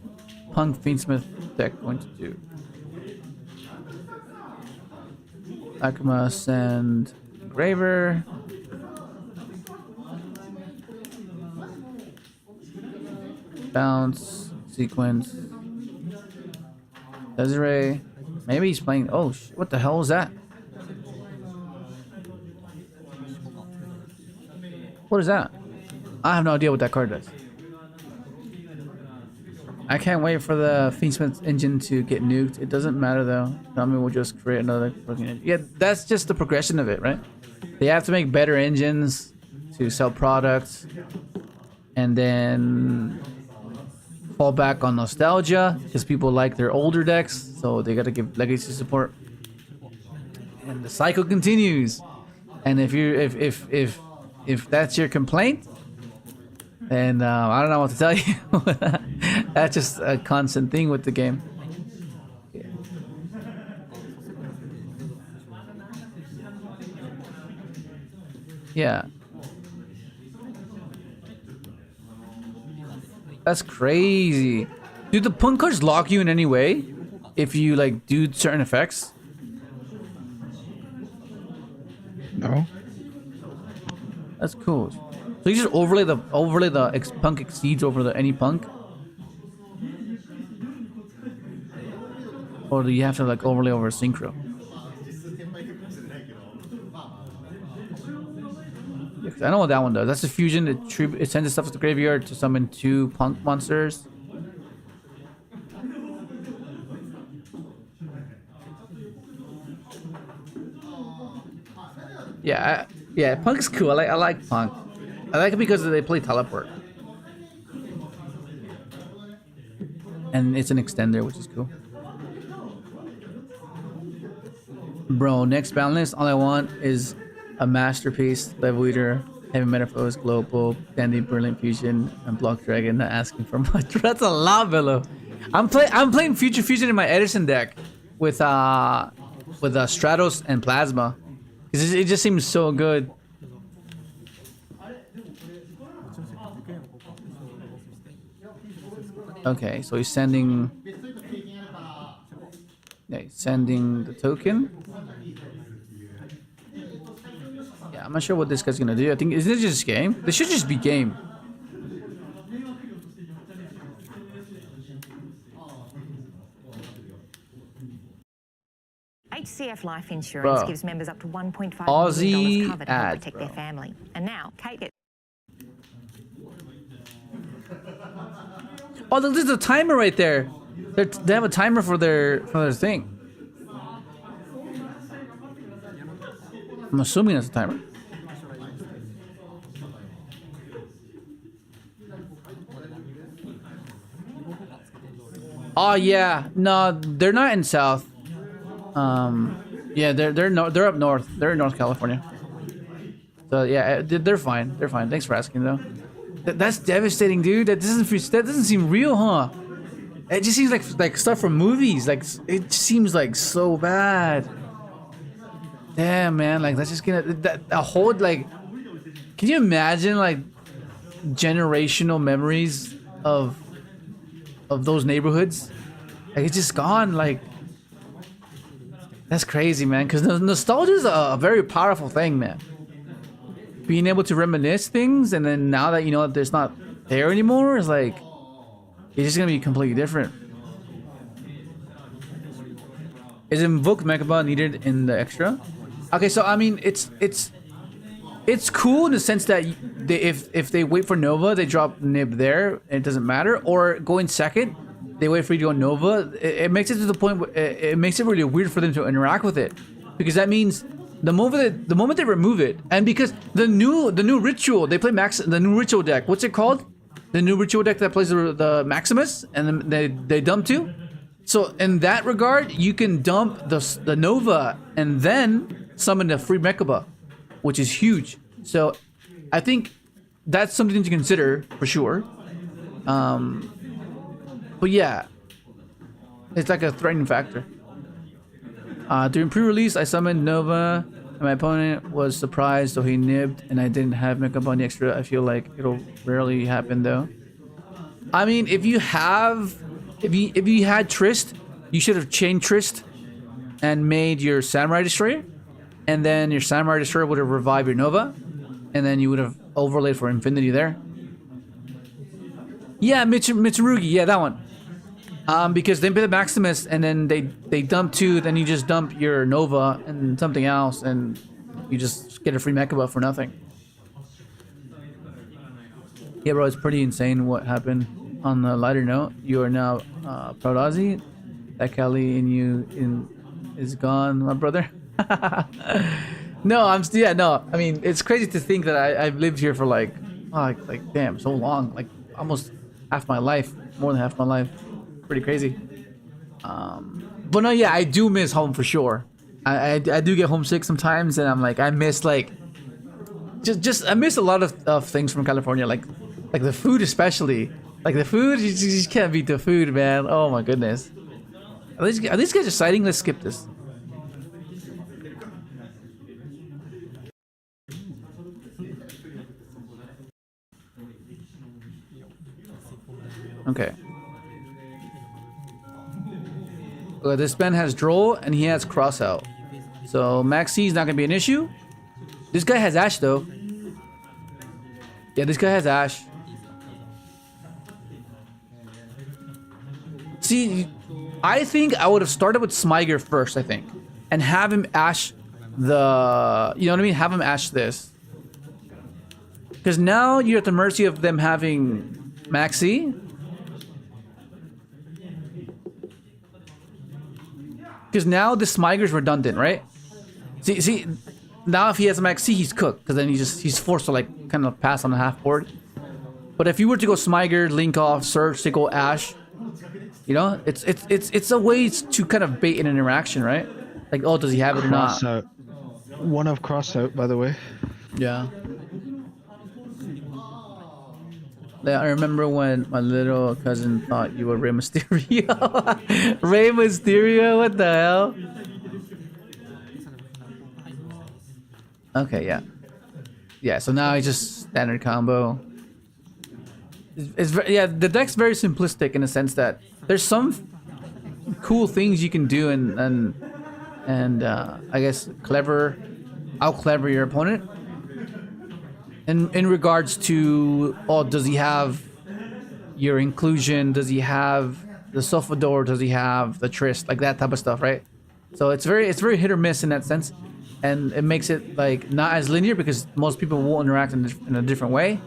Punk Fiendsmith deck going to do? Akuma, send Graver. Bounce, sequence. Desiree. Maybe he's playing. Oh, what the hell is that? What is that? I have no idea what that card does. I can't wait for the Fiendsmith engine to get nuked. It doesn't matter though. I mean, we'll just create another fucking engine. Yeah, that's just the progression of it, right? They have to make better engines to sell products, and then fall back on nostalgia because people like their older decks, so they gotta give legacy support, and the cycle continues. And if that's your complaint, then I don't know what to tell you. That's just a constant thing with the game. Yeah. That's crazy. Do the punk cards lock you in any way if you like do certain effects? No. That's cool. So you just overlay the punk exceeds over any punk, or do you have to like overlay over synchro? Yeah, 'cause I know what that one does. That's a fusion. It sends stuff to the graveyard to summon 2 punk monsters. Yeah, punk's cool. I like punk. I like it because they play teleport, and it's an extender, which is cool. Bro, next ban list, all I want is a masterpiece, level leader, heavy metaphors, global, dandy, brilliant fusion, and block dragon. Not asking for much. That's a lot, Velo. I'm playing future fusion in my Edison deck with Stratos and Plasma. It just seems so good. Okay, so he's sending. Yeah, he's sending the token. Yeah, I'm not sure what this guy's gonna do. I think isn't it just game? This should just be game. HCF Life Insurance gives members up to $1.5 million cover to help protect their family. And now, Kate gets... Oh, there's a timer right there. They have a timer for their thing. I'm assuming that's a timer. Oh yeah, no, they're not in South. Yeah, they're up north. They're in North California. So yeah, they're fine. They're fine. Thanks for asking though. That's devastating, dude. That doesn't seem real, huh? It just seems like stuff from movies. Like it seems like so bad. Damn, man. Like that's just gonna a whole like. Can you imagine like generational memories of those neighborhoods? Like it's just gone. Like that's crazy, man. Because nostalgia is a very powerful thing, man. Being able to reminisce things, and then now that you know that there's not there anymore, is like it's just gonna be completely different. Is Invoke Mechaba needed in the extra? Okay, so I mean it's cool in the sense that if they wait for Nova, they drop Nib there, and it doesn't matter. Or going second, they wait for you to go Nova. It makes it to the point where it makes it really weird for them to interact with it, because that means the moment they remove it, and because the new ritual they play the new ritual deck. What's it called? The new ritual deck that plays the Maximus, and then they dump 2. So in that regard, you can dump the Nova and then summon the free Mechaba, which is huge. So I think that's something to consider for sure. But yeah, it's like a threatening factor. During pre-release, I summoned Nova, and my opponent was surprised, so he nibbed, and I didn't have makeup on the extra. I feel like it'll rarely happen though. I mean, if you had Trist, you should have chained Trist and made your Samurai Destroyer, and then your Samurai Destroyer would have revived your Nova, and then you would have overlaid for Infinity there. Yeah, Mitsurugi, yeah, that one. Because they play the Maximus, and then they dump 2, then you just dump your Nova and something else, and you just get a free mecha buff for nothing. Yeah, bro, it's pretty insane what happened. On the lighter note, you are now proud Aussie. That Kelly in you is gone, my brother. No, I mean, it's crazy to think that I've lived here for like damn, so long, like almost half my life, more than half my life. Pretty crazy. But no, yeah, I do miss home for sure. I do get homesick sometimes, and I'm like, I miss like I miss a lot of things from California, like the food especially. Like the food, you just can't beat the food, man. Oh my goodness. Are these guys just sighting? Let's skip this. Okay. This man has Droll and he has Crossout. So Maxi is not gonna be an issue. This guy has Ash though. Yeah, this guy has Ash. See, I think I would have started with Smyger first, I think. And have him Ash the... You know what I mean? Have him Ash this. Because now you're at the mercy of them having Maxi. Because now the Smyger's redundant, right? See, now if he has a Maxi, he's cooked. Because then he's forced to like kind of pass on the half board. But if you were to go Smyger, Link off, Surge, Sickle, Ash... You know, it's a way to kind of bait an interaction, right? Like, oh, does he have it or not? One of Crossout, by the way. Yeah. I remember when my little cousin thought you were Rey Mysterio. Rey Mysterio, what the hell? Okay, yeah. Yeah, so now it's just standard combo. Yeah, the deck's very simplistic in the sense that there's some cool things you can do and I guess out clever your opponent. In regards to, oh, does he have your inclusion? Does he have the Sofador? Does he have the Trist? Like that type of stuff, right? So it's very hit or miss in that sense, and it makes it like not as linear because most people will interact in a different way.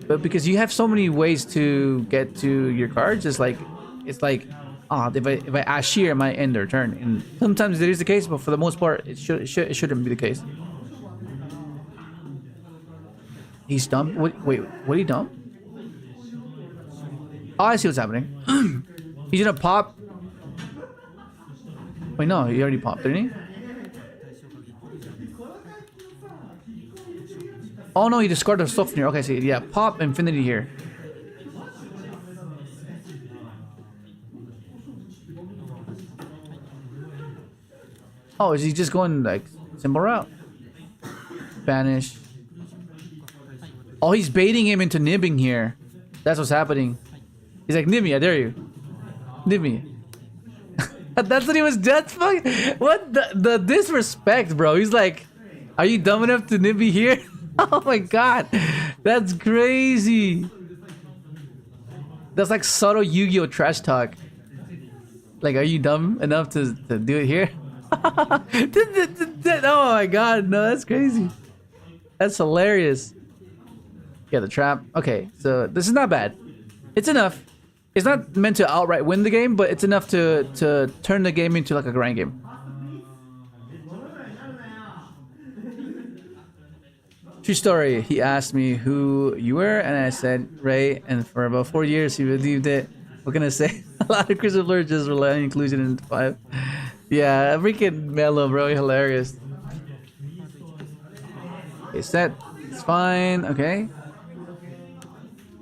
But because you have so many ways to get to your cards, it's like, if I Ash here, it might end their turn. And sometimes it is the case, but for the most part, it shouldn't be the case. He's dumped. Wait, what did he dump? Oh, I see what's happening. He's gonna pop. Wait, no, he already popped, didn't he? Oh no, he discarded a Softener. Okay, see, yeah, pop Infinity here. Oh, is he just going like simple route? Banish. Oh, he's baiting him into nibbing here. That's what's happening. He's like, nib me, I dare you. Nib me. That's what he was dead. Fuck. What the disrespect, bro? He's like, are you dumb enough to nib me here? Oh my god, that's crazy. That's like subtle Yu-Gi-Oh trash talk. Like, are you dumb enough to do it here? Oh my god, no, that's crazy. That's hilarious. Yeah, the trap. Okay, so this is not bad. It's enough. It's not meant to outright win the game, but it's enough to turn the game into like a grind game. True story. He asked me who you were, and I said Ray, and for about 4 years he believed it. What can I say? A lot of Crystal Blur just rely on inclusion in 5. Yeah, freaking mellow, bro. Hilarious. Okay, set. It's fine. Okay.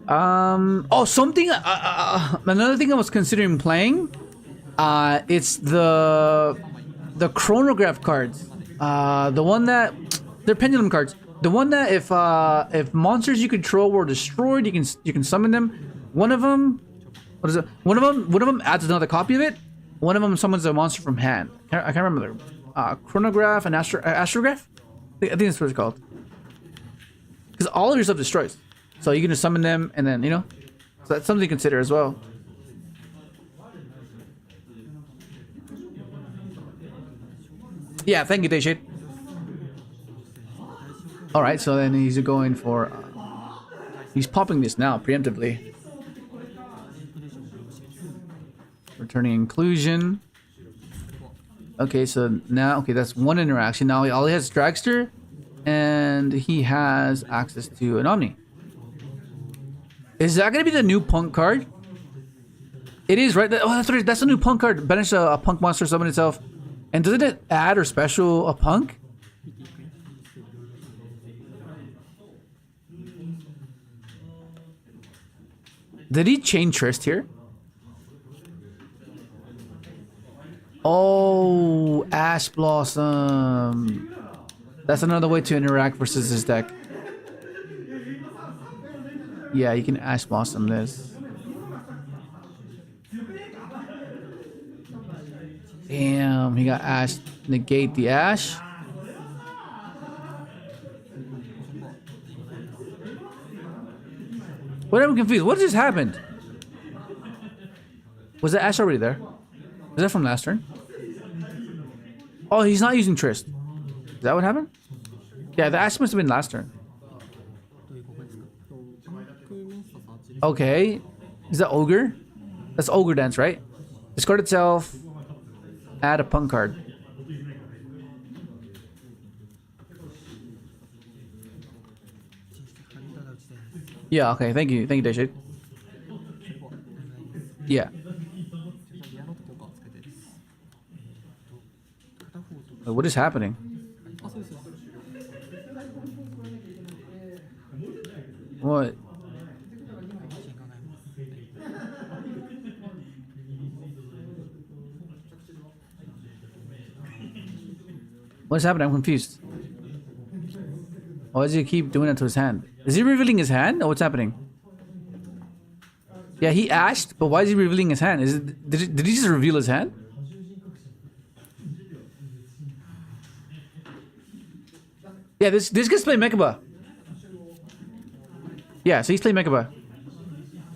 Oh, something. Another thing I was considering playing. It's the the chronograph cards. The one that they're pendulum cards. The one that if monsters you control were destroyed, you can summon them. One of them, what is it? One of them adds another copy of it. One of them summons a monster from hand. I can't remember. Chronograph and astrograph. I think that's what it's called. Because all of your stuff destroys, so you can just summon them and then so that's something to consider as well. Yeah, thank you, Dayshade. Alright, so then he's going for... he's popping this now, preemptively. Returning inclusion. Okay, so now... okay, that's one interaction. Now all he has is Dragster, and he has access to an Omni. Is that going to be the new Punk card? It is, right? Oh, that's right. That's a new Punk card. Banish a Punk monster, summon itself. And doesn't it add or special a Punk? Did he chain Trist here? Oh, Ash Blossom. That's another way to interact versus this deck. Yeah, you can Ash Blossom this. Damn, he got Ash. Negate the Ash. What am I confused? What just happened? Was the Ash already there? Is that from last turn? Oh, he's not using Trist. Is that what happened? Yeah, the Ash must have been last turn. Okay. Is that Ogre? That's Ogre Dance, right? Discard itself. Add a Punk card. Yeah, okay. Thank you. Thank you, Dayshade. Yeah. Wait, what is happening? What? What's happening? I'm confused. Why does he keep doing it to his hand? Is he revealing his hand or what's happening? Yeah, he ashed, but why is he revealing his hand? Is it did he just reveal his hand? Yeah, this guy's playing Mechaba. Yeah, so he's playing Mechaba.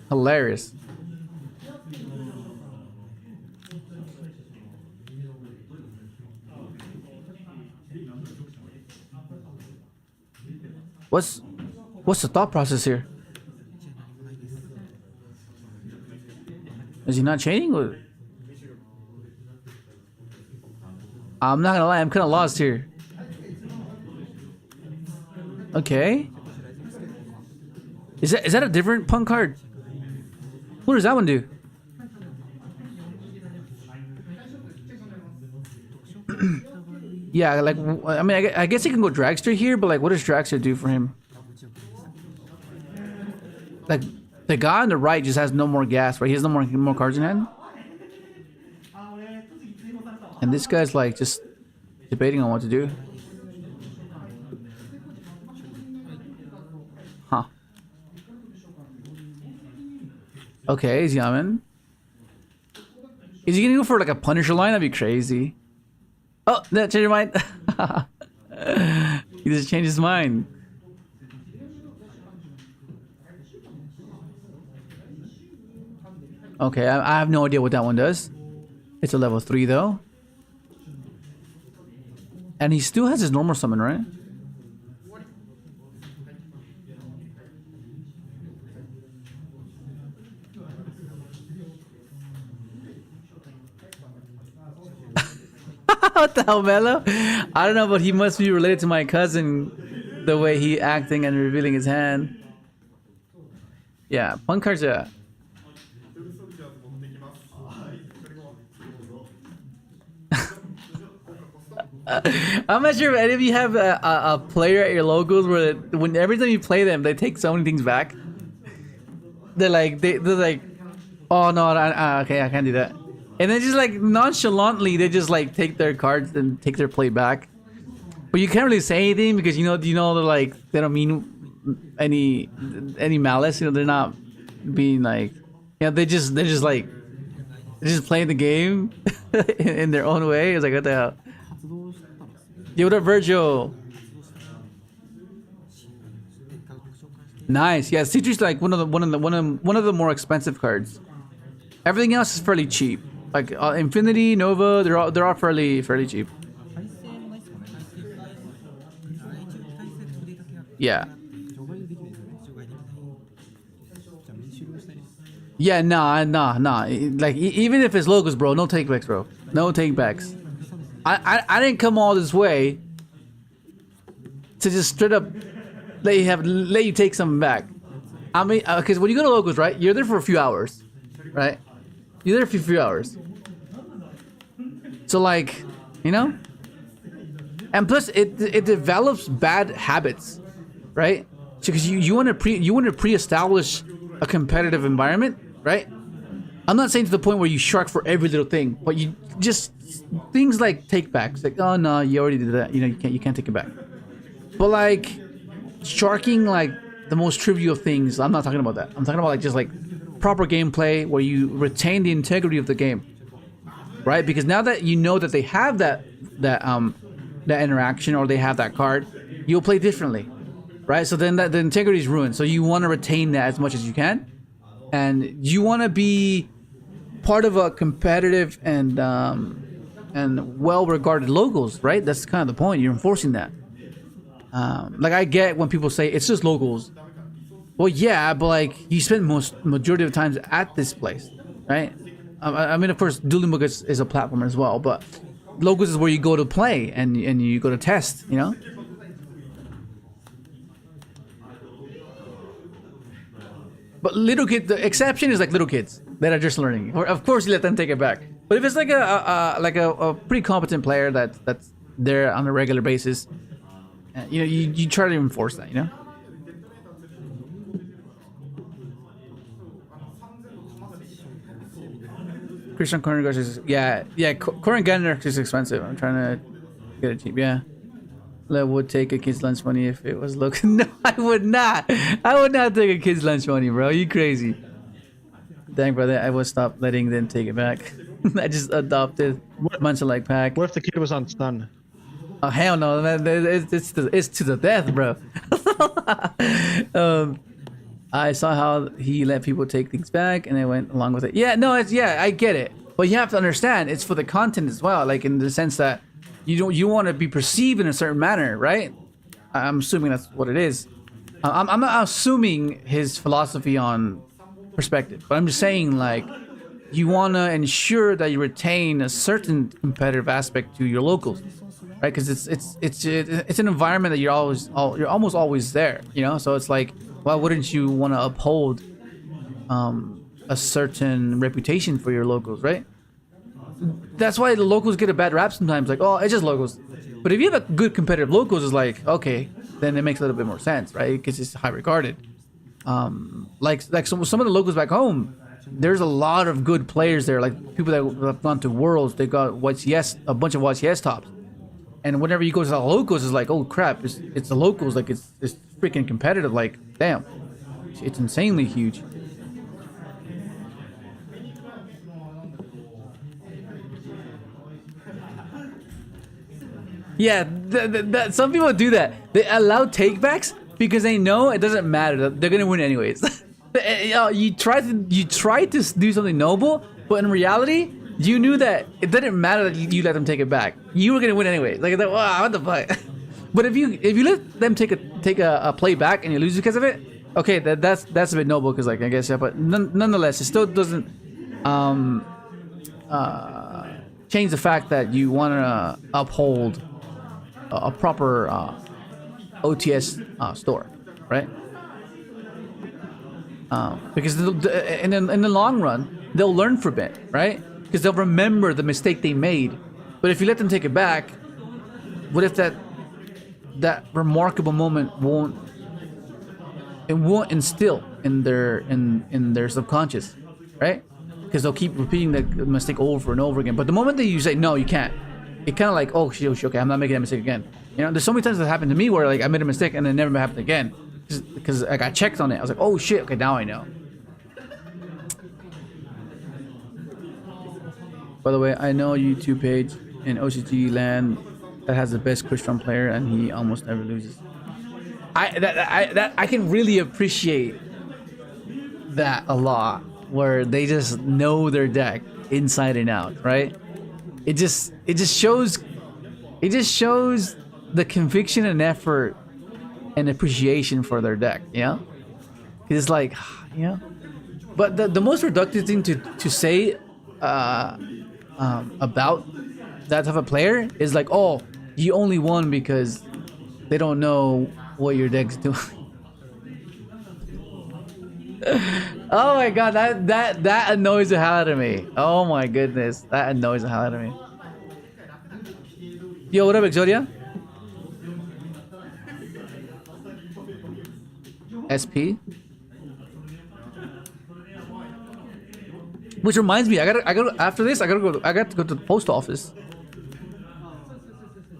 Hilarious. What's the thought process here? Is he not chaining? Or... I'm not gonna lie, I'm kind of lost here. Okay. Is that a different Punk card? What does that one do? Yeah, like, I mean, I guess he can go Dragster here, but like, what does Dragster do for him? Like, the guy on the right just has no more gas, right? He has no more cards in hand. And this guy's like just debating on what to do. Huh. Okay, he's yamming. Is he gonna go for like a Punisher line? That'd be crazy. Oh, that changed your mind. He just changed his mind. Okay, I have no idea what that one does. It's a level 3 though. And he still has his normal summon, right? What the hell, Mello? I don't know, but he must be related to my cousin, the way he acting and revealing his hand. Yeah, Punk cards, yeah. I'm not sure if any of you have a player at your locals where when every time you play them, they take so many things back. They're like, oh no, okay, I can't do that. And then just like nonchalantly, they just like take their cards and take their play back. But you can't really say anything because they're like they don't mean any malice. They're not being like, they're just playing the game in their own way. It's like, what the hell? Yo, what up, Virgil? Nice. Yeah, Citri's like one of the more expensive cards. Everything else is fairly cheap. Like Infinity, Nova, they're all fairly cheap. Yeah. Yeah, nah. Like even if it's logos, bro, no takebacks, bro. No takebacks. I didn't come all this way to just straight up let you take something back. I mean, because when you go to logos, right, you're there for a few hours, right? You're there for a few hours. So like, and plus it develops bad habits, right? Because you want to pre-establish a competitive environment, right? I'm not saying to the point where you shark for every little thing, but you just things like takebacks, like, oh no, you already did that, you can't take it back. But like sharking like the most trivial things, I'm not talking about that. I'm talking about like just like proper gameplay where you retain the integrity of the game, right? Because now that you know that they have that interaction or they have that card, you'll play differently, right? So then the integrity is ruined. So you want to retain that as much as you can, and you want to be part of a competitive and well-regarded locals, right? That's kind of the point. You're enforcing that. Like I get when people say it's just locals. Well, yeah, but like you spend majority of the times at this place, right? I mean, of course, Dueling Book is a platform as well, but locals is where you go to play and you go to test, But little kids, the exception is like little kids that are just learning. Or of course, you let them take it back. But if it's like a pretty competent player that's there on a regular basis, you try to enforce that, Crystron Corner is Corner Gunner is expensive. I'm trying to get it cheap. Yeah, I would take a kid's lunch money if it was local. No, I would not. I would not take a kid's lunch money, bro. You crazy? Dang, brother, I would stop letting them take it back. I just adopted a bunch of like pack. What if the kid was on stun? Oh hell no, man! It's to the death, bro. I saw how he let people take things back, and I went along with it. Yeah, no, I get it, but you have to understand it's for the content as well. Like in the sense that you want to be perceived in a certain manner, right? I'm assuming that's what it is. I'm not assuming his philosophy on perspective, but I'm just saying like you want to ensure that you retain a certain competitive aspect to your locals. Right, because it's an environment that you're almost always there, So it's like, why wouldn't you want to uphold a certain reputation for your locals, right? That's why the locals get a bad rap sometimes. Like, oh, it's just locals. But if you have a good competitive locals, it's like, okay, then it makes a little bit more sense, right? Because it's high regarded. Like some of the locals back home, there's a lot of good players there. Like people that have gone to Worlds, they got a bunch of YCS tops. And whenever you go to the locals, it's like, oh crap, it's the locals, like it's freaking competitive, like damn, it's insanely huge. Yeah, some people do that. They allow takebacks because they know it doesn't matter. They're gonna win anyways. You try to do something noble, but in reality, you knew that it didn't matter that you let them take it back. You were gonna win anyway. Like, wow, what the fuck? But if you let them take a play back and you lose because of it, okay, that's a bit noble because like I guess yeah. But nonetheless, it still doesn't change the fact that you want to uphold a proper OTS store, right? Because in the long run, they'll learn from it, right? Because they'll remember the mistake they made. But if you let them take it back, what if that remarkable moment won't instill in their subconscious, right? because they'll keep repeating the mistake over and over again. But the moment that you say no, you can't, it kind of like, oh shit, okay, I'm not making that mistake again. You know, there's so many times that happened to me where like I made a mistake and it never happened again because I got checked on it. I was like, oh shit, okay, now I know. By the way, I know a YouTube page in OCG land that has the best Crystron player, and he almost never loses. I can really appreciate that a lot, where they just know their deck inside and out, right? It just shows the conviction and effort and appreciation for their deck, you know? It's like, you know. But the most reductive thing to say about that type of player is like, oh, you only won because they don't know what your deck's doing. Oh my god, that annoys the hell out of me. Oh my goodness, that annoys the hell out of me. Yo, what up, Exodia? SP. Which reminds me, I gotta after this, I got to go to the post office.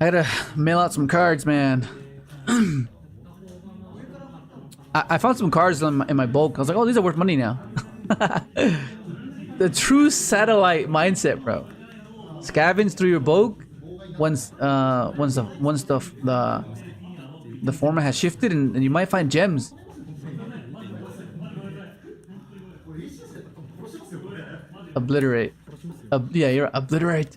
I gotta mail out some cards, man. I found some cards in my bulk. I was like, oh, these are worth money now. The true satellite mindset, bro. Scavenge through your bulk once the format has shifted, and you might find gems. Obliterate. Yeah, you're obliterate.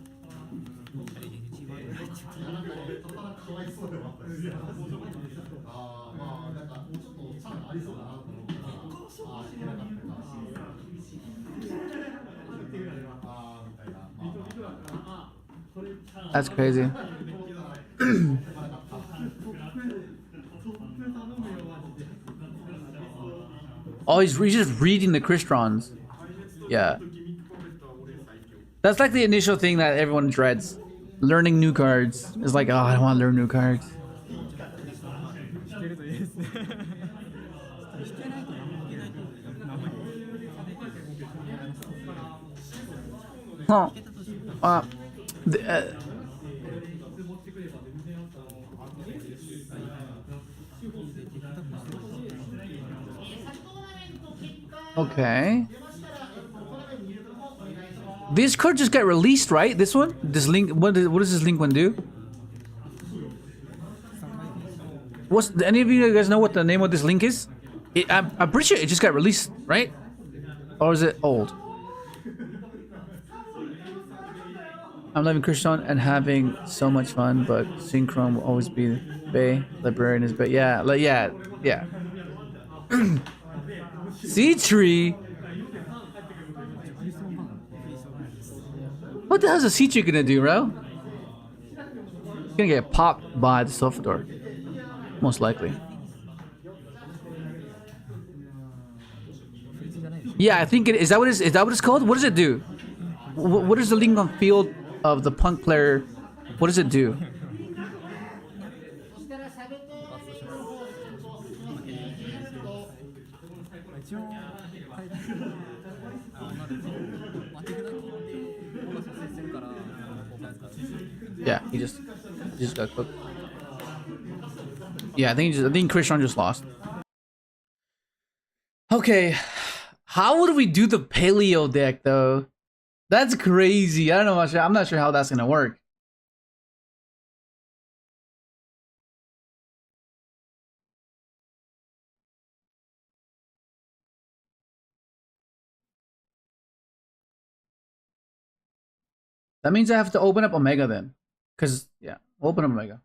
That's crazy. Oh, he's just reading the Crystrons. Yeah. That's like the initial thing that everyone dreads. Learning new cards. It's like, oh, I don't want to learn new cards. Huh. Okay. This card just got released, right? This one? This link? What does this link one do? Do any of you guys know what the name of this link is? I'm pretty sure it just got released, right? Or is it old? I'm loving Crystron and having so much fun, but Synchron will always be Bay. Librarian is Bay. Yeah, like yeah. C-Tree? What the hell is a C-Tree gonna do, bro? He's gonna get popped by the Sofador. Most likely. Yeah, I think it is. That what is that what it's called? What does it do? What is the link on field of the punk player? What does it do? Yeah, he just got cooked. Yeah, I think Crystron just lost. Okay, how would we do the paleo deck though? That's crazy. I don't know. I'm not sure how that's gonna work. That means I have to open up Omega then. Cause yeah, open up Omega.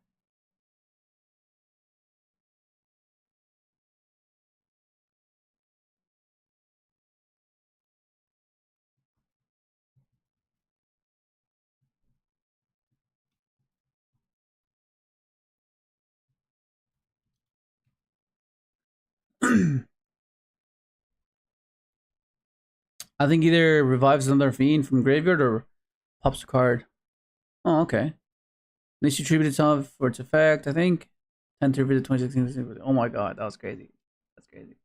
I think either revives another fiend from graveyard or pops a card. Oh, okay. Needs to tribute itself for its effect, I think. 10 to repeat the 2016. Oh my god, that was crazy. That's crazy.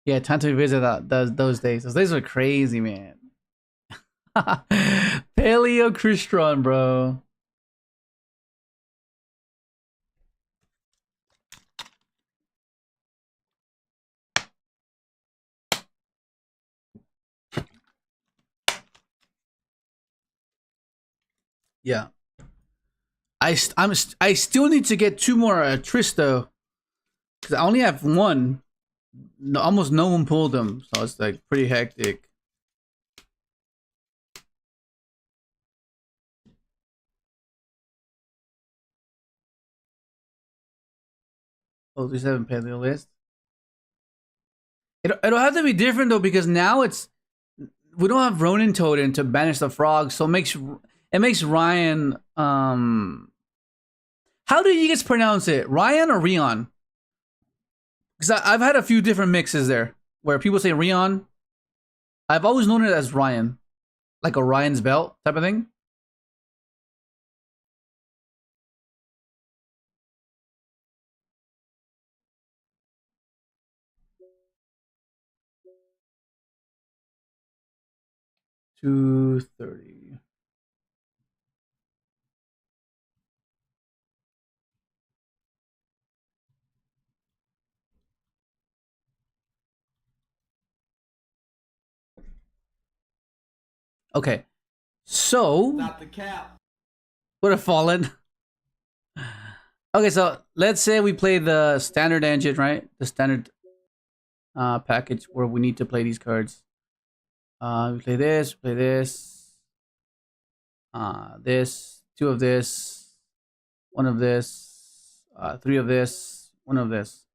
Yeah, time to revisit those days. Those days were crazy, man. Paleo Crystron, bro. Yeah. I still need to get 2 more Tristo because I only have 1. No, almost no one pulled them, so it's like pretty hectic. Oh, 37 paleo list. It'll have to be different though because now we don't have Ronin Totem to banish the frogs, so it makes Ryan how do you guys pronounce it? Ryan or Rion? Because I've had a few different mixes there where people say Rion. I've always known it as Ryan, like a Ryan's belt type of thing. $230. Okay, so Stop the cap. would have fallen. Okay, so let's say we play the standard engine, right? The standard package where we need to play these cards. We play this, this, 2 of this, 1 of this, 3 of this, 1 of this.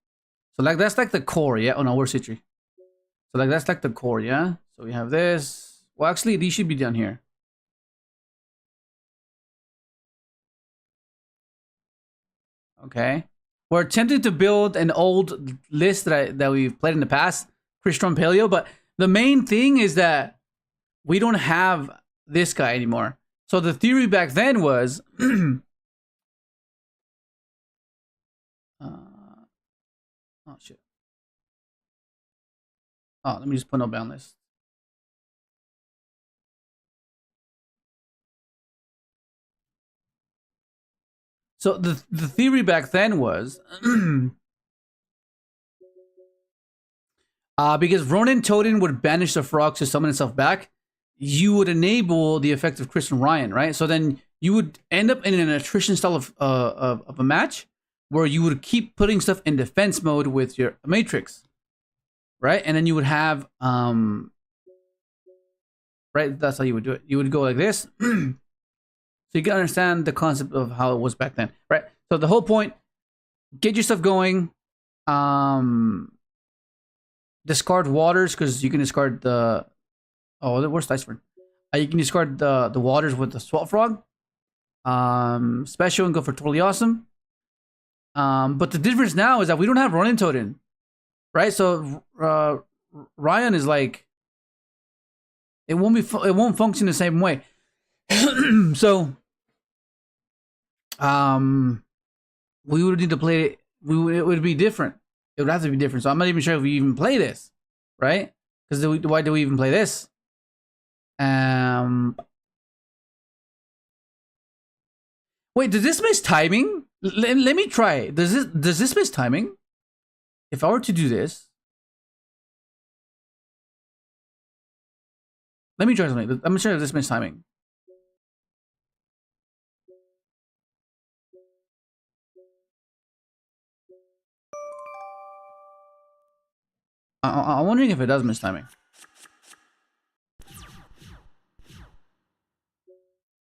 So like that's like the core, yeah? Oh no, where's Citri? So like that's like the core, yeah? So we have this. Well, actually, these should be down here. Okay. We're attempting to build an old list that we've played in the past, Crystron Paleo, but the main thing is that we don't have this guy anymore. So the theory back then was oh shit. Oh, let me just put no bound list. So the theory back then was because Ronin Totem would banish the frog to summon itself back, you would enable the effect of Chris and Ryan, right? So then you would end up in an attrition style of a match where you would keep putting stuff in defense mode with your matrix, right? And then you would have right, that's how you would do it. You would go like this. So you can understand the concept of how it was back then, right? So the whole point, get your stuff going. Discard waters because you can discard the. Oh, where's Diceburn? You can discard the waters with the Swamp Frog. Special and go for totally awesome. But the difference now is that we don't have Ronin Totem, right? So Ryan is like, it won't function the same way. So we would need to play it. It would be different. It would have to be different. So I'm not even sure if we even play this, right? Because why do we even play this? Wait, does this miss timing? Let me try. Does this miss timing? If I were to do this, let me try something. I'm sure if this miss timing. I'm wondering if it does miss timing.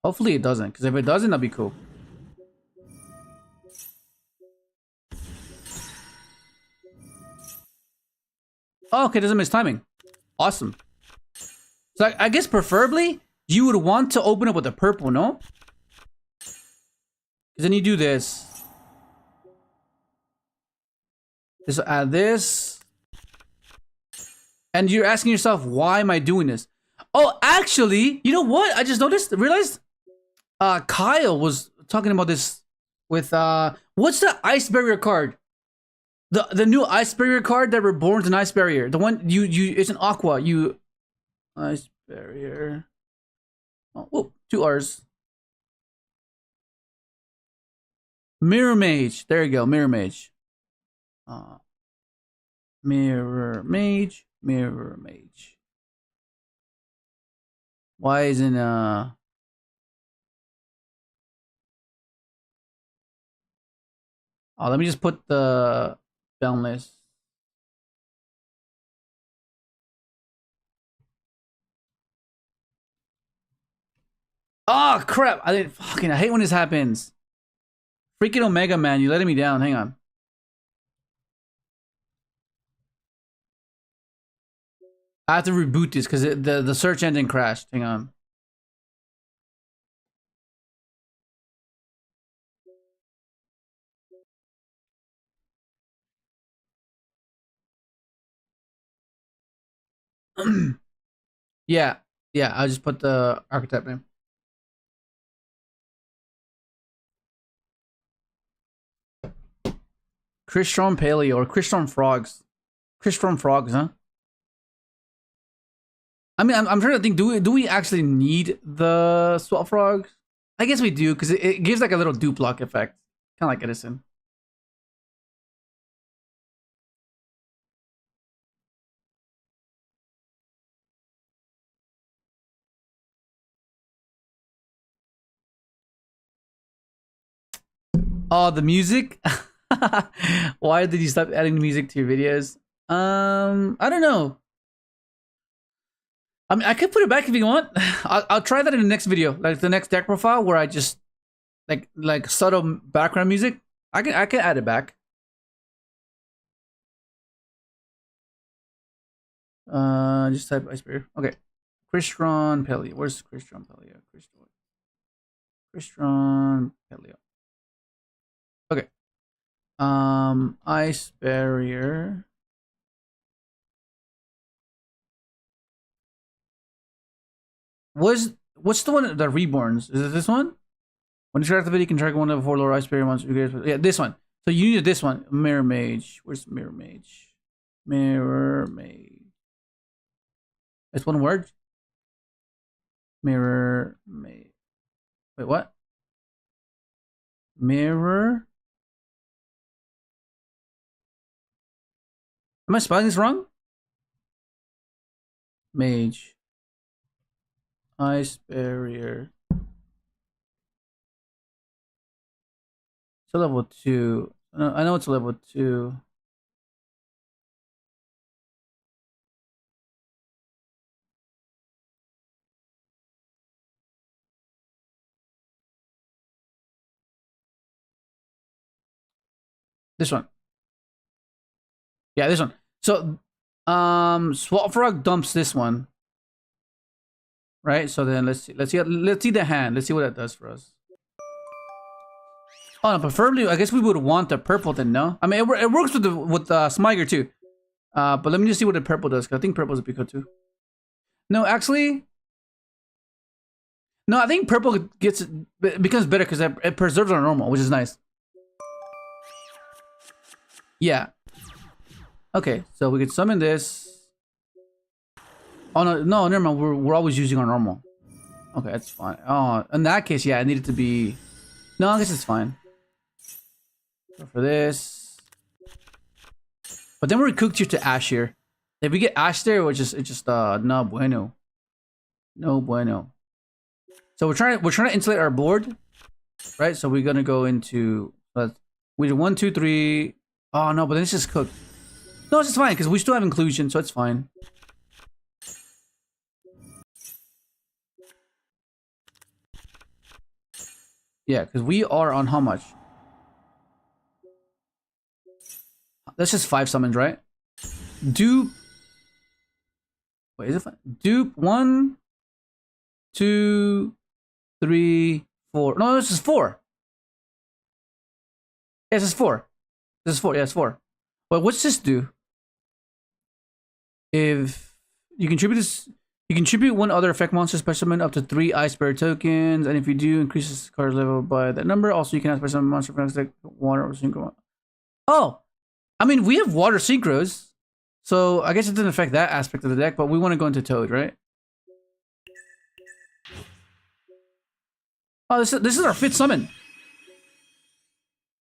Hopefully it doesn't, because if it doesn't, that'd be cool. Oh, okay, it doesn't miss timing. Awesome. So I guess preferably, you would want to open up with a purple, no? Because then you do this. Just add this. And you're asking yourself, why am I doing this? Oh, actually, you know what? I just realized Kyle was talking about this with, what's the Ice Barrier card? The new Ice Barrier card that reborns an Ice Barrier. The one you it's an Aqua. You Ice Barrier. Oh, whoop, 2 R's. Mirror Mage. There you go, Mirror Mage. Mirror Mage. Mirror Mage. Why isn't Oh, let me just put the boundless. Oh crap! I hate when this happens. Freaking Omega Man, you letting me down. Hang on. I have to reboot this because the search engine crashed. Hang on. yeah, I'll just put the archetype name. Crystron Paleo or Crystron Frogs. Crystron Frogs, huh? I mean, I'm trying to think. Do we actually need the Swap Frogs? I guess we do because it gives like a little dupe lock effect, kind of like Edison. Oh, the music. Why did you stop adding the music to your videos? I don't know. I mean, I could put it back if you want. I'll try that in the next video, like the next deck profile, where I just like subtle background music. I can add it back. Just type Ice Barrier. Okay, Crystron Paleo. Where's Crystron Paleo? Crystron Paleo. Okay. Ice Barrier. What's the one that reborns? Is it this one? When you activate, you can target one of the 4 lower Ice Barrier monsters. Yeah, this one. So you need this one. Mirror Mage. Where's Mirror Mage? Mirror Mage. It's one word. Mirror Mage. Wait, what? Mirror. Am I spelling this wrong? Mage. Ice Barrier. It's a level 2. I know it's a level 2. This one. Yeah, this one. So, Swap Frog dumps this one. Right? So then let's see the hand. Let's see what that does for us. Oh, no, preferably, I guess we would want the purple then, no? I mean, it works with Smiger too. But let me just see what the purple does, because I think purple is a Pico too. No, actually, no, I think purple becomes better because it preserves our normal, which is nice. Yeah. Okay, so we could summon this. Oh no, never mind. We're always using our normal. Okay, that's fine. Oh, in that case, yeah, it needed to be. No, I guess it's fine. Go for this. But then we're cooked here to Ash here. If we get Ash there, it's just no bueno. No bueno. So we're trying to insulate our board, right? So we're gonna go into we do 1, 2, 3. Oh no, but then it's just cooked. No, it's just fine because we still have inclusion, so it's fine. Yeah, because we are on how much? That's just 5 summons, right? Dupe. Wait, is it 5? Dupe 1, 2, 3, 4. No, this is 4. Yeah, this is 4. This is 4. Yeah, it's 4. But what's this do? If you contribute this, you contribute 1 other effect monster specimen up to 3 Ice Barrier tokens, and if you do, increases the card's level by that number. Also, you can add specimen monster effects like water or synchro. Oh, I mean, we have water synchros, so I guess it doesn't affect that aspect of the deck, but we want to go into Toad, right? Oh, this is our 5th summon.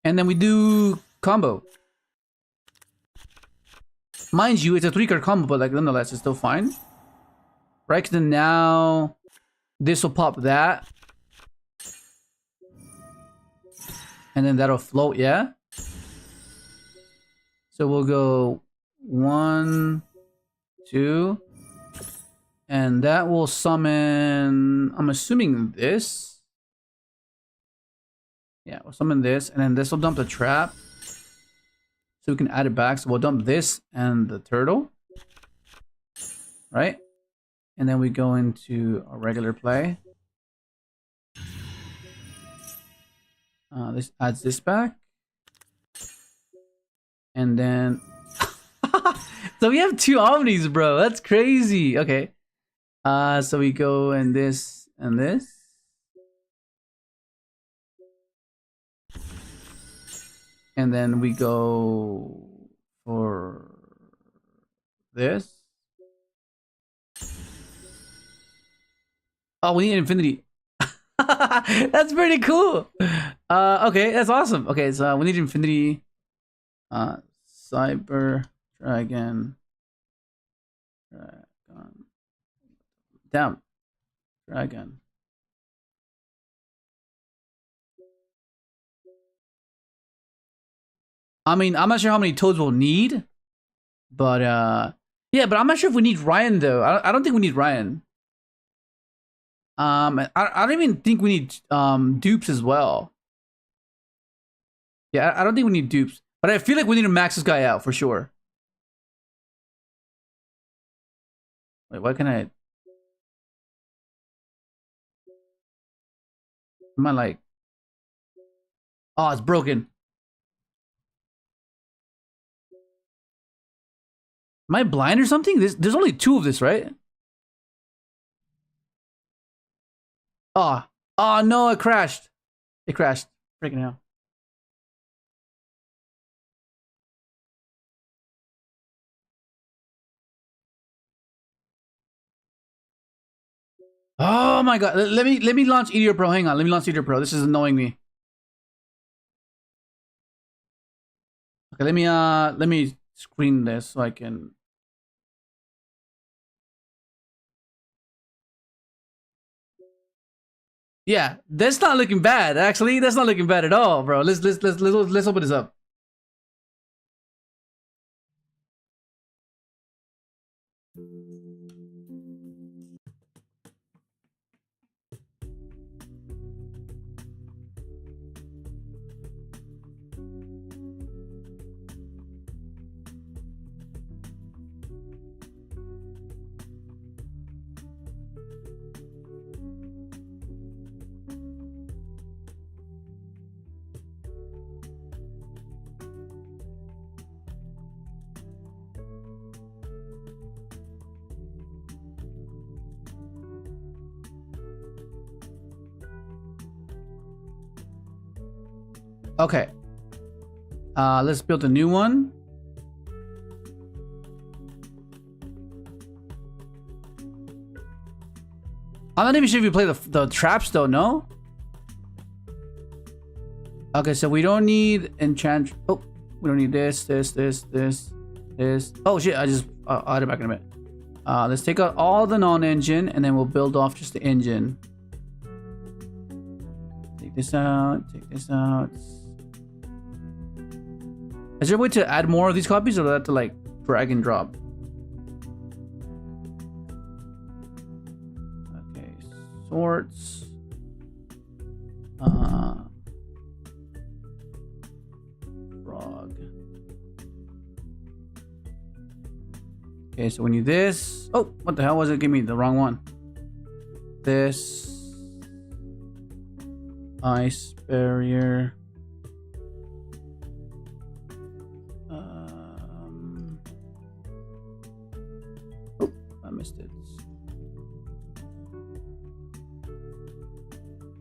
And then we do combo. Mind you, it's a 3-card combo, but like nonetheless, it's still fine. Right? 'Cause then now this will pop that. And then that'll float, yeah? So we'll go 1, 2. And that will summon, I'm assuming this. Yeah, we'll summon this, and then this will dump the trap. So we can add it back. So we'll dump this and the turtle. Right? And then we go into a regular play. This adds this back. And then... so we have 2 Omnis, bro. That's crazy. Okay. So we go in this and this. And then we go for this. Oh, we need infinity. That's pretty cool. Okay, that's awesome. Okay, so we need infinity. Cyber Dragon. Damn. Dragon. I mean, I'm not sure how many toads we'll need, but yeah, but I'm not sure if we need Ryan though. I don't think we need Ryan. I don't even think we need dupes as well. Yeah, I don't think we need dupes, but I feel like we need to max this guy out for sure. Wait, why can I? Am I like? Oh, it's broken. Am I blind or something? There's only 2 of this, right? Oh no, it crashed. It crashed. Freaking hell. Oh my god. Let me launch Yugioh Pro. Hang on. Let me launch Yugioh Pro. This is annoying me. Okay, let me screen this so I can. Yeah, that's not looking bad. Actually, that's not looking bad at all, bro. Let's open this up. Okay. Let's build a new one. I'm not even sure if you play the traps though, no? Okay, so we don't need enchant. Oh, we don't need this. Oh shit, I'll add it back in a minute. Let's take out all the non-engine and then we'll build off just the engine. Take this out, take this out. Is there a way to add more of these copies, or do I have to like drag and drop? Okay, sorts. Frog. Okay, so we need this. Oh, what the hell was it? Give me the wrong one. This. Ice barrier. Oh, I missed it.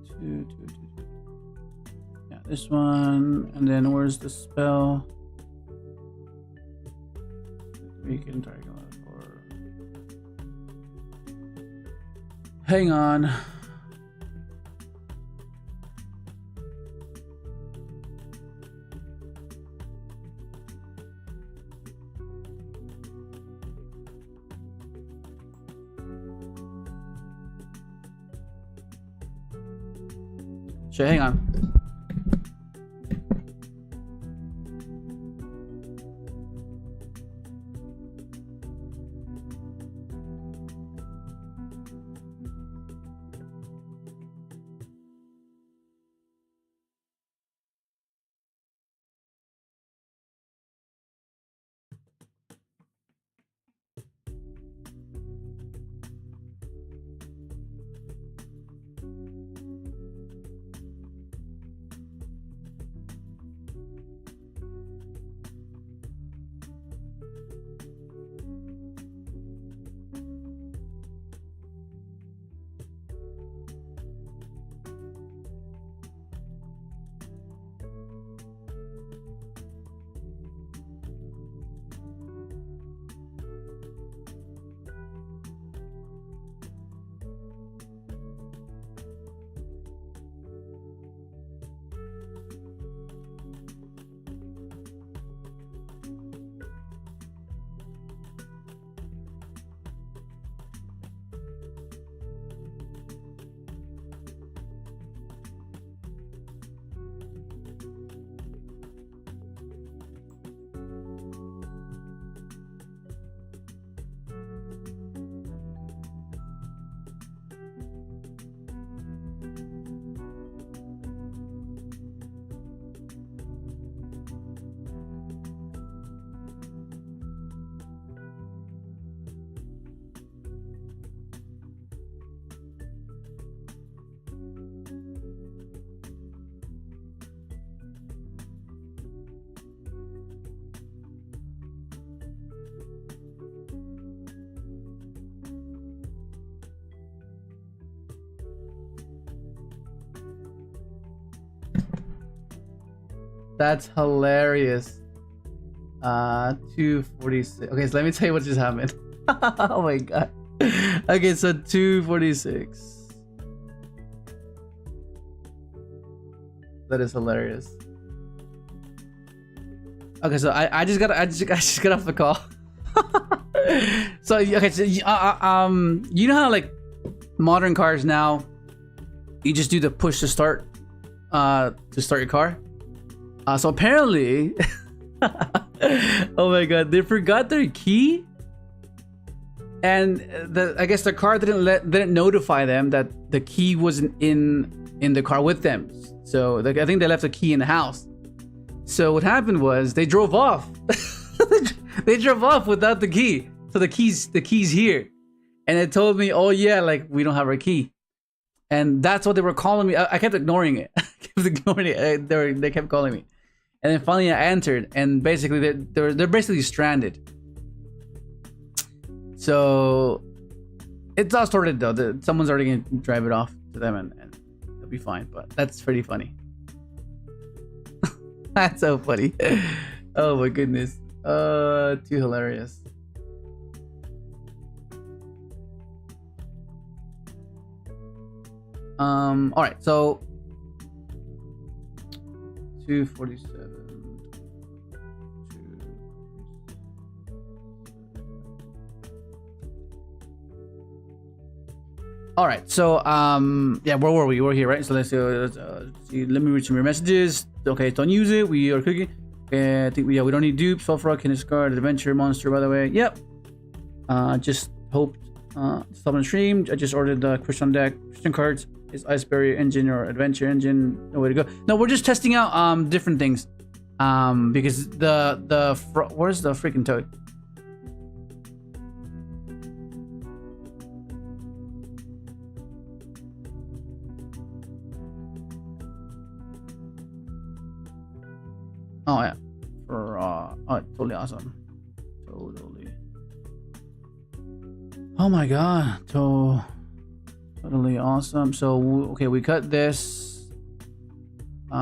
Two. Yeah, this one. And then where's the spell? can try to go for. Hang on. Sure, hang on. That's hilarious. 246. Okay, so let me tell you what just happened. Oh my god. Okay, so 246. That is hilarious. Okay, so I just got off the call. So okay, so you know how like modern cars now, you just do the push to start your car. So apparently, oh my god, they forgot their key, and I guess the car didn't notify them that the key wasn't in the car with them. So I think they left the key in the house. So what happened was they drove off. They drove off without the key. So the key's here, and it told me, oh yeah, like we don't have our key, and that's what they were calling me. I kept ignoring it. They kept calling me. And then finally I answered, and basically they're basically stranded. So it's all sorted though. Someone's already gonna drive it off to them, and it'll be fine. But that's pretty funny. That's so funny. Oh my goodness. Too hilarious. All right, so 247. All right, so yeah, where were we? We're here, right? So let's see. Let me read some of your messages. Okay, don't use it. We are cooking. Okay, I think we don't need dupes. Sulfur can discard Adventure monster, by the way. Yep. Just hoped stop on stream. I just ordered the Crystron deck. Crystron cards is Iceberry engine or Adventure engine. No way to go. No, we're just testing out different things. Because where's the freaking toad? Oh yeah, oh, totally awesome, totally. Oh my god, totally awesome. So okay, we cut this. What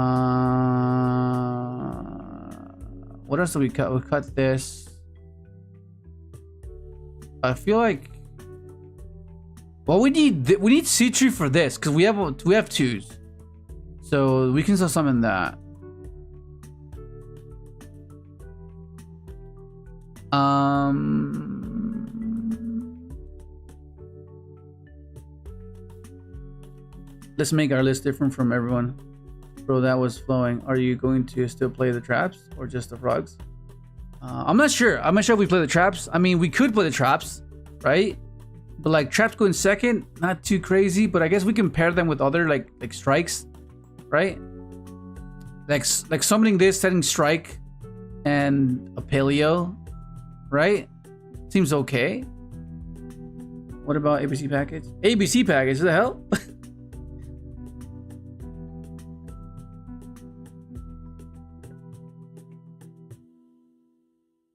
else did we cut? We cut this. I feel like. Well, we need C3 for this because we have 2s, so we can still summon that. Let's make our list different from everyone. Bro, that was flowing. Are you going to still play the traps or just the frogs? I'm not sure. I'm not sure if we play the traps. I mean, we could play the traps, right? But like traps go in second, not too crazy. But I guess we can pair them with other like strikes, right? Like summoning this, setting strike, and a paleo, right? Seems okay. What about ABC package? ABC package? What the hell?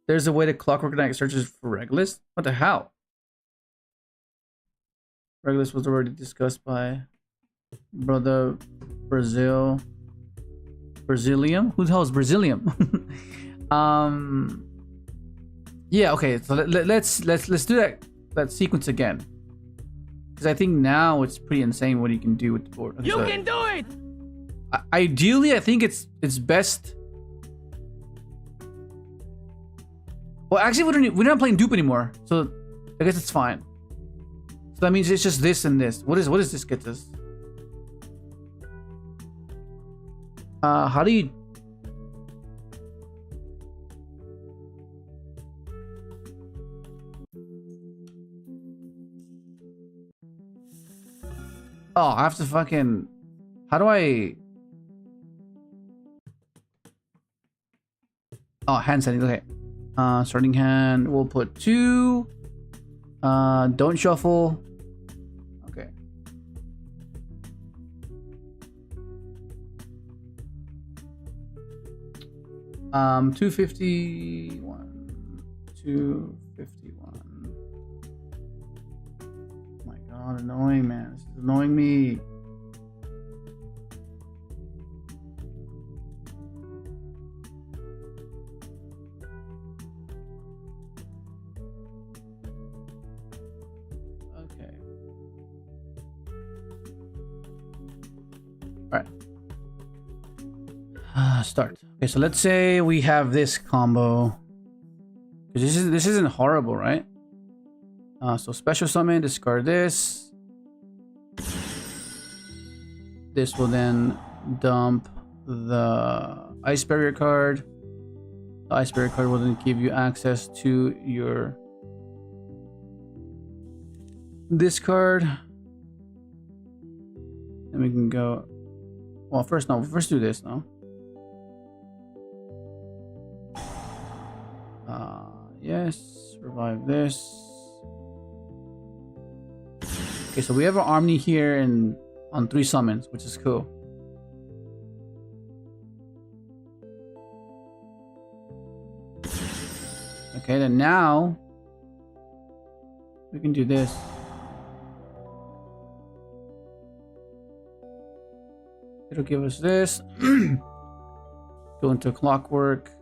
There's a way to clockwork connect searches for Regulus? What the hell? Regulus was already discussed by Brother Brazilium? Who the hell is Brazilium? Yeah, okay, so let's do that sequence again. Because I think now it's pretty insane what you can do with the board. Okay, you can do it! Ideally, I think it's best. Well, actually, we're not playing dupe anymore, so I guess it's fine. So that means it's just this and this. What does this get us? How do you? Oh, I have to fucking. How do I? Oh, hand setting. Okay. Starting hand. We'll put 2. Don't shuffle. Okay. Um, 251. 251. Oh my god, annoying, man. This is annoying me. Start. Okay, so let's say we have this combo. This isn't horrible, right? So special summon, discard this. This will then dump the ice barrier card. The ice barrier card will then give you access to your discard. And we can go. Well, first do this, no? Yes, revive this. Okay, so we have our Omni here and on 3 summons, which is cool. Okay, then now we can do this. It'll give us this. Go into clockwork.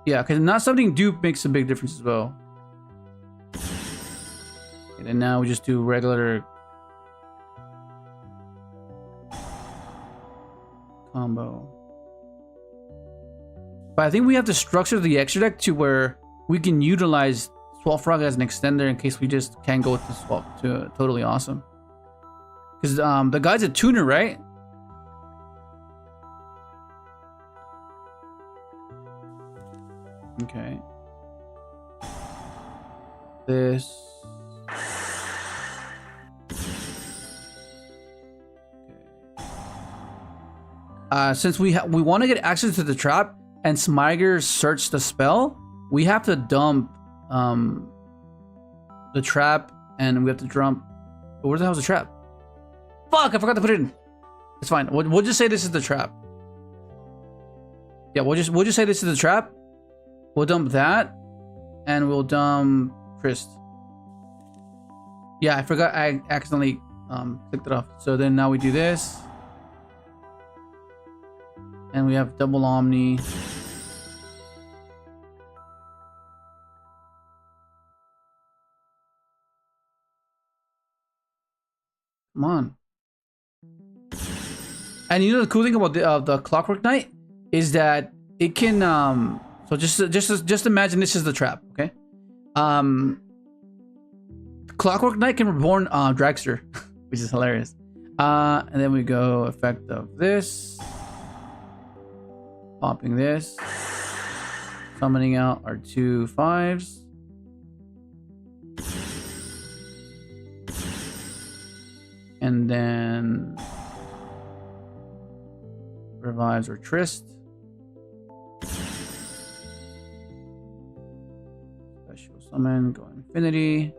Yeah, because not something dupe makes a big difference as well. And then now we just do regular combo. But I think we have to structure the extra deck to where we can utilize Swap Frog as an extender in case we just can't go with the swap to totally awesome. Because the guy's a tuner, right? Okay. This. Okay. Since we want to get access to the trap and Smyger search the spell, we have to dump the trap and we have to dump. Where the hell's the trap? Fuck! I forgot to put it in. It's fine. We'll just say this is the trap. Yeah, we'll just say this is the trap. We'll dump that, and we'll dump Christ. Yeah, I forgot. I accidentally clicked it off. So then now we do this, and we have double Omni. on. And you know the cool thing about the Clockwork Knight is that it can so just imagine this is the trap, okay? Clockwork Knight can reborn Dragster, which is hilarious. And then we go effect of this, popping this, summoning out our 2 5s. And then revives our Trist. Special summon, go Infinity.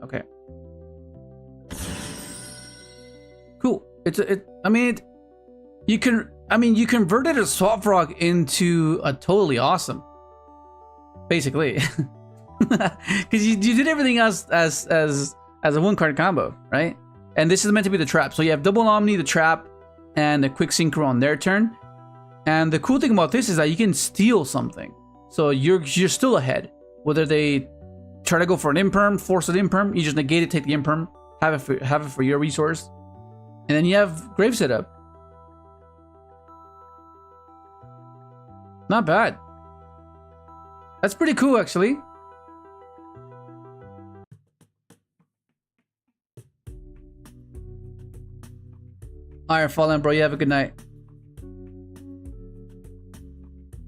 Okay. Cool. You converted a Swap Frog into a totally awesome. Basically. Because you did everything else as a 1-card combo, right? And this is meant to be the trap. So you have double Omni, the trap, and the quick synchro on their turn. And the cool thing about this is that you can steal something. So you're still ahead. Whether they try to go for an imperm, force an imperm, you just negate it, take the imperm, have it for your resource. And then you have grave setup. Not bad. That's pretty cool, actually. Alright, Fallen, bro. You have a good night.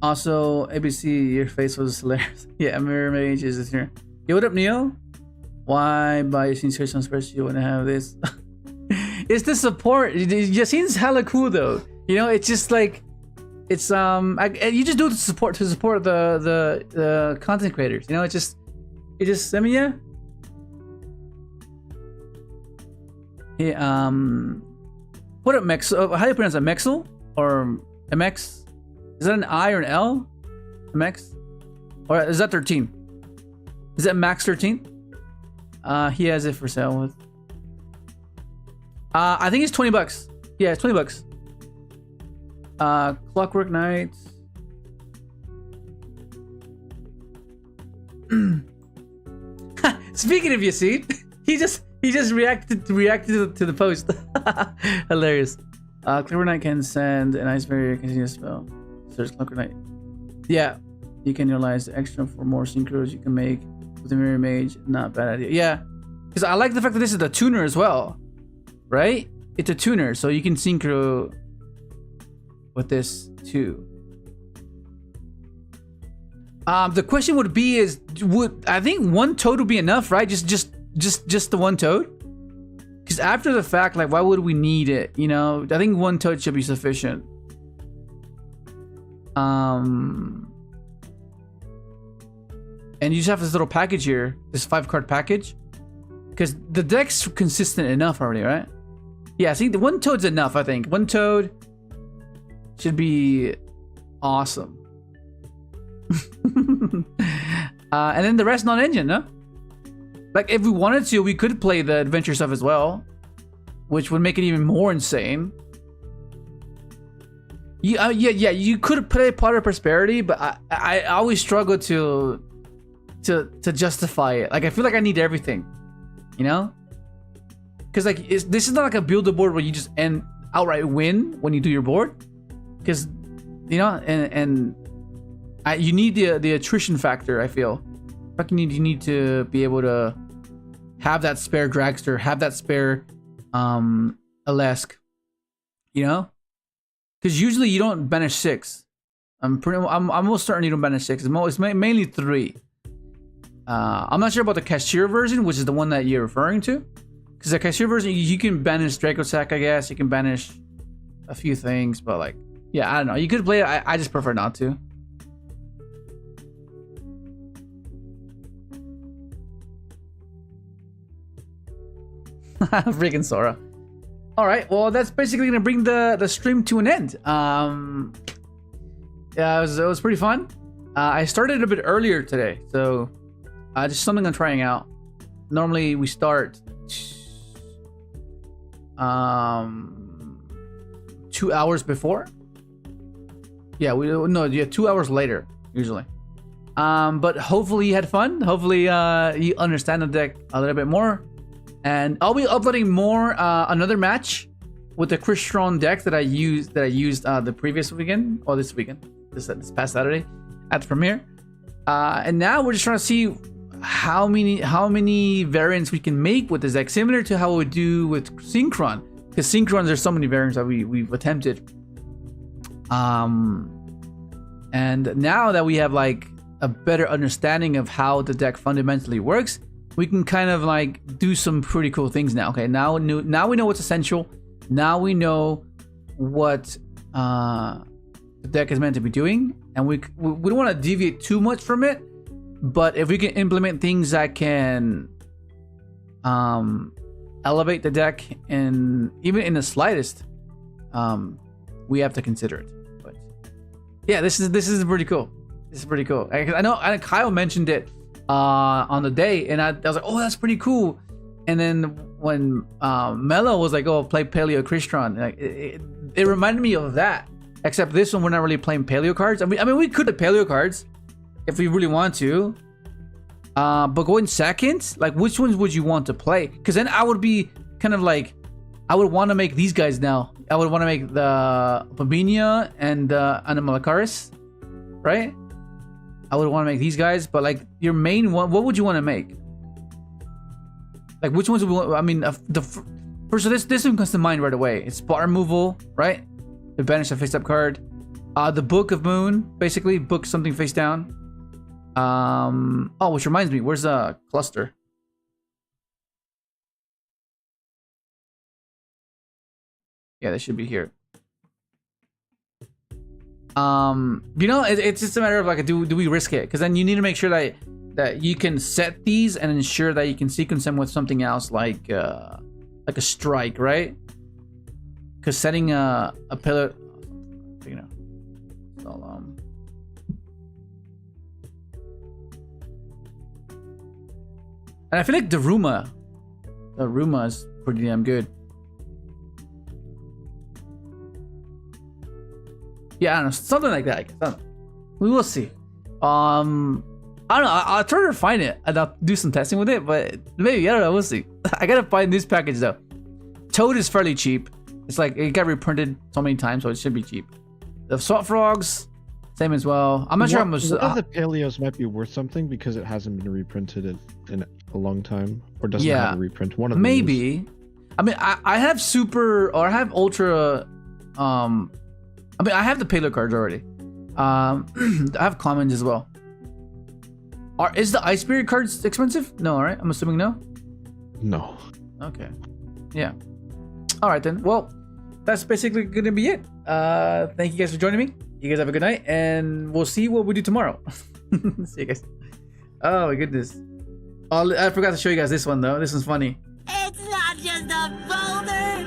Also, ABC, your face was hilarious. Yeah, Mirror Mage is here. Yo, what up, Neo? Why buy your search on spreadsheet when I have this? It's the support. It just seems hella cool, though. You know, it's just like, it's you just do it to support the content creators. You know, it just I mean, yeah. Yeah. What up, Mex? How do you pronounce that? Mexel or MX? Is that an I or an L? MX? Or is that 13? Is that Max 13? He has it for sale with. I think it's $20. Yeah, it's $20. Clockwork Knight. Speaking of Yasid, he just reacted to the post. Hilarious. Clockwork Knight can send an ice barrier continuous spell. Search Clockwork Knight. Yeah, you can utilize the extra for more synchros you can make with the Mirror Mage. Not bad idea. Yeah, because I like the fact that this is the tuner as well, right? It's a tuner, so you can synchro with this too. The question would be I think 1 toad would be enough, right? Just the 1 toad? Because after the fact, like, why would we need it? You know, I think 1 toad should be sufficient. And you just have this little package here, this 5-card package, because the deck's consistent enough already, right? Yeah, I think the 1 toad's enough. I think 1 toad should be awesome. And then the rest non-engine, no? Like, if we wanted to, we could play the adventure stuff as well, which would make it even more insane. Yeah, you could play Pot of Prosperity, but I always struggle to justify it. Like, I feel like I need everything, you know? Because, like, this is not like a build-a-board where you just outright win when you do your board. Because, you know, and you need the attrition factor, I feel. You need to be able to have that spare Dragster, have that spare Alesk, you know? Because usually you don't banish 6. I'm almost certain you don't banish 6. It's mainly 3. I'm not sure about the Cashier version, which is the one that you're referring to. Because the Cashier version, you can banish Dracosack, I guess. You can banish a few things, but, like, yeah, I don't know. You could play it. I just prefer not to. Freaking Sora. All right, well, that's basically gonna bring the stream to an end. Yeah, it was pretty fun. I started a bit earlier today, so just something I'm trying out. Normally we start 2 hours before, Yeah, 2 hours later usually. But hopefully you had fun. Hopefully you understand the deck a little bit more. And I'll be uploading more another match with the Crystron deck that I used the previous weekend or this weekend, this past Saturday at the premiere. And now we're just trying to see how many variants we can make with this deck, similar to how we do with Synchron. Because Synchrons, there's so many variants that we've attempted. And now that we have like a better understanding of how the deck fundamentally works, we can kind of like do some pretty cool things now. Okay, now we know what's essential. Now we know what the deck is meant to be doing, and we don't want to deviate too much from it. But if we can implement things that can elevate the deck, and even in the slightest, we have to consider it. But yeah, this is pretty cool. This is pretty cool. I know Kyle mentioned it on the day, and I was like, oh, that's pretty cool. And then when Mello was like, oh, play paleo Crystron, like it reminded me of that. Except this one, we're not really playing paleo cards. I mean, we could have paleo cards if we really want to. But going second, like, which ones would you want to play? Because then I would be kind of like, I would want to make these guys now. I would want to make the Vermillion and the Animalacaris, right? I would want to make these guys, but like your main one, what would you want to make? Like, which ones would we want? I mean, first, so this one comes to mind right away. It's spot removal, right? To banish a face-up card. The Book of Moon, basically book something face down. Oh, which reminds me, where's the cluster? Yeah, they should be here. You know, it's just a matter of like, do we risk it? Because then you need to make sure that you can set these and ensure that you can sequence them with something else, like a strike, right? Because setting a pillar, you know. So and I feel like the Ruma is pretty damn good. Yeah, I don't know, something like that. I guess. We will see. I don't know. I'll try to find it and I'll do some testing with it, but maybe, I don't know. We'll see. I gotta find this package though. Toad is fairly cheap. It's like it got reprinted so many times, so it should be cheap. The Swamp Frogs, same as well. I'm not sure how much. One of the Paleos might be worth something because it hasn't been reprinted in a long time, or doesn't have a reprint. One of them maybe. Is. I mean, I have super, or I have ultra. I mean, I have the Paleo cards already. I have commons as well. Is the Ice Spirit cards expensive? No, right? I'm assuming no. No. Okay. Yeah. All right then. Well, that's basically gonna be it. Thank you guys for joining me. You guys have a good night, and we'll see what we do tomorrow. See you guys. Oh my goodness. Oh, I forgot to show you guys this one though. This one's funny. It's not just a boulder.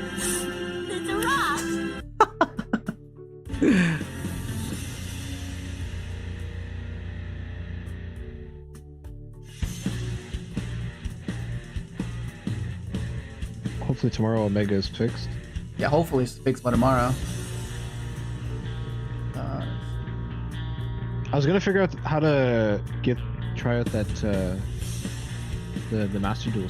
It's a rock. Hopefully tomorrow Omega is fixed. Yeah, hopefully it's fixed by tomorrow. I was gonna figure out how to try out that the Master Duel